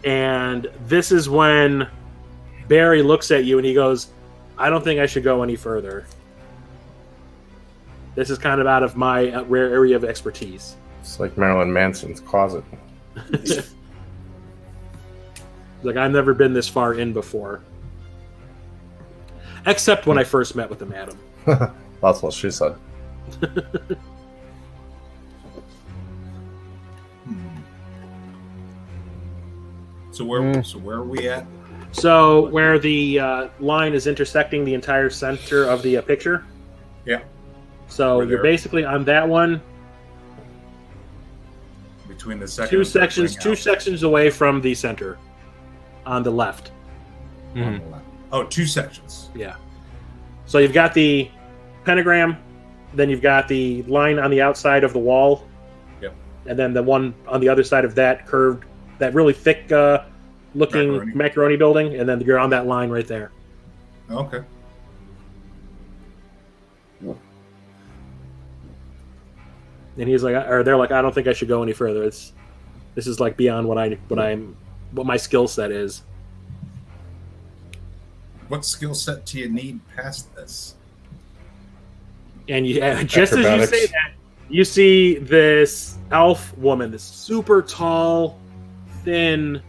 And this is when Barry looks at you and he goes, I don't think I should go any further. This is kind of out of my rare area of expertise. It's like Marilyn Manson's closet. Like, I've never been this far in before. Except when I first met with the madam. That's what she said. So where are we at? So where the line is intersecting the entire center of the picture. Yeah. So We're you're there. basically on that one. Between the second Two and third sections away from the center. On the left. ring out. Oh, 2 sections. Yeah. So you've got the pentagram, then you've got the line on the outside of the wall. Yep. And then the one on the other side of that curved, that really thick looking macaroni building, and then you're on that line right there. Okay. And he's like, or they're like, I don't think I should go any further. This is like beyond what my skill set is. What skill set do you need past this? And just as you Acrobatics. say that, you see this elf woman, this super tall, thin,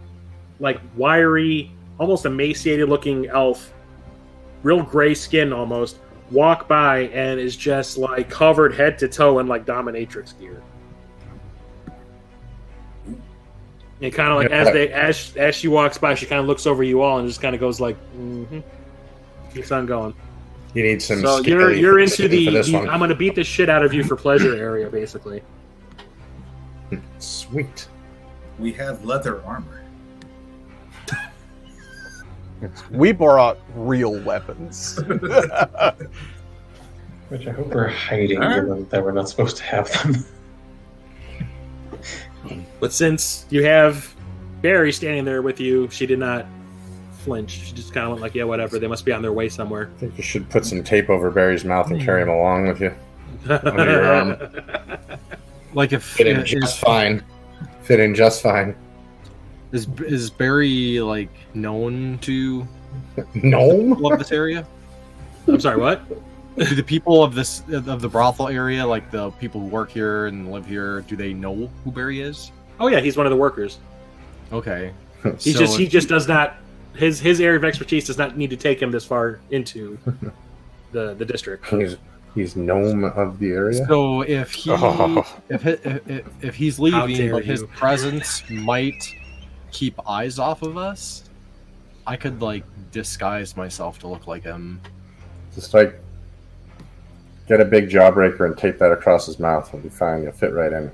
like wiry, almost emaciated looking elf, real gray skin almost, walk by and is just like covered head to toe in like dominatrix gear. And kind of like as she walks by, she kind of looks over you all and just kind of goes like, mm-hmm. Keeps on going. You need some. So scary you're into for the this one. I'm going to beat the shit out of you for pleasure area, basically. Sweet. We have leather armor. We brought real weapons. Which I hope we're hiding, given that we're not supposed to have them. But since you have Barry standing there with you, she did not flinch. She just kind of went like, yeah, whatever. They must be on their way somewhere. I think you should put some tape over Barry's mouth and carry him along with you under your arm. Like if Fit in just fine. Fit in just fine. Is Barry like known to Gnome? love this area? I'm sorry, what? Do the people of the brothel area, like the people who work here and live here, do they know who Barry is? Oh yeah, he's one of the workers. Okay. He just does not. His area of expertise does not need to take him this far into the district. He's gnome of the area. So if he if he's How leaving, dare but his you. presence might keep eyes off of us, I could like disguise myself to look like him. Just like get a big jawbreaker and tape that across his mouth. He'll be fine. You'll fit right in.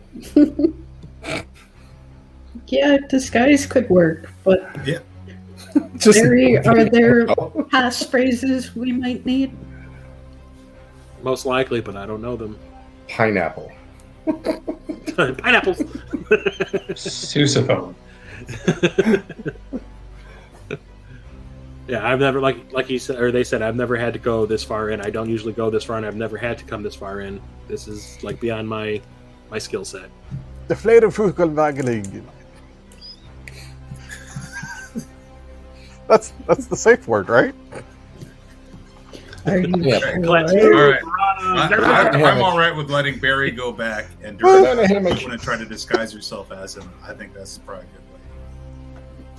Yeah, disguise could work, but Yeah. are there passphrases we might need? Most likely, but I don't know them. Pineapple. Pineapples. Sousaphone. Yeah, I've never like he said, or they said, I've never had to go this far in. I don't usually go this far, and I've never had to come this far in. This is like beyond my skill set. The Fladerfugelwageling. That's the safe word, right? Are you Yeah. sure? All right. I'm all right with letting Barry go back and during that, if you want to try to disguise yourself as him, I think that's probably a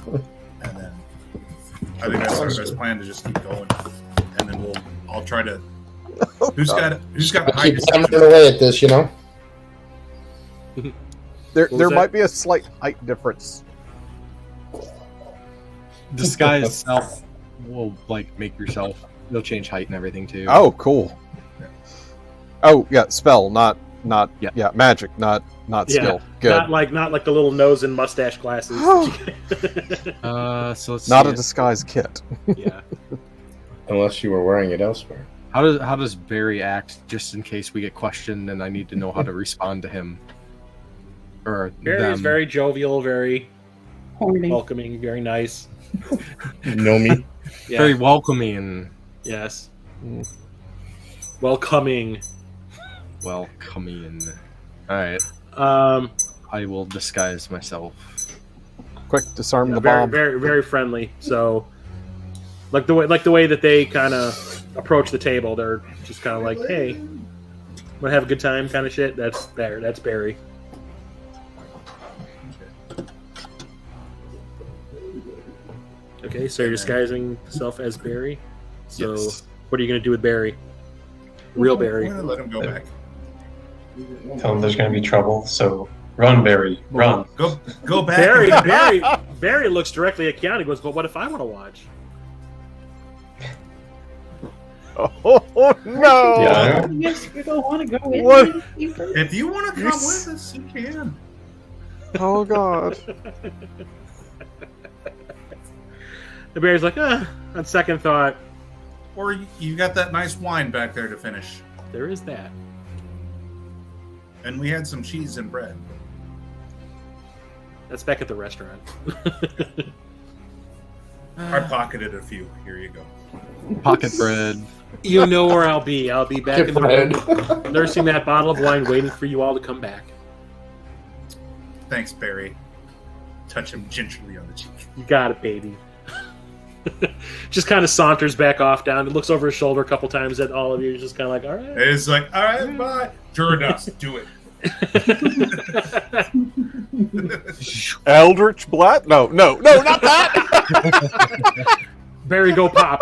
good way. And then I think that's our best plan to just keep going, and then we'll I'll try to. Who's got I high keep hammering away at this, you know. There might be a slight height difference. Disguise self will like make yourself. You'll change height and everything too. Oh, cool. Oh yeah, spell, not magic, not skill. Good. Not like the little nose and mustache glasses. So let's Not see a disguise kit. Yeah. Unless you were wearing it elsewhere. How does Barry act just in case we get questioned and I need to know how to respond to him? Or Barry's them. very jovial, very Horny. welcoming, very nice. You know me? Yeah. Very welcoming. Yes. Welcoming. Welcoming. All right. I will disguise myself. Quick, disarm the very, bomb. very, very friendly. So, like the way that they kind of approach the table, they're just kind of like, "Hey, want to have a good time?" kind of shit. That's Barry. Okay, so you're disguising yourself as Barry. So, Yes. what are you going to do with Barry? Real Barry. I'm gonna let him go back. Tell him there's going to be trouble. So run, Barry, run. Go back. Barry looks directly at Keanu and goes, "But what if I want to watch?" Oh no! Yeah. Yes, you don't want to go in. What? If you want to come with us, you can. Oh god! The Barry's like, on second thought, Or you got that nice wine back there to finish. there is that. And we had some cheese and bread. That's back at the restaurant. I pocketed a few. Here you go. Pocket bread. You know where I'll be. I'll be back Get in the bread. room, nursing that bottle of wine, waiting for you all to come back. Thanks, Barry. Touch him gingerly on the cheek. You got it, baby. Just kind of saunters back off down. Looks over his shoulder a couple times at all of you. Just kind of like, all right. It's like, all right, bye. Durados, do it. Eldritch Blast? No, not that! Barry, go pop.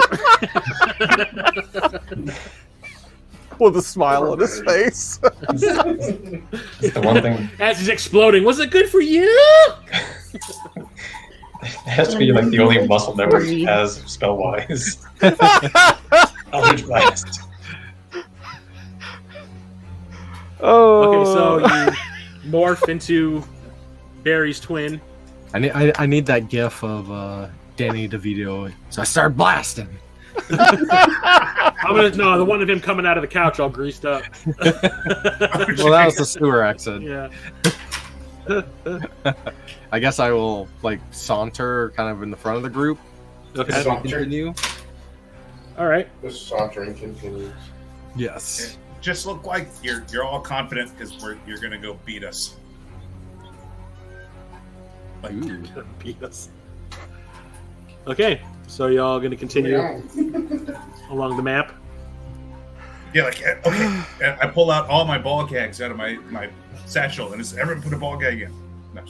With a smile on his face. It's the one thing. As he's exploding, was it good for you? It has to be like the only muscle memory he has spell wise. Eldritch Blast. Oh. Okay, so you morph into Barry's twin. I need that gif of Danny DeVito. So I start blasting. The one of him coming out of the couch all greased up. Well, that was the sewer exit. Yeah. I guess I will like saunter kind of in the front of the group Okay. as we continue. All right. This sauntering continues. Yes. Just look like you're all confident because you're gonna go beat us. Like, Beat us. Okay, so y'all gonna continue along the map. yeah, like okay. And I pull out all my ball gags out of my satchel, and it's everyone put a ball gag in. No.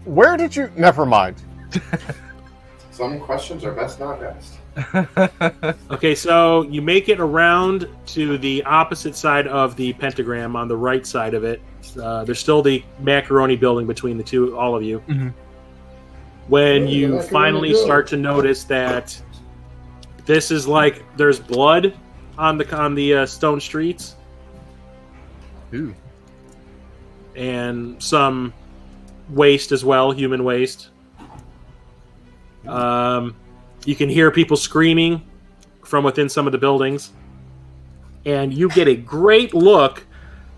Where did you? Never mind. Some questions are best not asked. Okay, so you make it around to the opposite side of the pentagram on the right side of it. There's still the macaroni building between the two, all of you. Mhm. When Where's the you macaroni finally building? start to notice that this is like there's blood on the stone streets Ooh. and some waste as well, human waste. You can hear people screaming from within some of the buildings. And you get a great look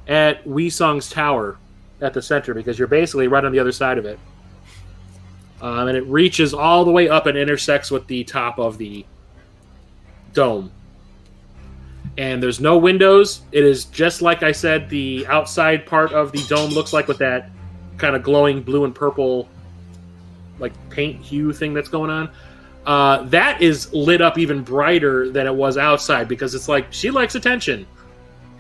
at Wee Sung's tower at the center because you're basically right on the other side of it. And it reaches all the way up and intersects with the top of the dome. And there's no windows. It is just like I said, the outside part of the dome looks like with that kind of glowing blue and purple like paint hue thing that's going on. That is lit up even brighter than it was outside because it's like she likes attention.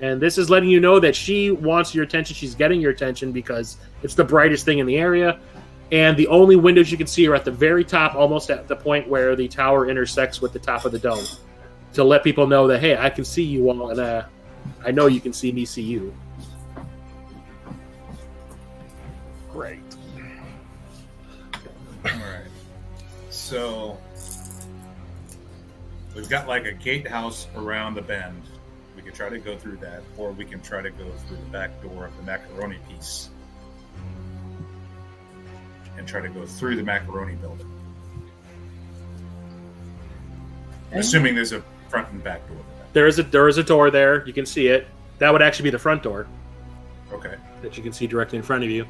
And this is letting you know that she wants your attention. She's getting your attention because it's the brightest thing in the area. And the only windows you can see are at the very top, almost at the point where the tower intersects with the top of the dome. to let people know that, hey, I can see you all, and I know you can see me see you. Great. All right. So we've got like a gatehouse around the bend. We could try to go through that, or we can try to go through the back door of the macaroni piece and try to go through the macaroni building. Assuming there's a front and back door. There is a door there. You can see it. That would actually be the front door. Okay. That you can see directly in front of you.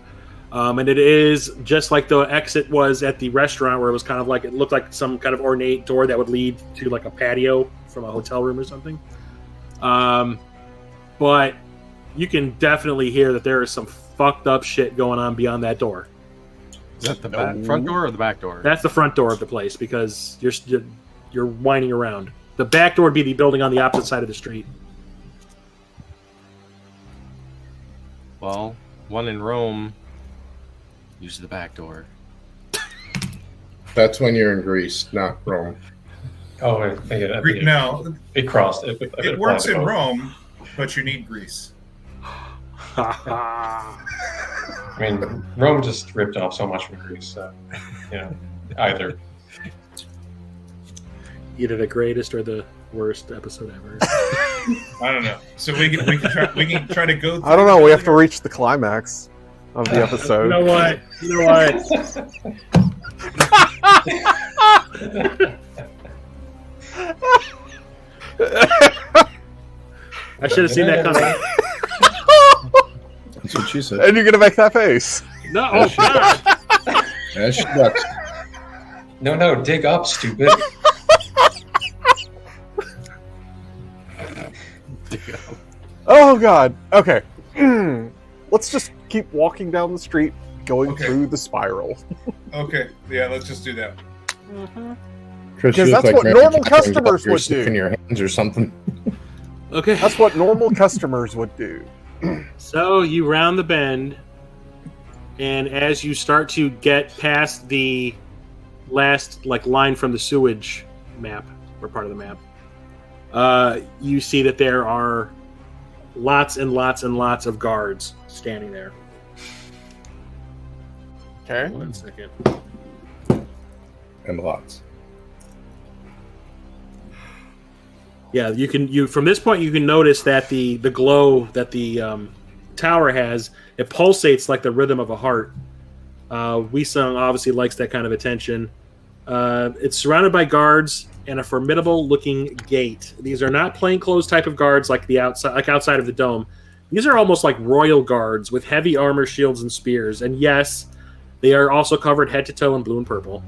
And it is just like the exit was at the restaurant, where it was kind of like, it looked like some kind of ornate door that would lead to like a patio from a hotel room or something. But you can definitely hear that there is some fucked up shit going on beyond that door. Is that the front door or the back door? That's the front door of the place, because you're winding around. The back door would be the building on the opposite side of the street. Well, one in Rome, use the back door. That's when you're in Greece, not Rome. Oh, I think it, no, it crossed. It works in Rome, but you need Greece. I mean, Rome just ripped off so much from Greece, so, either. Either the greatest or the worst episode ever. I don't know. So we can try to go. I don't know. We have to reach the climax of the episode. You know what? I should have seen that coming. That's what she said. And you're gonna make that face. No, oh God! Yeah, she ducks. No, dig up, stupid. Oh God. Okay. Let's just keep walking down the street, going through the spiral. Okay. Yeah, let's just do that. Chris, Because you look that's like what Mary normal Poppins customers you're would sick in do. your hands or something. Okay. That's what normal customers would do. So you round the bend, and as you start to get past the last line from the sewage map, or part of the map, you see that there are lots and lots and lots of guards standing there. Okay. 1 second. And lots. Yeah, you from this point you can notice that the glow that the tower has, it pulsates like the rhythm of a heart. Weesung obviously likes that kind of attention. It's surrounded by guards and a formidable looking gate. These are not plainclothes type of guards like outside of the dome. These are almost like royal guards with heavy armor, shields, and spears. And yes, they are also covered head to toe in blue and purple.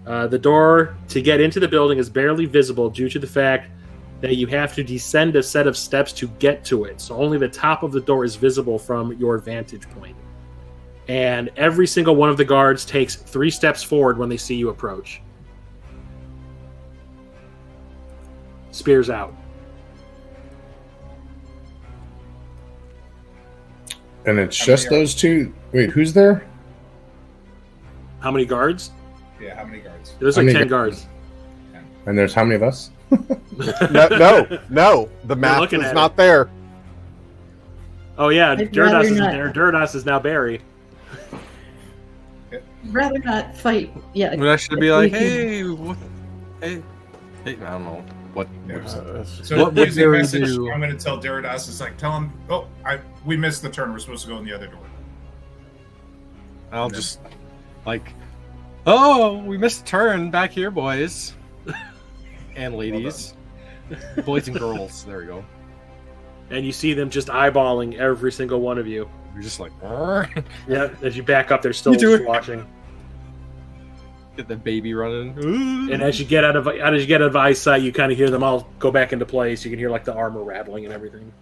The door to get into the building is barely visible due to the fact that you have to descend a set of steps to get to it. So only the top of the door is visible from your vantage point. And every single one of the guards takes 3 steps forward when they see you approach. Spears out. And it's just those two. Wait, who's there? How many guards? Yeah, how many guards? There's How like many 10 guards. And there's how many of us? No. The map looking is at not there. Oh yeah, I'd Durdas rather is not. there. Durdas is now Barry. Rather not fight. Yeah. But I should be like, we can- hey, what? Hey, I don't know what. So What would using Barry message, do? I'm going to tell Deridas, it's like, tell him, we missed the turn. We're supposed to go in the other door. I'll just we missed a turn back here, boys and ladies, boys and girls. There we go. And you see them just eyeballing every single one of you. You're just like, Yeah, as you back up, they're still You do it. watching. get the baby running. And as you get out of eyesight, you kind of hear them all go back into place. You can hear like the armor rattling and everything.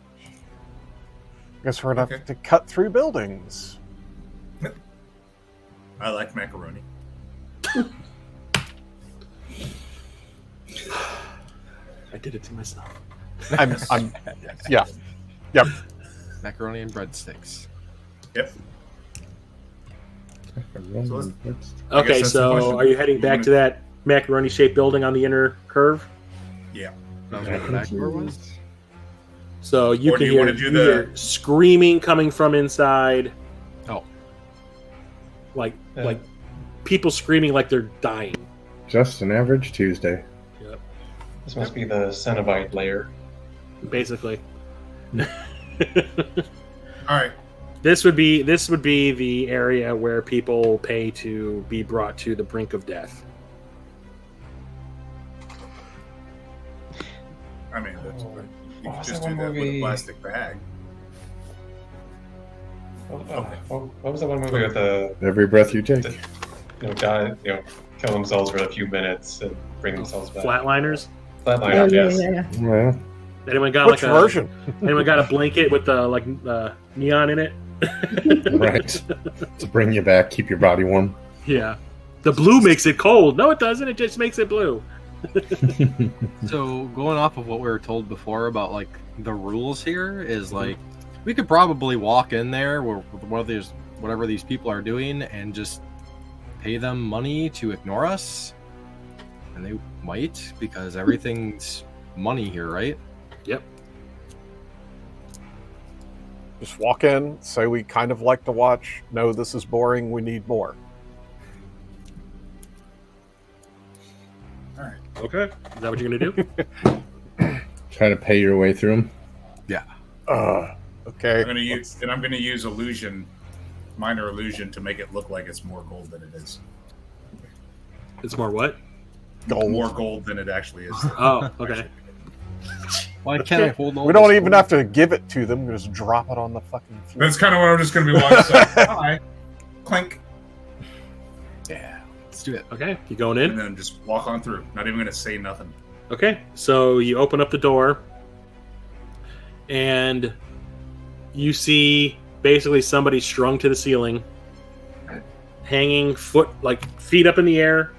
Guess we're gonna have to cut through buildings. I like macaroni. I did it to myself. Yeah. Yep. Macaroni and breadsticks. Yep. Okay, so are you heading back to that macaroni-shaped building on the inner curve? Yeah. That was what the back door was. So you Or can do you hear, wanna do you the- hear screaming coming from inside. Oh. Like people screaming like they're dying. Just an average Tuesday. Yep. This must be the Cenobite layer. Basically. All right. This would be the area where people pay to be brought to the brink of death. I mean, that's, you can what's just that do one that with a movie? plastic bag. What was that one movie with the Every breath you take. guy kill themselves for a few minutes and bring themselves back? Flatliners. Flatliners, yes. Well, Anyone got Which like version? Anyone got a blanket with neon in it? right. To bring you back, keep your body warm. Yeah. The blue makes it cold. No, it doesn't. It just makes it blue. So going off of what we were told before about like the rules here is like we could probably walk in there with whatever these people are doing and just pay them money to ignore us, and they might because everything's money here, right? Yep. Just walk in, say we kind of like to watch. No, this is boring. We need more. All right. Okay. Is that what you're gonna do? Try to pay your way through them. Yeah. Okay. I'm gonna use illusion, minor illusion, to make it look like it's more gold than it is. It's more what? Gold. More gold than it actually is. Oh, okay. Why can't I hold on? We don't even have to give it to them. Just drop it on the fucking floor. That's kind of what I'm just gonna be walking. So, hi, clink, Yeah. Let's do it. Okay. You going and in? then just walk on through. Not even gonna say nothing. Okay. So you open up the door, and you see basically somebody strung to the ceiling, hanging feet up in the air,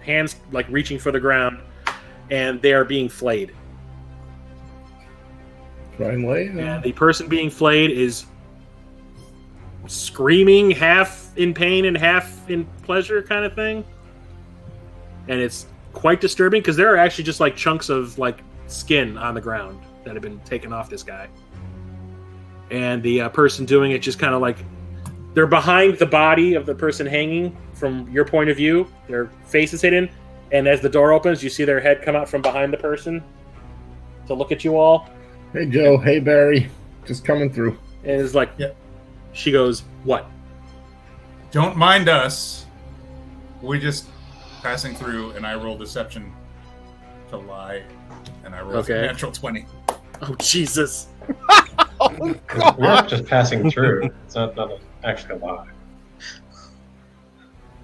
hands like reaching for the ground, and they are being flayed. Try and lay. And the person being flayed is screaming, half in pain and half in pleasure, kind of thing. And it's quite disturbing because there are actually just like chunks of like skin on the ground that have been taken off this guy. And the person doing it just kind of like they're behind the body of the person hanging from your point of view. Their face is hidden, and as the door opens, you see their head come out from behind the person to look at you all. Hey, Joe. Hey, Barry. Just coming through. And it's like, Yep. She goes, "What?" Don't mind us. We just passing through, and I roll deception to lie, and I roll a natural 20. Oh Jesus! We're just passing through. It's not actually a lie.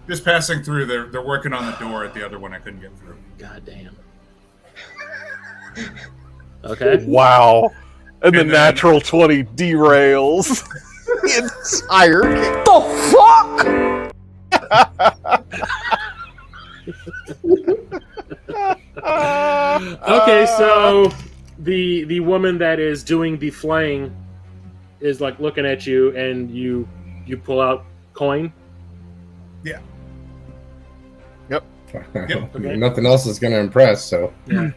Just passing through. They're working on the door at the other one. I couldn't get through. God damn. Okay. Wow. And the then- natural 20 derails the entire game. Okay, so the woman that is doing the flaying is like looking at you, and you pull out coin. Yeah. Okay. Nothing else is going to impress, so. Yeah.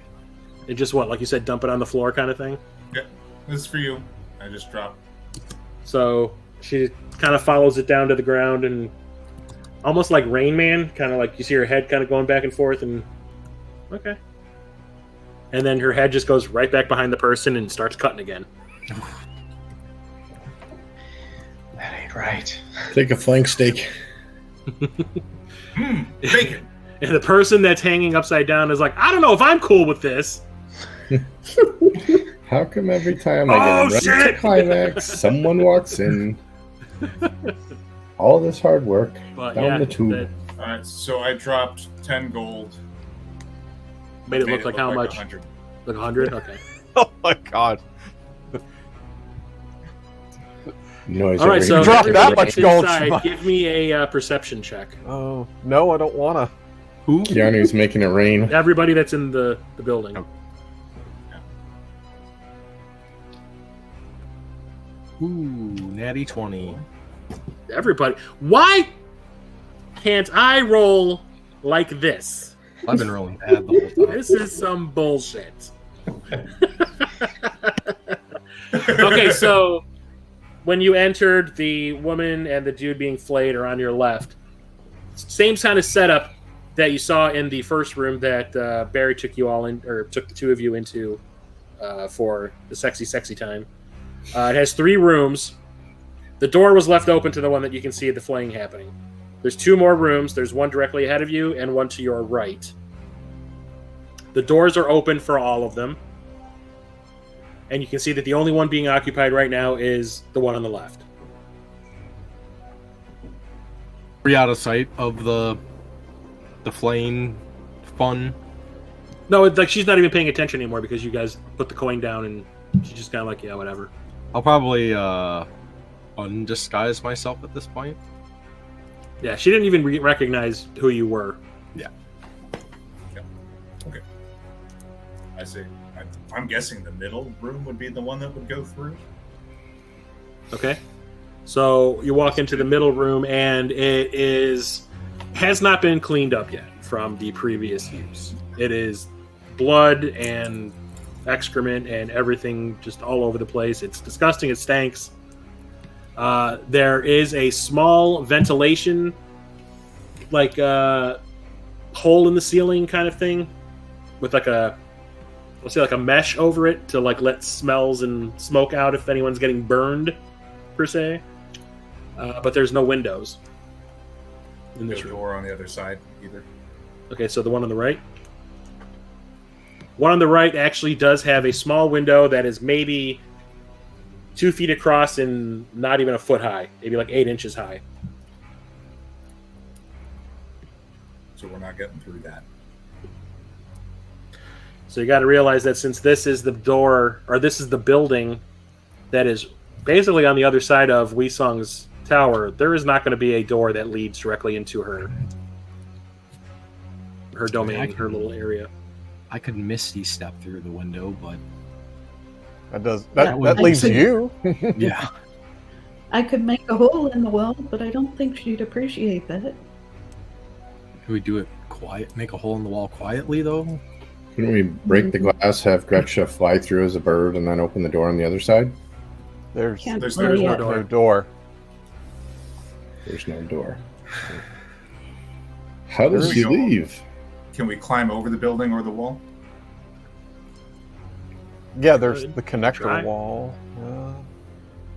And just what, like you said, dump it on the floor, kind of thing. Yeah, this is for you. I just dropped. So she kind of follows it down to the ground, and almost like Rain Man, kind of like you see her head kind of going back and forth, and okay. And then her head just goes right back behind the person and starts cutting again. That ain't right. Take a flank steak. Bacon. And the person that's hanging upside down is like, I don't know if I'm cool with this. How come every time I get a to climax, someone walks in? All this hard work But down yeah, the tube. that All right, so I dropped 10 gold. made it look like how much? 100. Like 100? Okay. Oh my god. Noise All right, so every- dropped that everybody much gold, inside, Schmuck. give me a perception check. Oh, no, I don't want to. Who? Keanu's making it rain. Everybody that's in the building. Oh. Ooh, natty 20. Everybody. Why can't I roll like this? I've been rolling bad the whole time. This is some bullshit. Okay, so when you entered, the woman and the dude being flayed are on your left. Same kind of setup that you saw in the first room that Barry took you all in, or took the two of you into for the sexy time. It has 3 rooms. The door was left open to the one that you can see the flaying happening. There's 2 more rooms. There's one directly ahead of you and one to your right. The doors are open for all of them. And you can see that the only one being occupied right now is the one on the left. Are you out of sight of the flaying fun? No, it's like she's not even paying attention anymore because you guys put the coin down and she's just kind of like, yeah, whatever. I'll probably undisguise myself at this point. Yeah, she didn't even recognize who you were. Yeah. Okay. I see. I'm guessing the middle room would be the one that would go through. Okay. So you walk into the middle room and it has not been cleaned up yet from the previous use. It is blood and excrement and everything just all over the place. It's disgusting. It stanks. There is a small ventilation, like hole in the ceiling kind of thing, with like a, let's say like a mesh over it to like let smells and smoke out if anyone's getting burned, per se. But there's no windows in this No room. door on the other side either. Okay, so the one on the right. One on the right actually does have a small window that is maybe 2 feet across and not even a foot high, maybe like 8 inches high. So we're not getting through that. So you got to realize that since this is the door, or this is the building that is basically on the other side of Wee Sung's tower, there is not going to be a door that leads directly into her domain, her little area. I could misty step through the window, but that leaves you. yeah. I could make a hole in the wall, but I don't think she'd appreciate that. Can we do it quiet? Make a hole in the wall quietly, though? Couldn't we break the glass, have Gretchen fly through as a bird, and then open the door on the other side? There's Can't There's play no yet. door. no door. There's no door. How does There she we go. leave? Can we climb over the building or the wall? Yeah, there's Good. the connector Try. wall.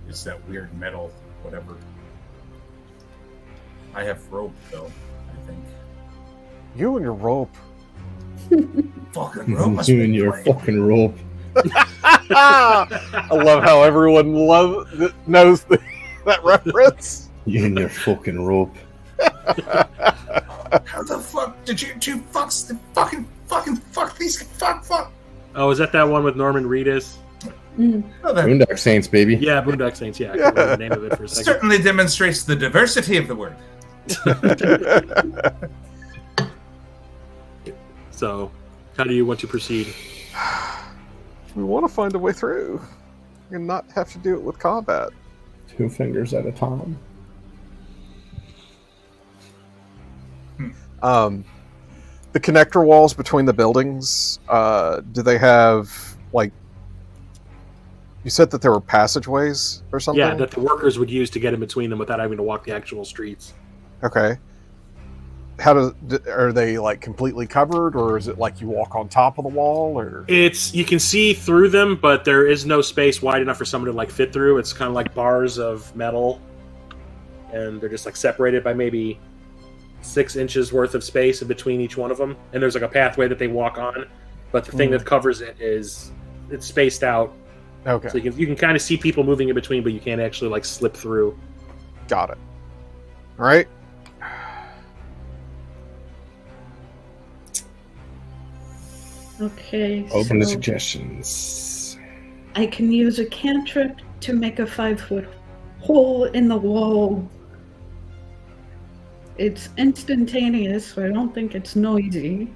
It's that weird metal, whatever. I have rope though, I think. You and your rope. Fucking rope must You be and your great. fucking rope. I love how everyone knows that reference. You and your fucking rope. How the fuck did you two fucks the fucking fuck these fuck? Oh, is that one with Norman Reedus? Oh, that Boondock Saints, baby. Yeah, Boondock Saints. Yeah, I can't remember the name of it for a second. certainly demonstrates the diversity of the word. So, how do you want to proceed? We want to find a way through and not have to do it with combat. 2 fingers at a time. The connector walls between the buildings, do they have, like, you said that there were passageways or something? Yeah, that the workers would use to get in between them without having to walk the actual streets. Okay. Are they, like, completely covered, or is it like you walk on top of the wall, or? You can see through them, but there is no space wide enough for someone to like fit through. It's kind of like bars of metal, and they're just like separated by maybe 6 inches worth of space in between each one of them. And there's like a pathway that they walk on, but the thing that covers it is it's spaced out. Okay. So you can kind of see people moving in between, but you can't actually like slip through. Got it. All right. Okay. Open to so suggestions. I can use a cantrip to make a 5-foot hole in the wall. It's instantaneous, so I don't think it's noisy.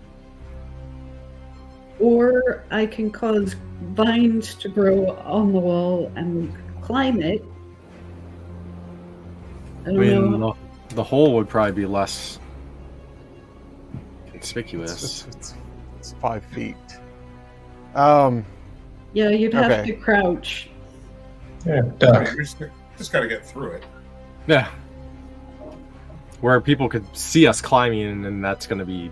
Or I can cause vines to grow on the wall and climb it. I I don't mean, know. the hole would probably be less conspicuous. It's 5 feet. Yeah, you'd have Okay. to crouch. Yeah, duck. We just got to get through it. Yeah. Where people could see us climbing, and that's going to be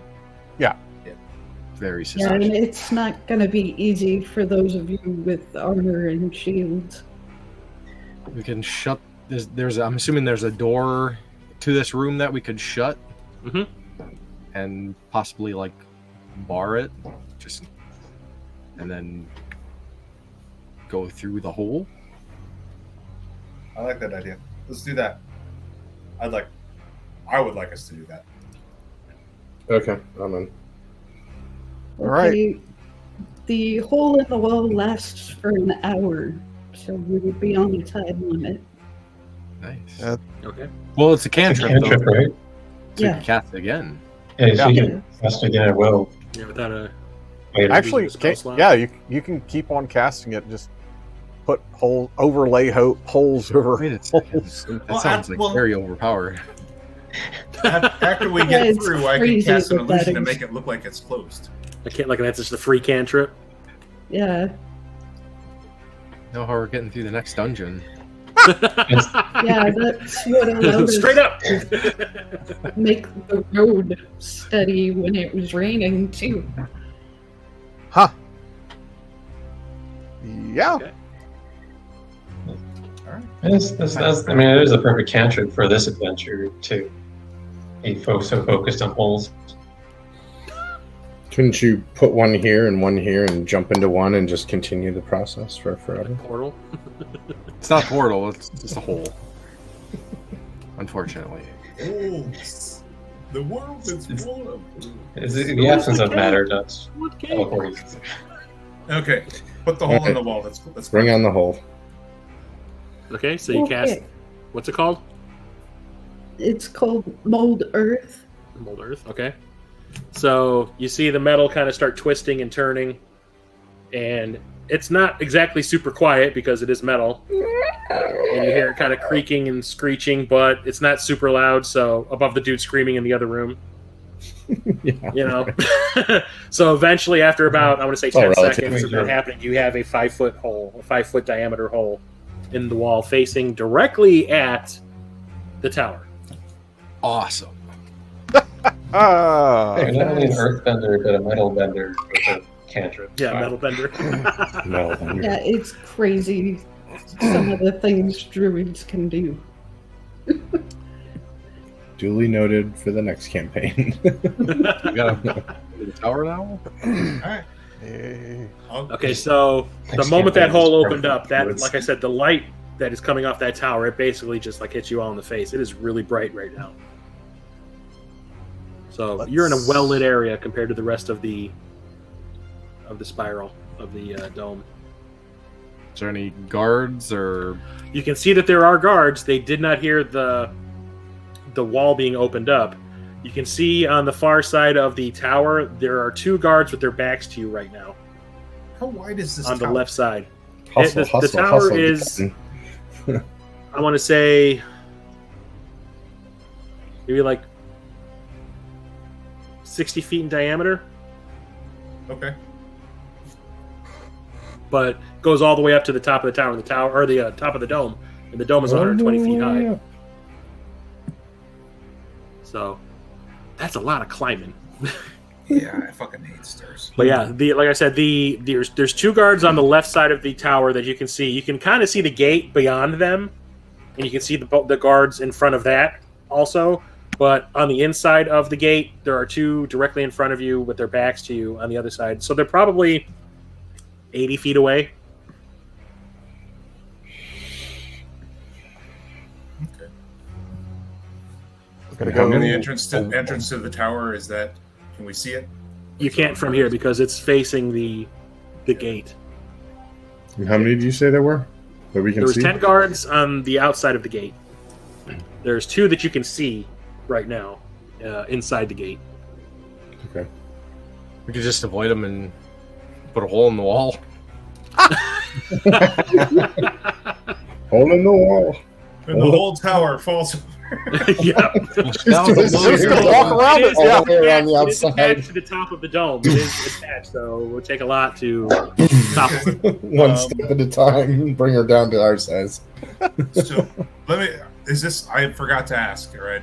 very Yeah, and suspicious. it's not going to be easy for those of you with armor and shields. We can shut. There's. I'm assuming there's a door to this room that we could shut, and possibly like bar it, and then go through the hole. I like that idea. Let's do that. I would like us to do that. Okay, I'm in. All right. Okay, the hole in the wall lasts for an hour, so we would be on a time limit. Nice. Okay. Well, it's a It's a cantrip, cantrip, though. right? So you Yeah. can cast it again. Yeah, so Yeah. you can cast again at will. Yeah, without a Later. Actually, Use a spell slot? yeah, you can keep on casting it. Just put overlay holes over Wait a second. holes. That sounds like very overpowered. After we Yeah, get it's through, I can crazy cast an that that illusion to is. make it look like it's closed. I can't like that's just a free cantrip. Yeah, Know how we're getting through the next dungeon. yeah, that's what allowed us Straight up. to make the road steady when it was raining too. Huh. Yeah. Okay. I mean, it is a perfect cantrip for this adventure too. Be so focused on holes. Couldn't you put one here and jump into one and just continue the process for forever? Portal. It's not a portal, it's just a hole. Unfortunately. The world is full of. It's the absence of matter does teleport. Okay, put the hole in the wall. Let's Bring on the hole. Okay, so you cast. Okay. What's it called? It's called Mold Earth. Mold Earth. Okay. So you see the metal kind of start twisting and turning, and it's not exactly super quiet because it is metal, and you hear it kind of creaking and screeching, but it's not super loud. So above the dude screaming in the other room, Yeah. you know. So eventually, after about I want to say 10 relative. seconds of that happening, you have a 5-foot hole, a 5-foot diameter hole in the wall facing directly at the tower. Awesome. Hey, not only an earthbender, but a metal bender with a cantrip. Yeah, Wow. metal bender. No. Yeah, it's crazy some of the things druids can do. Duly noted for the next campaign. You got the tower now? Alright. Eh, Okay, so the Next moment that campaign is hole opened perfect. up, that Woods. like I said, the light that is coming off that tower, it basically just like hits you all in the face. It is really bright right now. So you're in a well lit area compared to the rest of the spiral of the dome. Is there any guards or You can see that there are guards. They did not hear the wall being opened up. You can see on the far side of the tower there are 2 guards with their backs to you right now How wide is this on the tower? left side. Hustle, the hustle, tower hustle, is- Captain. I want to say maybe like 60 feet in diameter, Okay. but goes all the way up to the top of the tower. The tower or the top of the dome, and the dome is 120 feet high. So that's a lot of climbing. Yeah, I fucking hate stairs. But yeah, like I said, there's 2 guards on the left side of the tower that you can see. You can kind of see the gate beyond them, and you can see the guards in front of that also. But on the inside of the gate, there are 2 directly in front of you with their backs to you on the other side. So they're probably 80 feet away. Okay. Gonna How go. near the entrance to the tower is that? Can we see it? You can't from here because it's facing the gate. And how many did you say there were? That we can There was see? 10 guards on the outside of the gate. There's 2 that you can see right now inside the gate. Okay. we could just avoid them and put a hole in the wall? Hole in the wall. And the whole tower falls. Yeah. Just gonna walk around it. All the way around the It is outside. attached to the top of the dome. It is attached, so it would take a lot to topple it. One step at a time. Bring her down to our size. So let me. Is this? I forgot to ask, or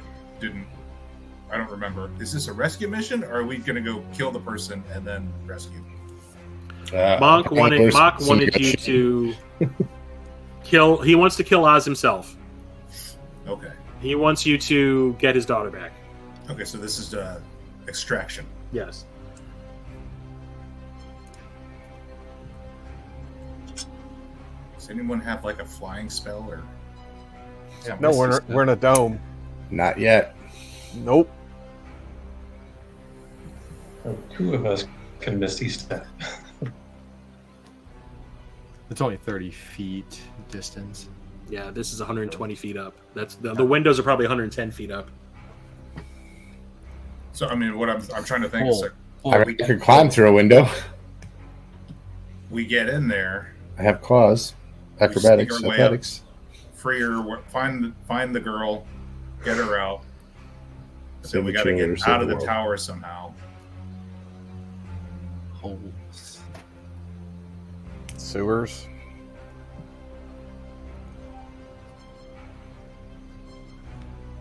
I don't remember. Is this a rescue mission, or are we going to go kill the person and then rescue? Monc wanted you to kill. He wants to kill Oz himself. Okay. He wants you to get his daughter back. Okay, so this is extraction. Yes. Does anyone have like a flying spell or? No, we're in a dome. Not yet. Nope. Oh, 2 of us can misty step. It's only 30 feet distance. Yeah, this is 120 feet up. That's the windows are probably 110 feet up. So I mean, what I'm trying to think is like, I could climb through a window. we get in there, I have claws. Acrobatics, sneak our way athletics. free her, find the girl, get her out. So Save we the got to cheerleader, get save out of the the world. tower somehow. Holes. Sewers.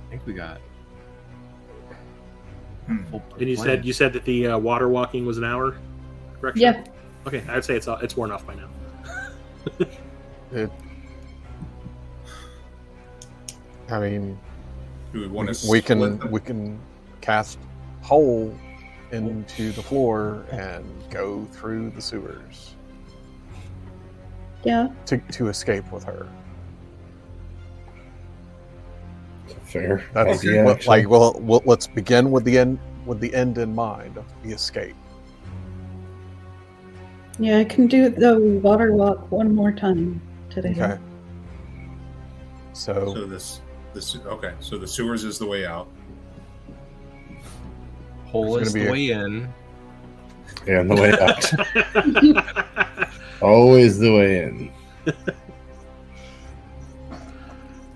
I think we got. full And you plan. said that the water walking was an hour. Correct? Yeah. Okay, I'd say it's worn off by now. I mean, Do we want to? we can cast hole into the floor and go through the sewers Yeah. to escape with her. Fair. That's idea, what, actually. like well, let's begin with the end in mind of the escape. Yeah, I can do the water walk one more time today. Okay. So So this okay. So the sewers is the way out. Hole There's is gonna the be way in. Yeah, on the way out. Always the way in.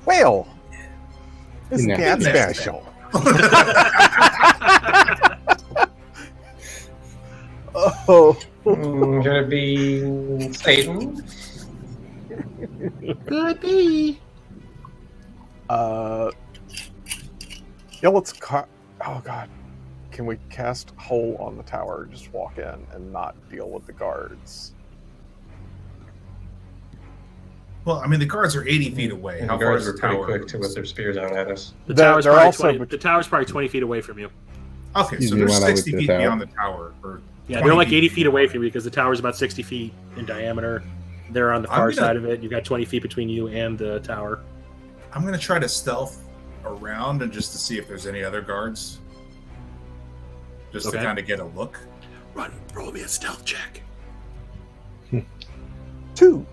well, isn't Yeah. that Yeah. special? Oh, Gonna be Satan. Could be. yeah. Oh God, can we cast hole on the tower? Just walk in and not deal with the guards. Well, I mean, the guards are 80 feet away. And How the far guards is were the pretty tower? quick to whip their spears out at us. The They're- tower's they're probably also 20, bet- the tower's probably 20 feet away from you. Okay, Excuse so me, they're when I 60 looked feet at that. beyond the tower. Or Yeah, 20 they're like feet 80 feet away from you because the tower's about 60 feet in diameter. They're on the I'm far gonna- side of it. You got 20 feet between you and the tower. I'm gonna try to stealth around and just to see if there's any other guards, just Okay. to kind of get a look. Roll me a stealth check. 2.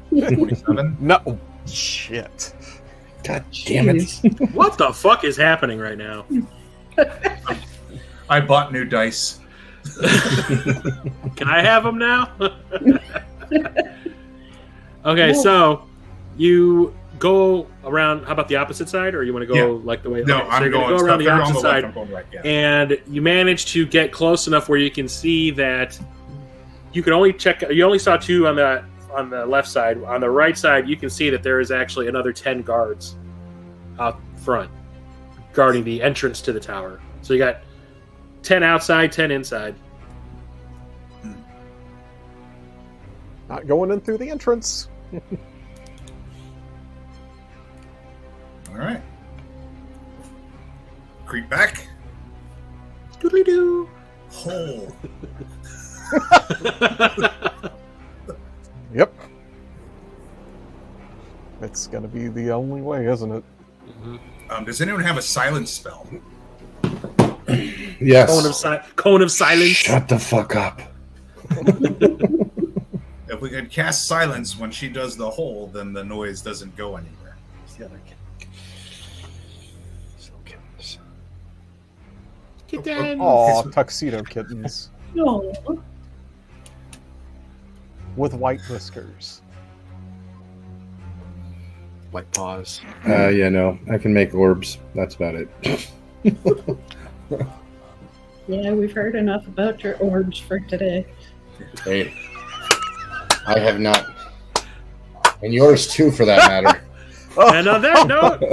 27. No, shit. God damn it. Jeez. What the fuck is happening right now? I bought new dice. Can I have them now? Okay, No. so you go around. How about the opposite side, or you want to go like the way? No, okay, so I'm you're gonna going. go around the They're on opposite the side, left, I'm going right. Yeah. and you manage to get close enough where you can see that you can only check. You only saw 2 on the left side. On the right side, you can see that there is actually another 10 guards out front guarding the entrance to the tower. So you got 10 outside, 10 inside. Not going in through the entrance. All right. Creep back. Doodly doo. Hole. Yep. It's gonna be the only way, isn't it? Does anyone have a silence spell? Yes. Cone of silence. Shut the fuck up. If we could cast silence when she does the hole, then the noise doesn't go anywhere. The other kid. Still kittens. Kitten. Aw, tuxedo kittens No. with white whiskers. White paws. Yeah, no. I can make orbs. That's about it. Yeah, we've heard enough about your orbs for today. Hey, I have not. And yours too, for that matter. And on that note,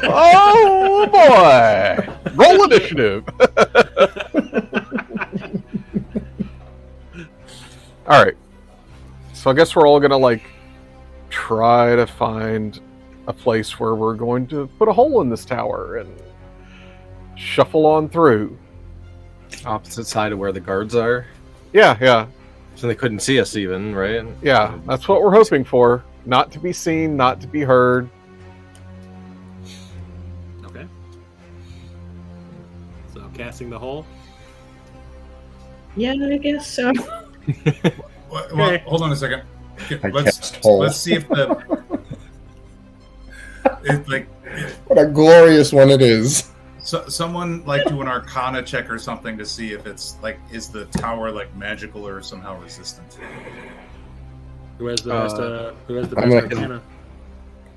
Oh boy! Roll initiative. All right. So I guess we're all gonna like try to find a place where we're going to put a hole in this tower and shuffle on through. Opposite side of where the guards are. Yeah. So they couldn't see us even, right? Yeah, that's what we're hoping for. Not to be seen, not to be heard. okay. So casting the hole. Yeah, I guess so. Well, hold on a second. Okay, I let's cast hole. let's see if the What a glorious one it is. someone like do an Arcana check or something to see if it's like, is the tower like magical or somehow resistant? Who has the best? Who has the I'm best gonna- Arcana?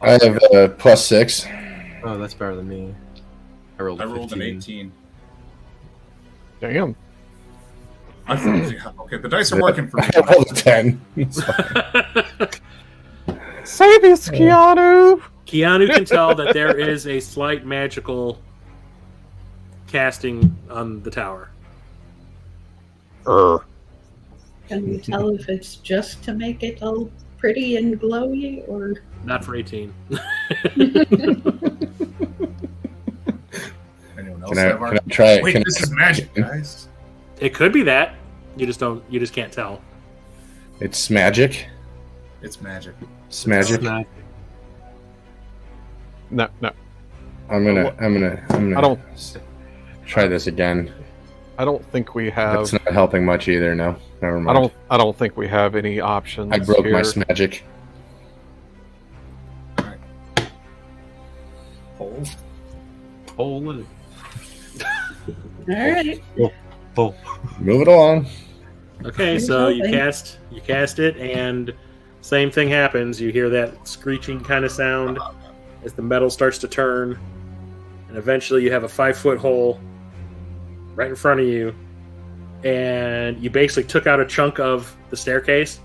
I have +6. Oh, that's better than me. I rolled an 18. Damn. I thought, okay, the dice are working for me. I rolled a 10. Save us, Keanu! Keanu can tell that there is a slight magical casting on the tower. Can you tell if it's just to make it all pretty and glowy, or Not for 18. Anyone else Can I have try it? Wait, Can this is magic, guys. It could be that. You just can't tell. It's magic. It's magic. It's magic. No. I'm gonna I don't try this again. I don't think we have That's not helping much either. No, never mind. I don't think we have any options. I broke my here. magic. Hole in it. all right? Move it along. Okay, so you cast it, and same thing happens. You hear that screeching kind of sound as the metal starts to turn, and eventually you have a 5-foot hole right in front of you, and you basically took out a chunk of the staircase.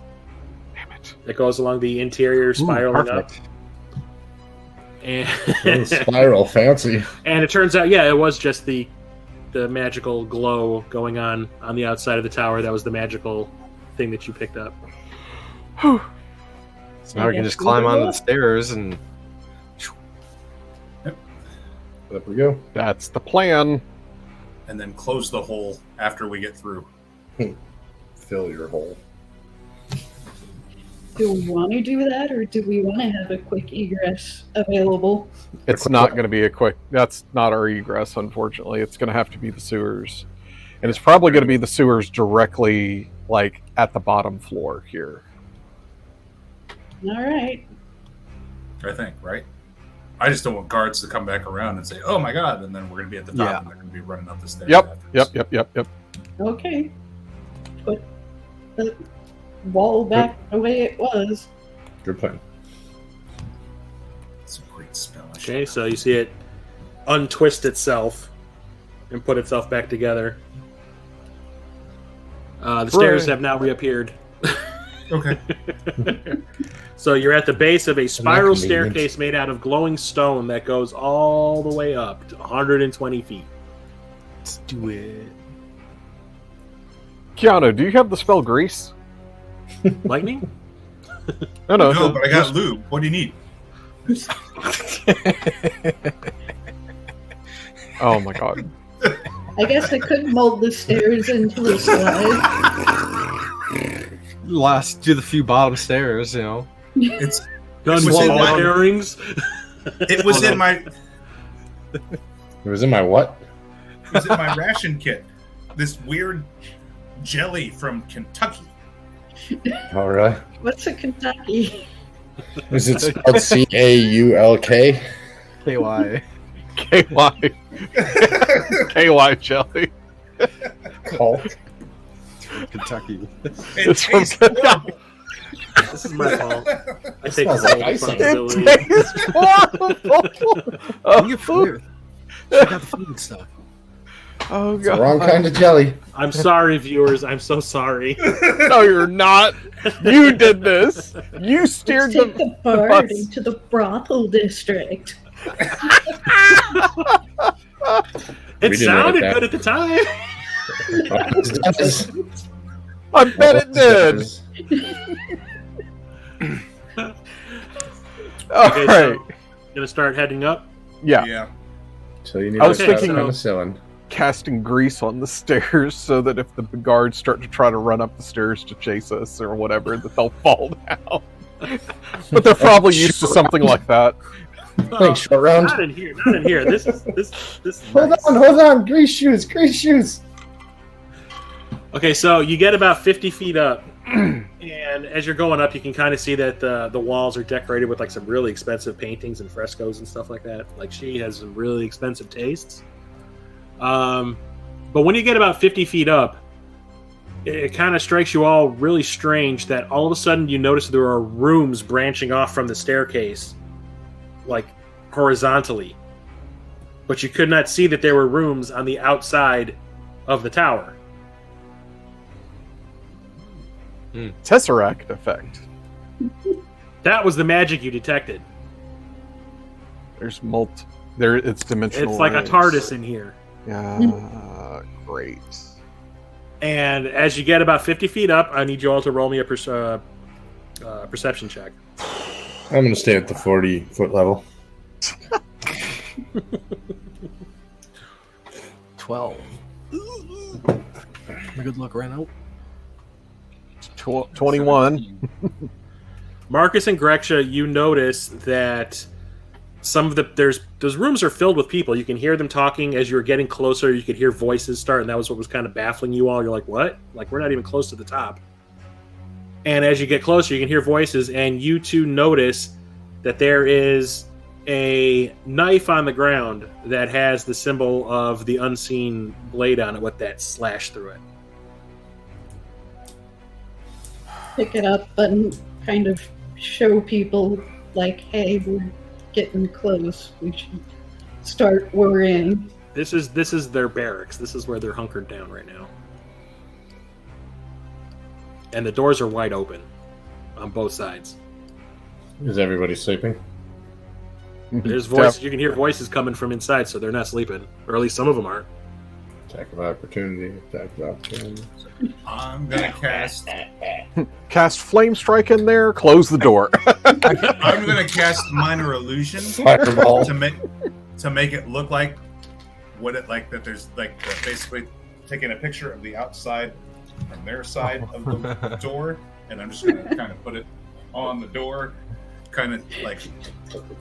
Damn it. That goes along the interior, spiraling up. And Spiral, fancy. And it turns out, yeah, it was just the magical glow going on the outside of the tower. That was the magical thing that you picked up. So now we can just climb onto the stairs and Up we go. That's the plan. And then close the hole after we get through. Fill your hole. Do we want to do that, or do we want to have a quick egress available? It's not going to be a quick. That's not our egress, unfortunately. It's going to have to be the sewers, and it's probably going to be the sewers directly, like at the bottom floor here. All right. I think, right? I just don't want guards to come back around and say, "Oh my god!" and then we're gonna be at the top, Yeah. and they're gonna be running up the stairs. Yep. afterwards. Okay. Put the wall back the way it was. Good plan. It's a great spell. Okay, so you see it untwist itself and put itself back together. The stairs have now reappeared. Okay. So you're at the base of a spiral convenient. staircase made out of glowing stone that goes all the way up to 120 feet. let's do it. Keanu, do you have the spell grease? Lightning? No, No, but I got lube. What do you need? Oh my god. I guess I could mold the stairs into a slide. Do the few bottom stairs, you know. It's Gun was in ball my- bearings? it was in my It was in my what? ration kit. This weird jelly from Kentucky. Oh, really? What's a Kentucky? Is it spelled CAULK? KY. KY. KY jelly. Cult. Kentucky. It It's from tastes horrible. This is my fault. I take smells full like icing. responsibility. It tastes horrible. Bring your food. Check out the food stuff. Oh It's the god. wrong kind of jelly. I'm sorry, viewers. I'm so sorry. No, you're not. You did this. You steered Take the the party to the Brothel District. It We didn't sounded edit that. good at the time. I bet it did. All Okay, right. so gonna start heading up. Yeah. Yeah. So you need I was to thinking- penicillin. Casting grease on the stairs so that if the guards start to try to run up the stairs to chase us or whatever, that they'll fall down. But they're probably used to something like that. Thanks, short round. Not in here. Not in here. This is Hold nice. hold on. Grease shoes, grease shoes. Okay, so you get about 50 feet up, and as you're going up, you can kind of see that the walls are decorated with like some really expensive paintings and frescoes and stuff like that. Like she has some really expensive tastes. But when you get about 50 feet up, it kind of strikes you all really strange that all of a sudden you notice there are rooms branching off from the staircase, like horizontally. But you could not see that there were rooms on the outside of the tower. Tesseract effect. That was the magic you detected. There's there it's dimensional. It's like a rings. TARDIS in here. Yeah, great. And as you get about 50 feet up, I need you all to roll me a perception check. I'm gonna stay at the 40-foot level. 12. A good look right out. 21. Marcus and Grecia, you notice that some of those rooms are filled with people. You can hear them talking as you're getting closer. You could hear voices start, and that was what was kind of baffling you all. You're like, what? Like, we're not even close to the top. And as you get closer, you can hear voices, and you two notice that there is a knife on the ground that has the symbol of the unseen blade on it with that slash through it. Pick it up and kind of show people, like, hey, we're getting close. We should start worrying. This is their barracks. This is where they're hunkered down right now. And the doors are wide open on both sides. Is everybody sleeping? There's voices. You can hear voices coming from inside, so they're not sleeping, or at least some of them aren't. Attack of opportunity. Attack of opportunity. I'm gonna Cast Flame Strike in there. Close the door. I'm gonna cast Minor Illusion Fireball. to make it look like that. There's basically taking a picture of the outside from their side of the door, and I'm just gonna kind of put it on the door, kind of like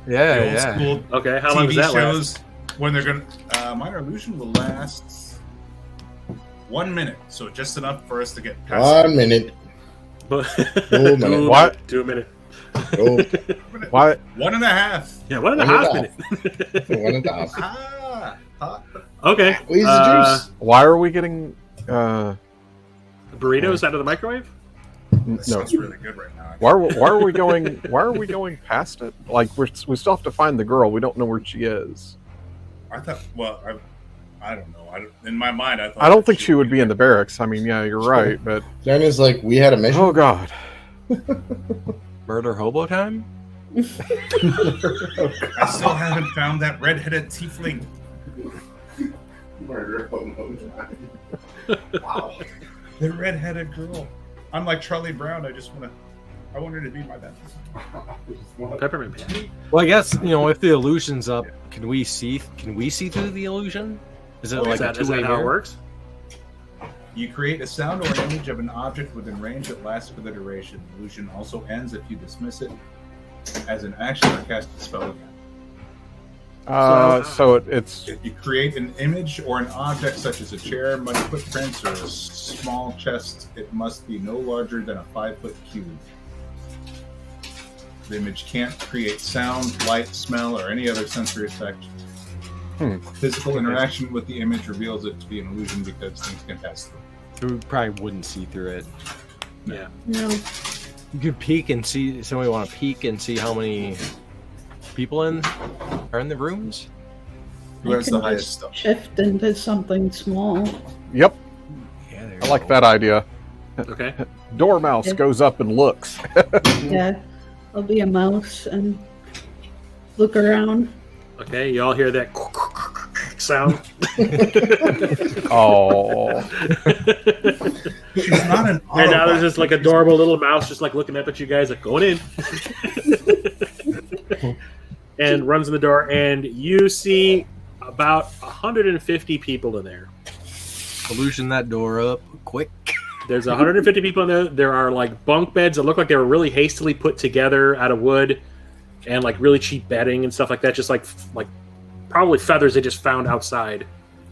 the old school Okay, how TV long does that shows last? when they're gonna. Minor Illusion will last 1 minute, so just enough for us to get past 1 minute. 2 minute. What? 2 minutes. Oh, What? 1.5. Yeah, 1.5 1.5 minutes. 1.5. Ah, hot. Okay. Squeeze the juice. Why are we getting? Burritos out of the microwave? That No. sounds really good right now. Why are we going? Why are we going past it? Like we still have to find the girl. We don't know where she is. I thought. Well, I don't know. In my mind, I thought. I don't think she would be in the barracks. I mean, yeah, you're right, but Jen is like, we had a mission. oh god, Murder hobo time? I still haven't found that redheaded tiefling. Wow. The redheaded girl. I'm like Charlie Brown. I want her to be my best. Peppermint patty? Well, I guess, if the illusion's up, can we see through the illusion? Is it Is like that a two-way how it mirror? works? You create a sound or an image of an object within range that lasts for the duration. The illusion also ends if you dismiss it as an action or cast a spell again. so it's If you create an image or an object such as a chair, muddy footprints, or a small chest, it must be no larger than a 5-foot cube. The image can't create sound, light, smell, or any other sensory effect. Physical interaction with the image reveals it to be an illusion because things can pass through. We probably wouldn't see through it. Yeah. No. You could peek and see. Somebody want to peek and see how many people are in the rooms? Who has I the can highest just stuff? shift into something small. Yep, Yeah, there I like that idea. Okay. Dormouse Yeah. goes up and looks. Yeah, I'll be a mouse and look around. Okay. You all hear that sound? Oh, She's not an And now there's Autobot. just like adorable little mouse just like looking up at you guys like going in. And runs in the door and you see about 150 people in there. Illusion that door up quick. There's 150 people in there. There are like bunk beds that look like they were really hastily put together out of wood and like really cheap bedding and stuff like that. Just like probably feathers they just found outside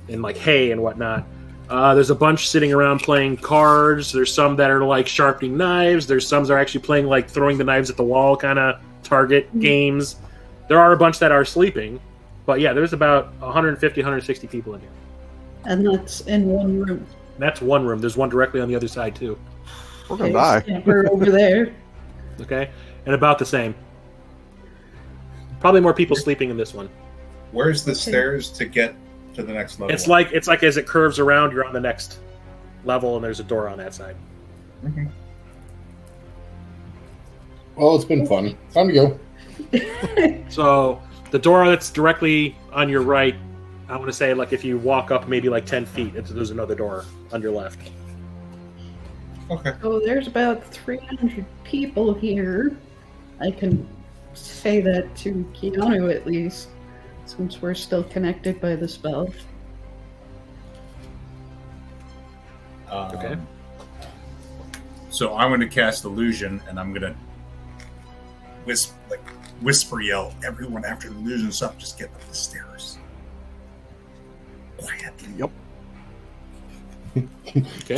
and like hay and whatnot. There's a bunch sitting around playing cards. There's some that are like sharpening knives. There's some that are actually playing like throwing the knives at the wall kind of target games. There are a bunch that are sleeping. But yeah, there's about 150, 160 people in here. And that's in one room. That's one room. There's one directly on the other side too. we're gonna die. Scamper over there. Okay, and about the same. Probably more people sleeping in this one. Where's the stairs to get to the next level? It's like as it curves around, you're on the next level, and there's a door on that side. Well, it's been fun. Time to go. So the door that's directly on your right, I want to say like if you walk up maybe like 10 feet, there's another door on your left. Okay. So there's about 300 people here. I can say that to Keanu at least, since we're still connected by the spell. Okay. So I'm going to cast illusion, and I'm going to whisper yell, "Everyone after the illusion's up, just get up the stairs quietly." Yep. Okay.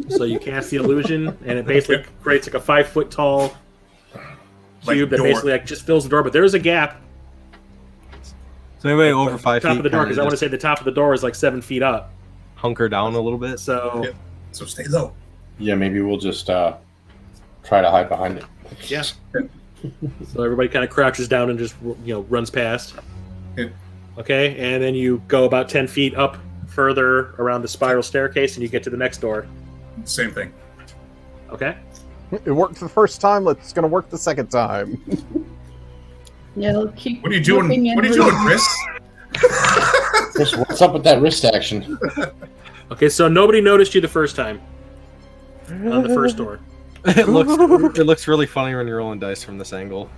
So you cast the illusion, and it basically creates like a 5-foot tall cube that door. basically like just fills the door, but there's a gap. So anybody over 5 feet. Top of the door, kinda because I want to just say the top of the door is like 7 feet up. hunker down a little bit. So Yep. So stay low. Yeah, maybe we'll just try to hide behind it. yeah. So everybody kind of crouches down and just runs past. Yeah. Okay, and then you go about 10 feet up further around the spiral staircase, and you get to the next door. Same thing. Okay. It worked the first time. It's gonna work the second time. Yeah, I'll keep. What are you doing? looking in What are you rooms. doing, Chris? Chris, what's up with that wrist action? Okay, so nobody noticed you the first time on the first door. it looks really funny when you're rolling dice from this angle.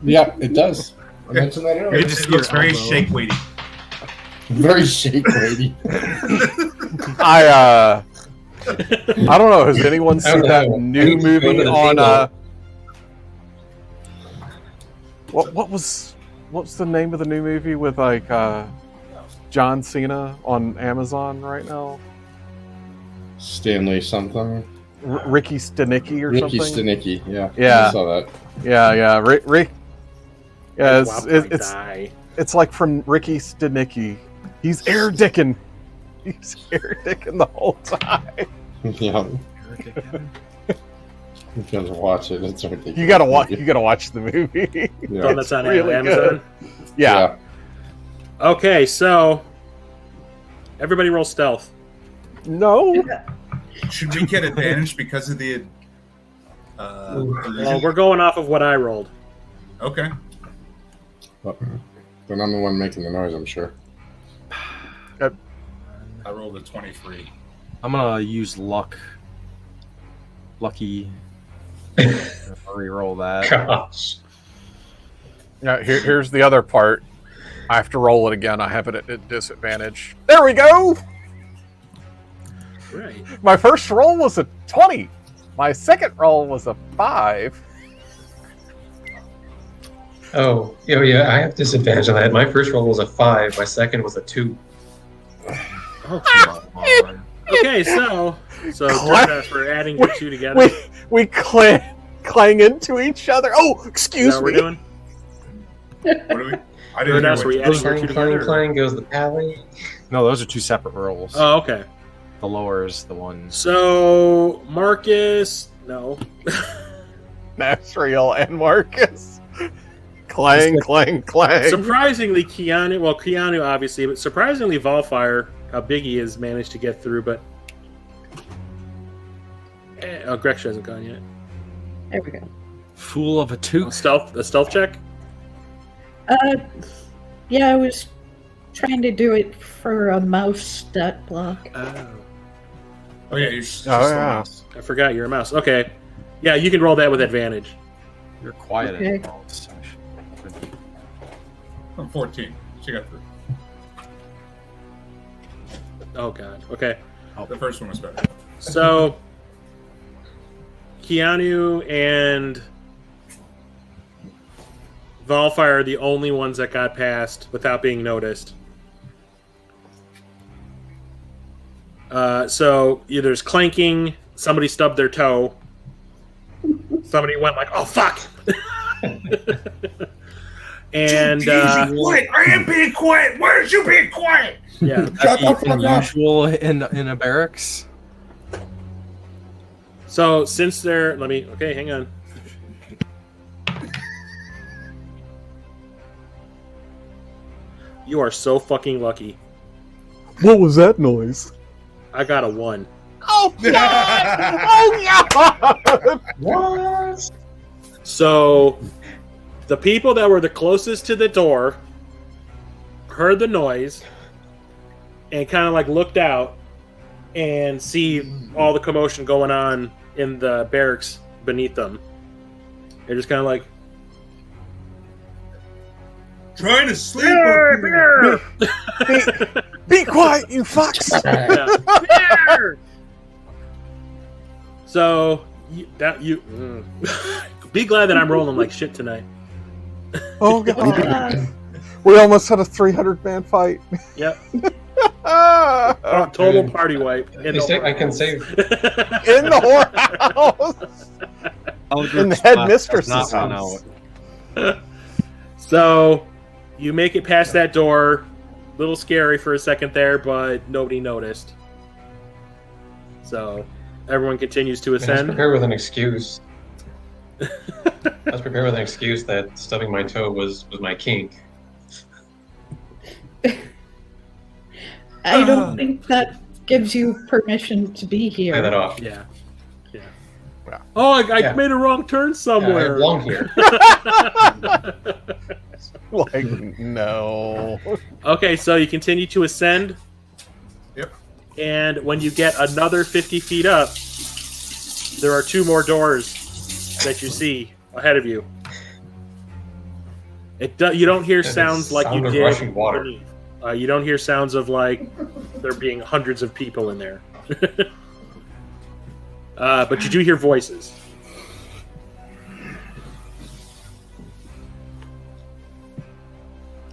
Yeah, it does. I mentioned that earlier. It looks very elbow. shake weighty. Very shake weighty. I don't know. Has anyone I don't seen that know. I new need to go movie to the on table. what's the name of the new movie with like John Cena on Amazon right now? Stanley something. Ricky Stenicki or Ricky something. Stenicki. Yeah. Yeah. I saw that. Yeah. Rick. Yeah, Wow, it's die. it's like from Ricky Stenicki. He's air dicking. He's air dicking the whole time. Yeah. You can watch it. It's ridiculous. You gotta watch. You gotta watch the movie. Yeah. Oh, that's on really Amazon. Yeah. Okay, so everybody roll stealth. No. Should we get advantage because of the Well, illusion? we're going off of what I rolled. Okay. But I'm the one making the noise, I'm sure. I rolled a 23. I'm gonna use lucky. Reroll that. Gosh. Yeah. Here's the other part. I have to roll it again. I have it at disadvantage. There we go. Right. My first roll was a 20. My second roll was a 5. Oh, yeah, I have disadvantage on that. My first roll was a 5. My second was a 2. Oh, come on. Okay, so Durgas, we're adding your two together. Is We clang into each other. Oh, that excuse what we're me. doing? What do we? I didn't Durgas, hear were you what adding your Clang, two clang, together? clang goes the pally. No, those are two separate rolls. Oh, okay. The lower is the one. So Marcus, No. Nasriel and Marcus. Clang, clang, clang. Surprisingly, Keanu obviously, but surprisingly, Volfire, how big he is, managed to get through. But Grex hasn't gone yet. There we go. Fool of a toot. A stealth check. Yeah, I was trying to do it for a mouse stat block. Oh yeah, you're just yeah. mouse. I forgot you're a mouse. Okay, yeah, you can roll that with advantage. You're quiet. Okay. At all, so I'm 14. She got 3. Oh god. Okay. The first one was better. So Keanu and Volfire are the only ones that got past without being noticed. So there's clanking. Somebody stubbed their toe. Somebody went like, "Oh fuck!" And quiet! I am being quiet. Why aren't you being quiet? yeah. that's unusual in a barracks. So since they're hang on. You are so fucking lucky. What was that noise? I got a 1. Oh god! Oh god! What? So the people that were the closest to the door heard the noise and kind of like looked out and see all the commotion going on in the barracks beneath them. They're just kind of like, Trying to sleep. Up here. Be quiet, you fucks! Yeah. So be glad that I'm rolling like shit tonight. Oh god! We almost had a 300-man fight. Yep. Oh, Total party wipe. I can save. in the whorehouse. In the headmistress's house. So you make it past that door. Little scary for a second there, but nobody noticed. So everyone continues to Let's ascend. prepare with an excuse. Let's prepare with an excuse that stubbing my toe was my kink. I don't think that gives you permission to be Play that here. off. Yeah. Oh, I Yeah. made a wrong turn Yeah, I somewhere. belong here. Like, no. Okay, so you continue to ascend. Yep. And when you get another 50 feet up, there are 2 more doors that you see ahead of you. You don't hear sounds like sound you of did. rushing water. underneath. You don't hear sounds of like there being hundreds of people in there. But you do hear voices.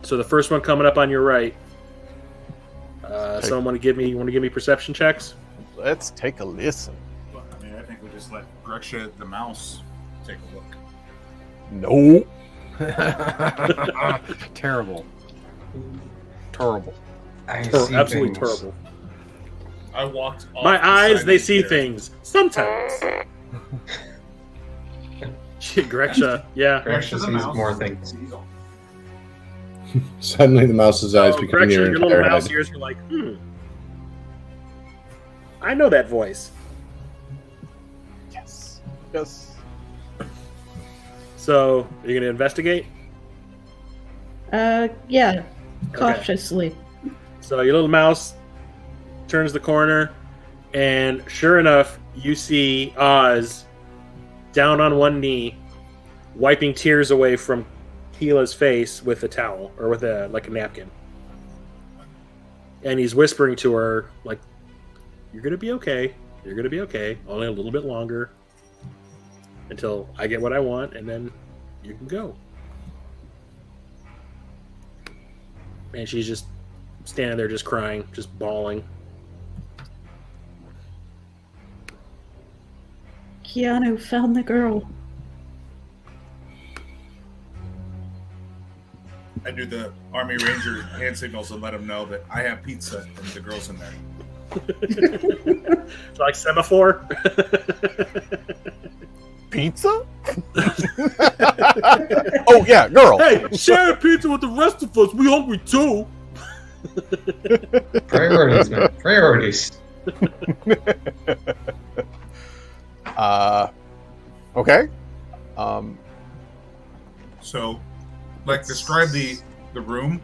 So the first one coming up on your right. Someone want to give me perception checks? Let's take a listen. Well, I mean, I think we just let Grexia the mouse take a look. No. Terrible. Terrible. Absolutely terrible. I walked. Off My the eyes, side they of the see chair. things. Sometimes. Shit, Grexia. Yeah. Grexia the sees mouse. more things. Suddenly, the mouse's eyes So, become Grexia, your your little entire mouse head. ears are like, I know that voice. Yes. Yes. So, are you going to investigate? Yeah, cautiously. So your little mouse turns the corner, and sure enough, you see Oz down on one knee, wiping tears away from Keela's face with a towel or with a napkin. And he's whispering to her, like, "You're gonna be okay. You're gonna be okay. Only a little bit longer until I get what I want, and then you can go." And she's just standing there, just crying, just bawling. Keanu found the girl. I do the Army Ranger hand signals and let them know that I have pizza and the girl's in there. It's like semaphore. Pizza? Oh yeah, girl. Hey, share a pizza with the rest of us. We hungry too. Priorities, man. Priorities. Okay. So, like, describe the room.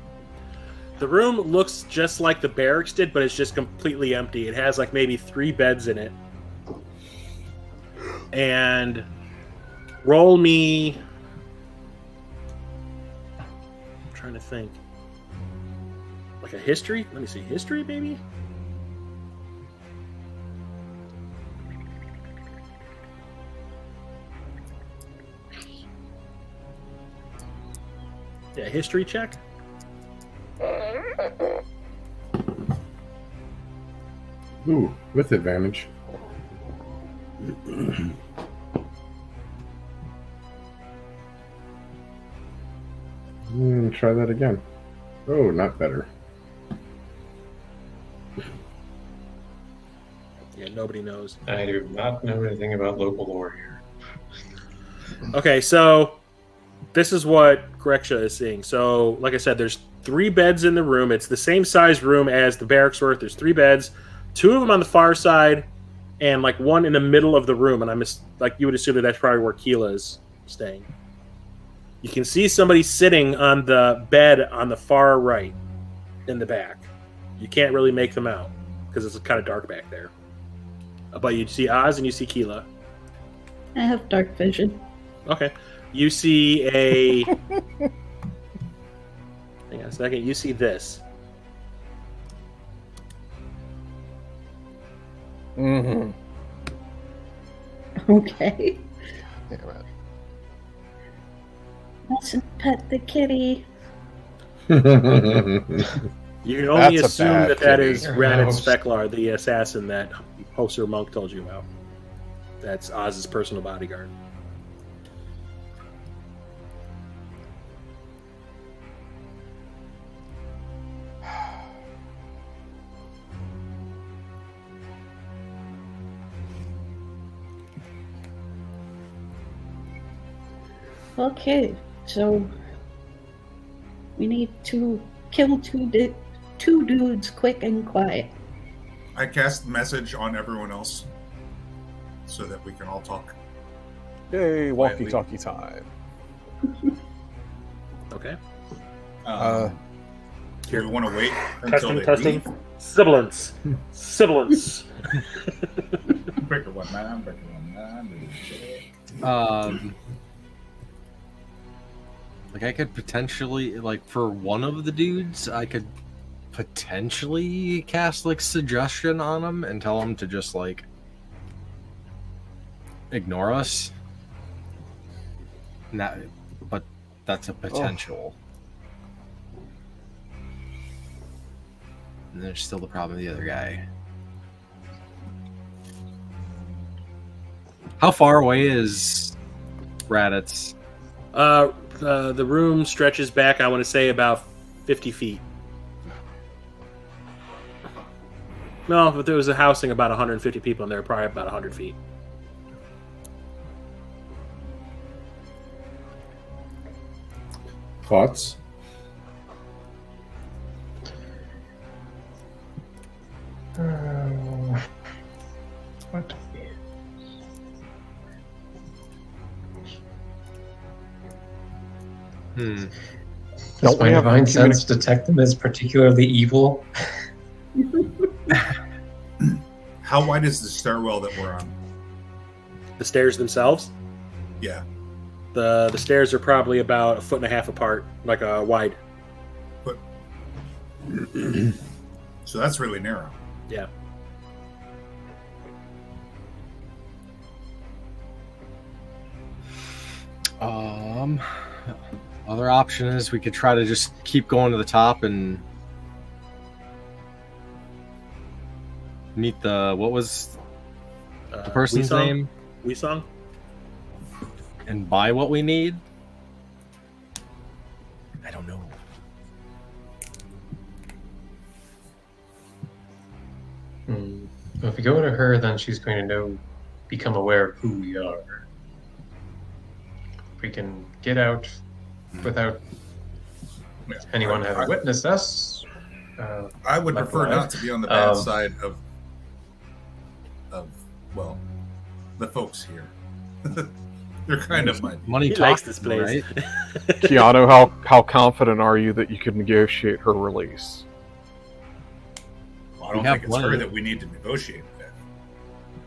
The room looks just like the barracks did, but it's just completely empty. It has like maybe 3 beds in it. And roll me. I'm trying to think. Like a history? Let me see. History, maybe? Yeah, history check. Ooh, with advantage. Try that again. Oh, not better. Yeah, nobody knows. I do not know anything about local lore here. Okay, so this is what Greksha is seeing. So, like I said, there's 3 beds in the room. It's the same size room as the barracks were. There's 3 beds, 2 of them on the far side, and like 1 in the middle of the room. And like you would assume that that's probably where Keela is staying. You can see somebody sitting on the bed on the far right in the back. You can't really make them out because it's kind of dark back there. But you see Oz and you see Keela. I have dark vision. Okay. You see a... Hang on a second. You see this. Mm-hmm. Okay. Damn it. Mustn't pet the kitty. You can only That's a assume bad that kitty. is Raditz Speklar, the assassin that Hosur Monc told you about. That's Oz's personal bodyguard. Okay, so we need to kill two dudes quick and quiet. I cast the message on everyone else so that we can all talk. Yay, walkie-talkie time. Okay. Do we want to wait until Testing. they leave? Sibilance. Sibilance. Breaker 1-9, breaker 1-9. Like I could potentially, like for one of the dudes, I could potentially cast like suggestion on him and tell him to just like ignore us. But that's a potential. And there's still the problem with the other guy. How far away is Raditz? The room stretches back, I want to say, about 50 feet. No, if there was a housing about 150 people in there, probably about 100 feet. Thoughts? What? Does Don't we my have divine sense detect them as particularly evil? How wide is the stairwell that we're on? The stairs themselves? Yeah. The stairs are probably about 1.5 feet apart, like a wide. But so that's really narrow. Yeah. Other option is we could try to just keep going to the top and meet what was the person's name? Weesong? And buy what we need? I don't know. If we go to her, then she's going to become aware of who we are. we can get out without anyone having witnessed us. I would left prefer alive. not to be on the bad side of well, the folks here. They're kind of my Money He talks, likes this place. right? Keanu, how confident are you that you could negotiate her release? Well, I don't We have think it's her one. that we need to negotiate with.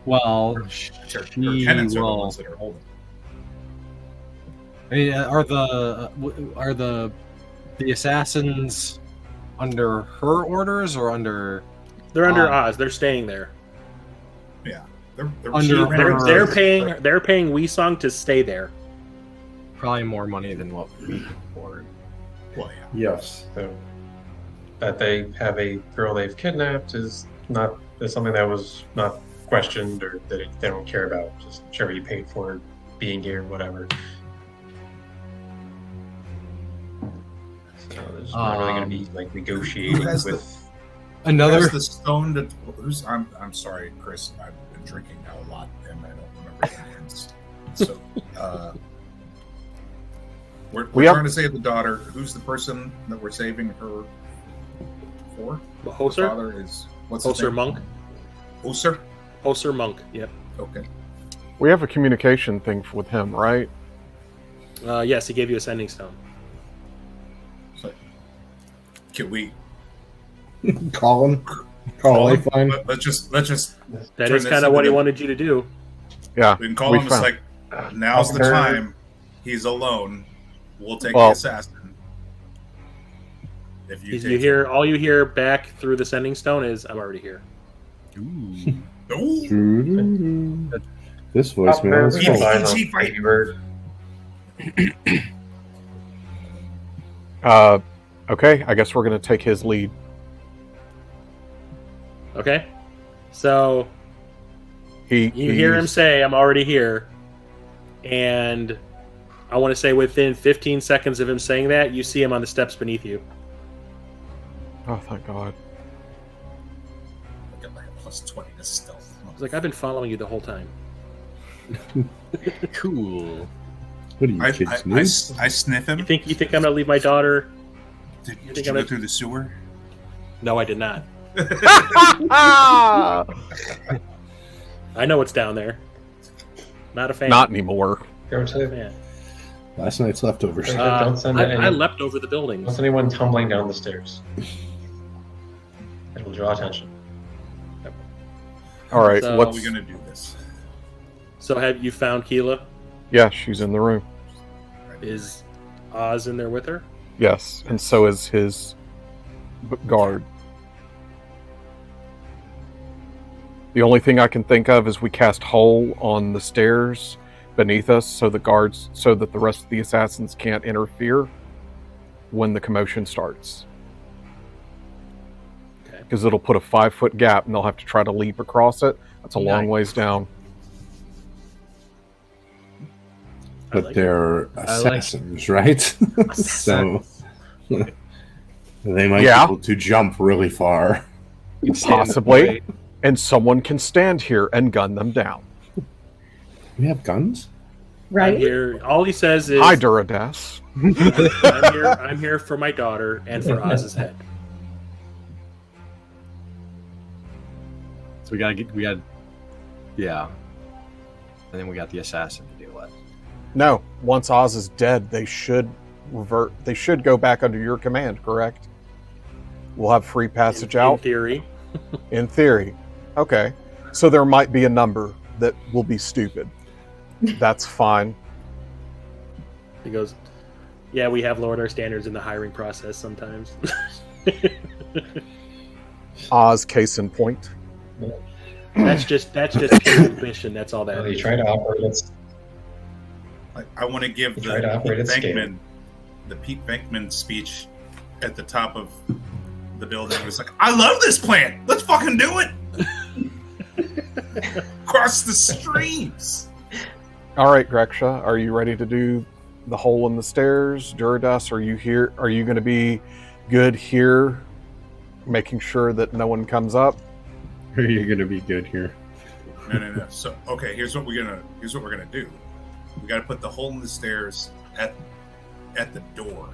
Well, Her she tenants are the will. ones that are holding. I mean, are the assassins under her orders or under? They're under Oz. They're staying there. Yeah, they're Under her- They're paying Weesong to stay there. Probably more money than what we can afford. Well, yeah. Yes. So that they have a girl they've kidnapped is something that was not questioned or that they don't care about. Just sure you paid for being here, whatever. So there's not really going to be like negotiating Who has with Another. Who's the stone to, who's I'm sorry, Chris. I've been drinking now a lot and I don't remember the names. So we're trying to save the daughter. Who's the person that we're saving her for? The The Hosur? father is what's his Hosur name? Monc. Hosur? Hosur Monc. Yep. Okay. We have a communication thing with him, right? Yes, he gave you a sending stone. So, can we Call him. Call Lifeline. let's just That turn is this kind of what into he the- wanted you to do. Yeah. We can call we him. It's found- like now's the Sure. time. He's alone. We'll take Well- the assassin. If you take All you hear back through the sending stone is, "I'm already here." Ooh. This voicemail is Beep, full. beep, beep, beep. Baby Bird. Okay, I guess we're going to take his lead. Okay. So you hear him he's- say, "I'm already here," and I want to say within 15 seconds of him saying that, you see him on the steps beneath you. Oh, thank God. Get like a +20 to stealth. He's like, "I've been following you the whole time." Cool. What are you I kids, news? sniff him. You think I'm gonna leave my daughter? Did think you I'm go gonna- through the sewer? No, I did not. I know what's down there. Not a fan. Not anymore. Go to fan. Last night's leftovers. Don't send any- I leapt over the don't buildings. send anyone tumbling down the stairs. It will draw attention. All right, So- How are let's. we gonna do this? So have you found Keela? Yeah, she's in the room. Is Oz in there with her? Yes, and so is his guard. The only thing I can think of is we cast hole on the stairs beneath us so the rest of the assassins can't interfere when the commotion starts. Okay. Because it'll put a 5-foot gap and they'll have to try to leap across it. That's a long Nice. ways down. But like they're like- assassins, right? So they might Yeah. be able to jump really far. You stand up Possibly. straight. And someone can stand here and gun them down. We have guns? I'm Right? here. All he says is, Hi, Duradas. I'm here for my daughter and for Oz's head." So we got, yeah. And then we got the assassin to deal with. No, once Oz is dead, they should revert. They should go back under your command, correct? We'll have free passage In out, theory. in theory. Okay. So there might be a number that will be stupid. That's fine. He goes, "Yeah, we have lowered our standards in the hiring process sometimes." Oz, case in point. That's just pure ambition. That's all that They is. try to operate at I want to give They try to operate at scale. the Pete Venkman speech at the top of the building. It was like, "I love this plan. Let's fucking do it." Cross the streams. All right, Greksha, are you ready to do the hole in the stairs? Duradas, are you here? Are you going to be good here, making sure that no one comes up? Are you going to be good here? No. So okay, here's what we're gonna do. We got to put the hole in the stairs at the door,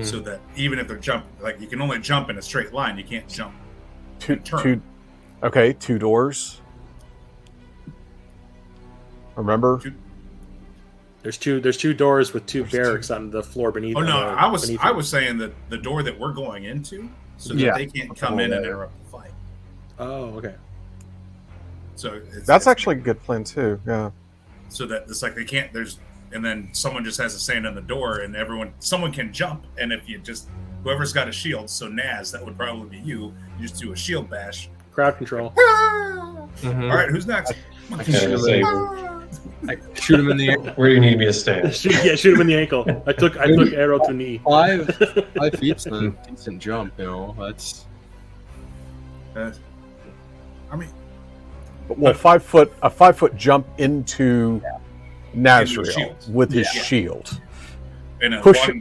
so that even if they're jumping, like you can only jump in a straight line. You can't jump. Two doors. Remember? There's two doors with two barracks on the floor beneath. Oh no, I was saying that the door that we're going into, so that they can't come in and interrupt the fight. Oh, okay. So that's actually a good plan too. Yeah. So that it's like they can't. And then someone just has to stand on the door, and someone can jump, and if you just whoever's got a shield, so Naz, that would probably be you. You just do a shield bash. Crowd control. All right, who's next? I shoot him in the ankle. Where do you need me to stand? Shoot him in the ankle. I took arrow to knee. 5 feet's a decent jump. That's. I mean, well, 5 foot, a 5 foot jump into Nazriel with his shield,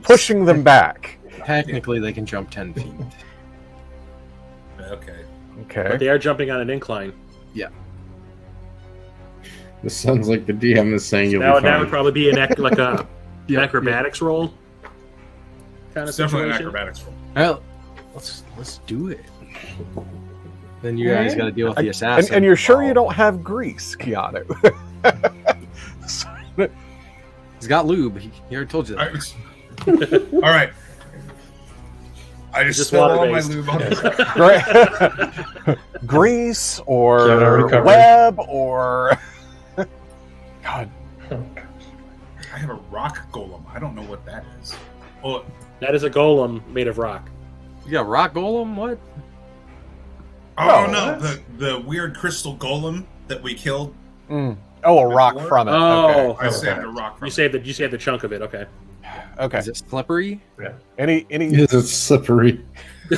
pushing them back. Technically, they can jump 10 feet. Okay. But they are jumping on an incline. Yeah. This sounds like the DM is saying you'll be fine. That would probably be an acrobatics roll. Kind of definitely an acrobatics roll. Well, let's do it. Then you guys got to deal with the assassin. And you're sure you don't have grease, Keanu? He's got lube. He already told you that. All right. I just spill all my lube on grease or web or God. I have a rock golem. I don't know what that is. Oh, that is a golem made of rock. You got rock golem? What? Oh no, the weird crystal golem that we killed. Oh, a rock from it. Oh, I saved a rock from you saved the chunk of it. Okay. Okay. Is it slippery? Yeah. Any Is it slippery?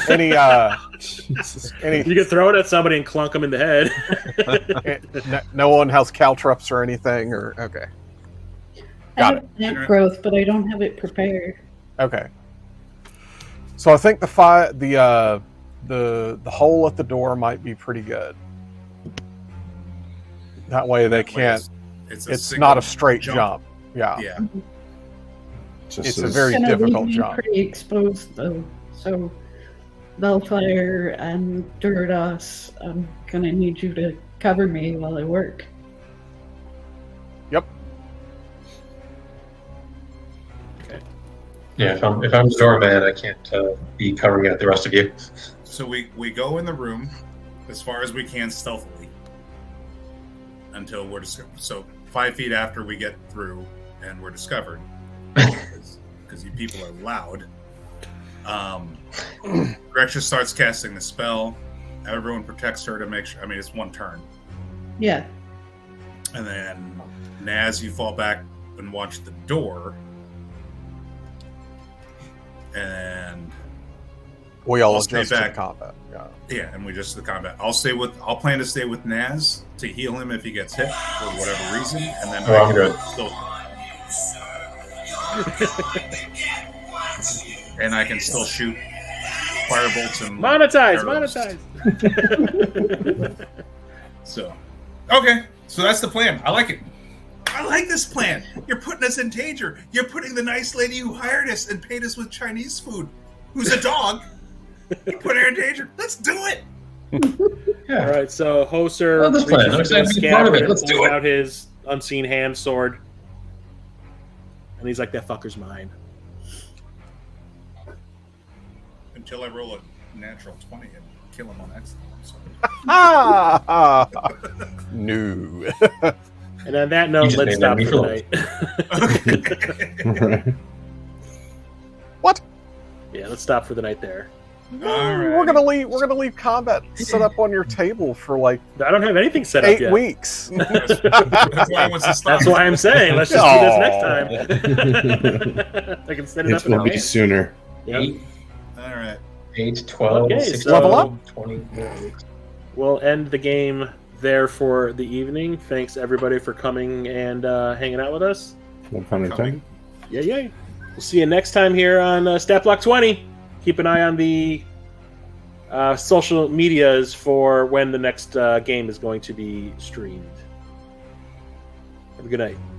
any you could throw it at somebody and clunk them in the head. no one has caltrops or anything, or okay. I have plant growth, but I don't have it prepared. Okay. So I think the hole at the door might be pretty good. That way they can't. It's not a straight jump. Yeah. Yeah. It's a very difficult jump. Pretty exposed though, so Bellfire and Durados, I'm gonna need you to cover me while I work. Yep. Okay. Yeah, if I'm the doorman, I can't be covering out the rest of you. So we go in the room as far as we can stealthily until we're discovered. So 5 feet after we get through and we're discovered, because you people are loud. Gretchen starts casting the spell. Everyone protects her to make sure. I mean, it's one turn. Yeah. And then Naz, you fall back and watch the door. And we all stay adjust back to combat. Yeah, and we just the combat. I'll plan to stay with Naz to heal him if he gets hit for whatever reason, and then I'm good. And I can still shoot firebolts and monetize. So, okay, so that's the plan. I like it. I like this plan. You're putting us in danger. You're putting the nice lady who hired us and paid us with Chinese food, who's a dog. You put her in danger. Let's do it. Yeah. All right. So Hosur reaches into the scabbard and pulls out his unseen hand sword, and he's like, "That fucker's mine." Until I roll a natural 20 and kill him on accident. No. And on that note, let's stop for the night. What? Yeah, let's stop for the night there. We're gonna leave combat set up on your table for like I don't have anything set up 8 yet. weeks. That's why I want to stop. That's why I'm saying let's just do this next time. I can set it up. It will be sooner. Yep. All right. 8, 12, Okay, 16, so level up. 20. We'll end the game there for the evening. Thanks everybody for coming and hanging out with us. No pun intended. Yeah. We'll see you next time here on Stat Block 20. Keep an eye on the social medias for when the next game is going to be streamed. Have a good night.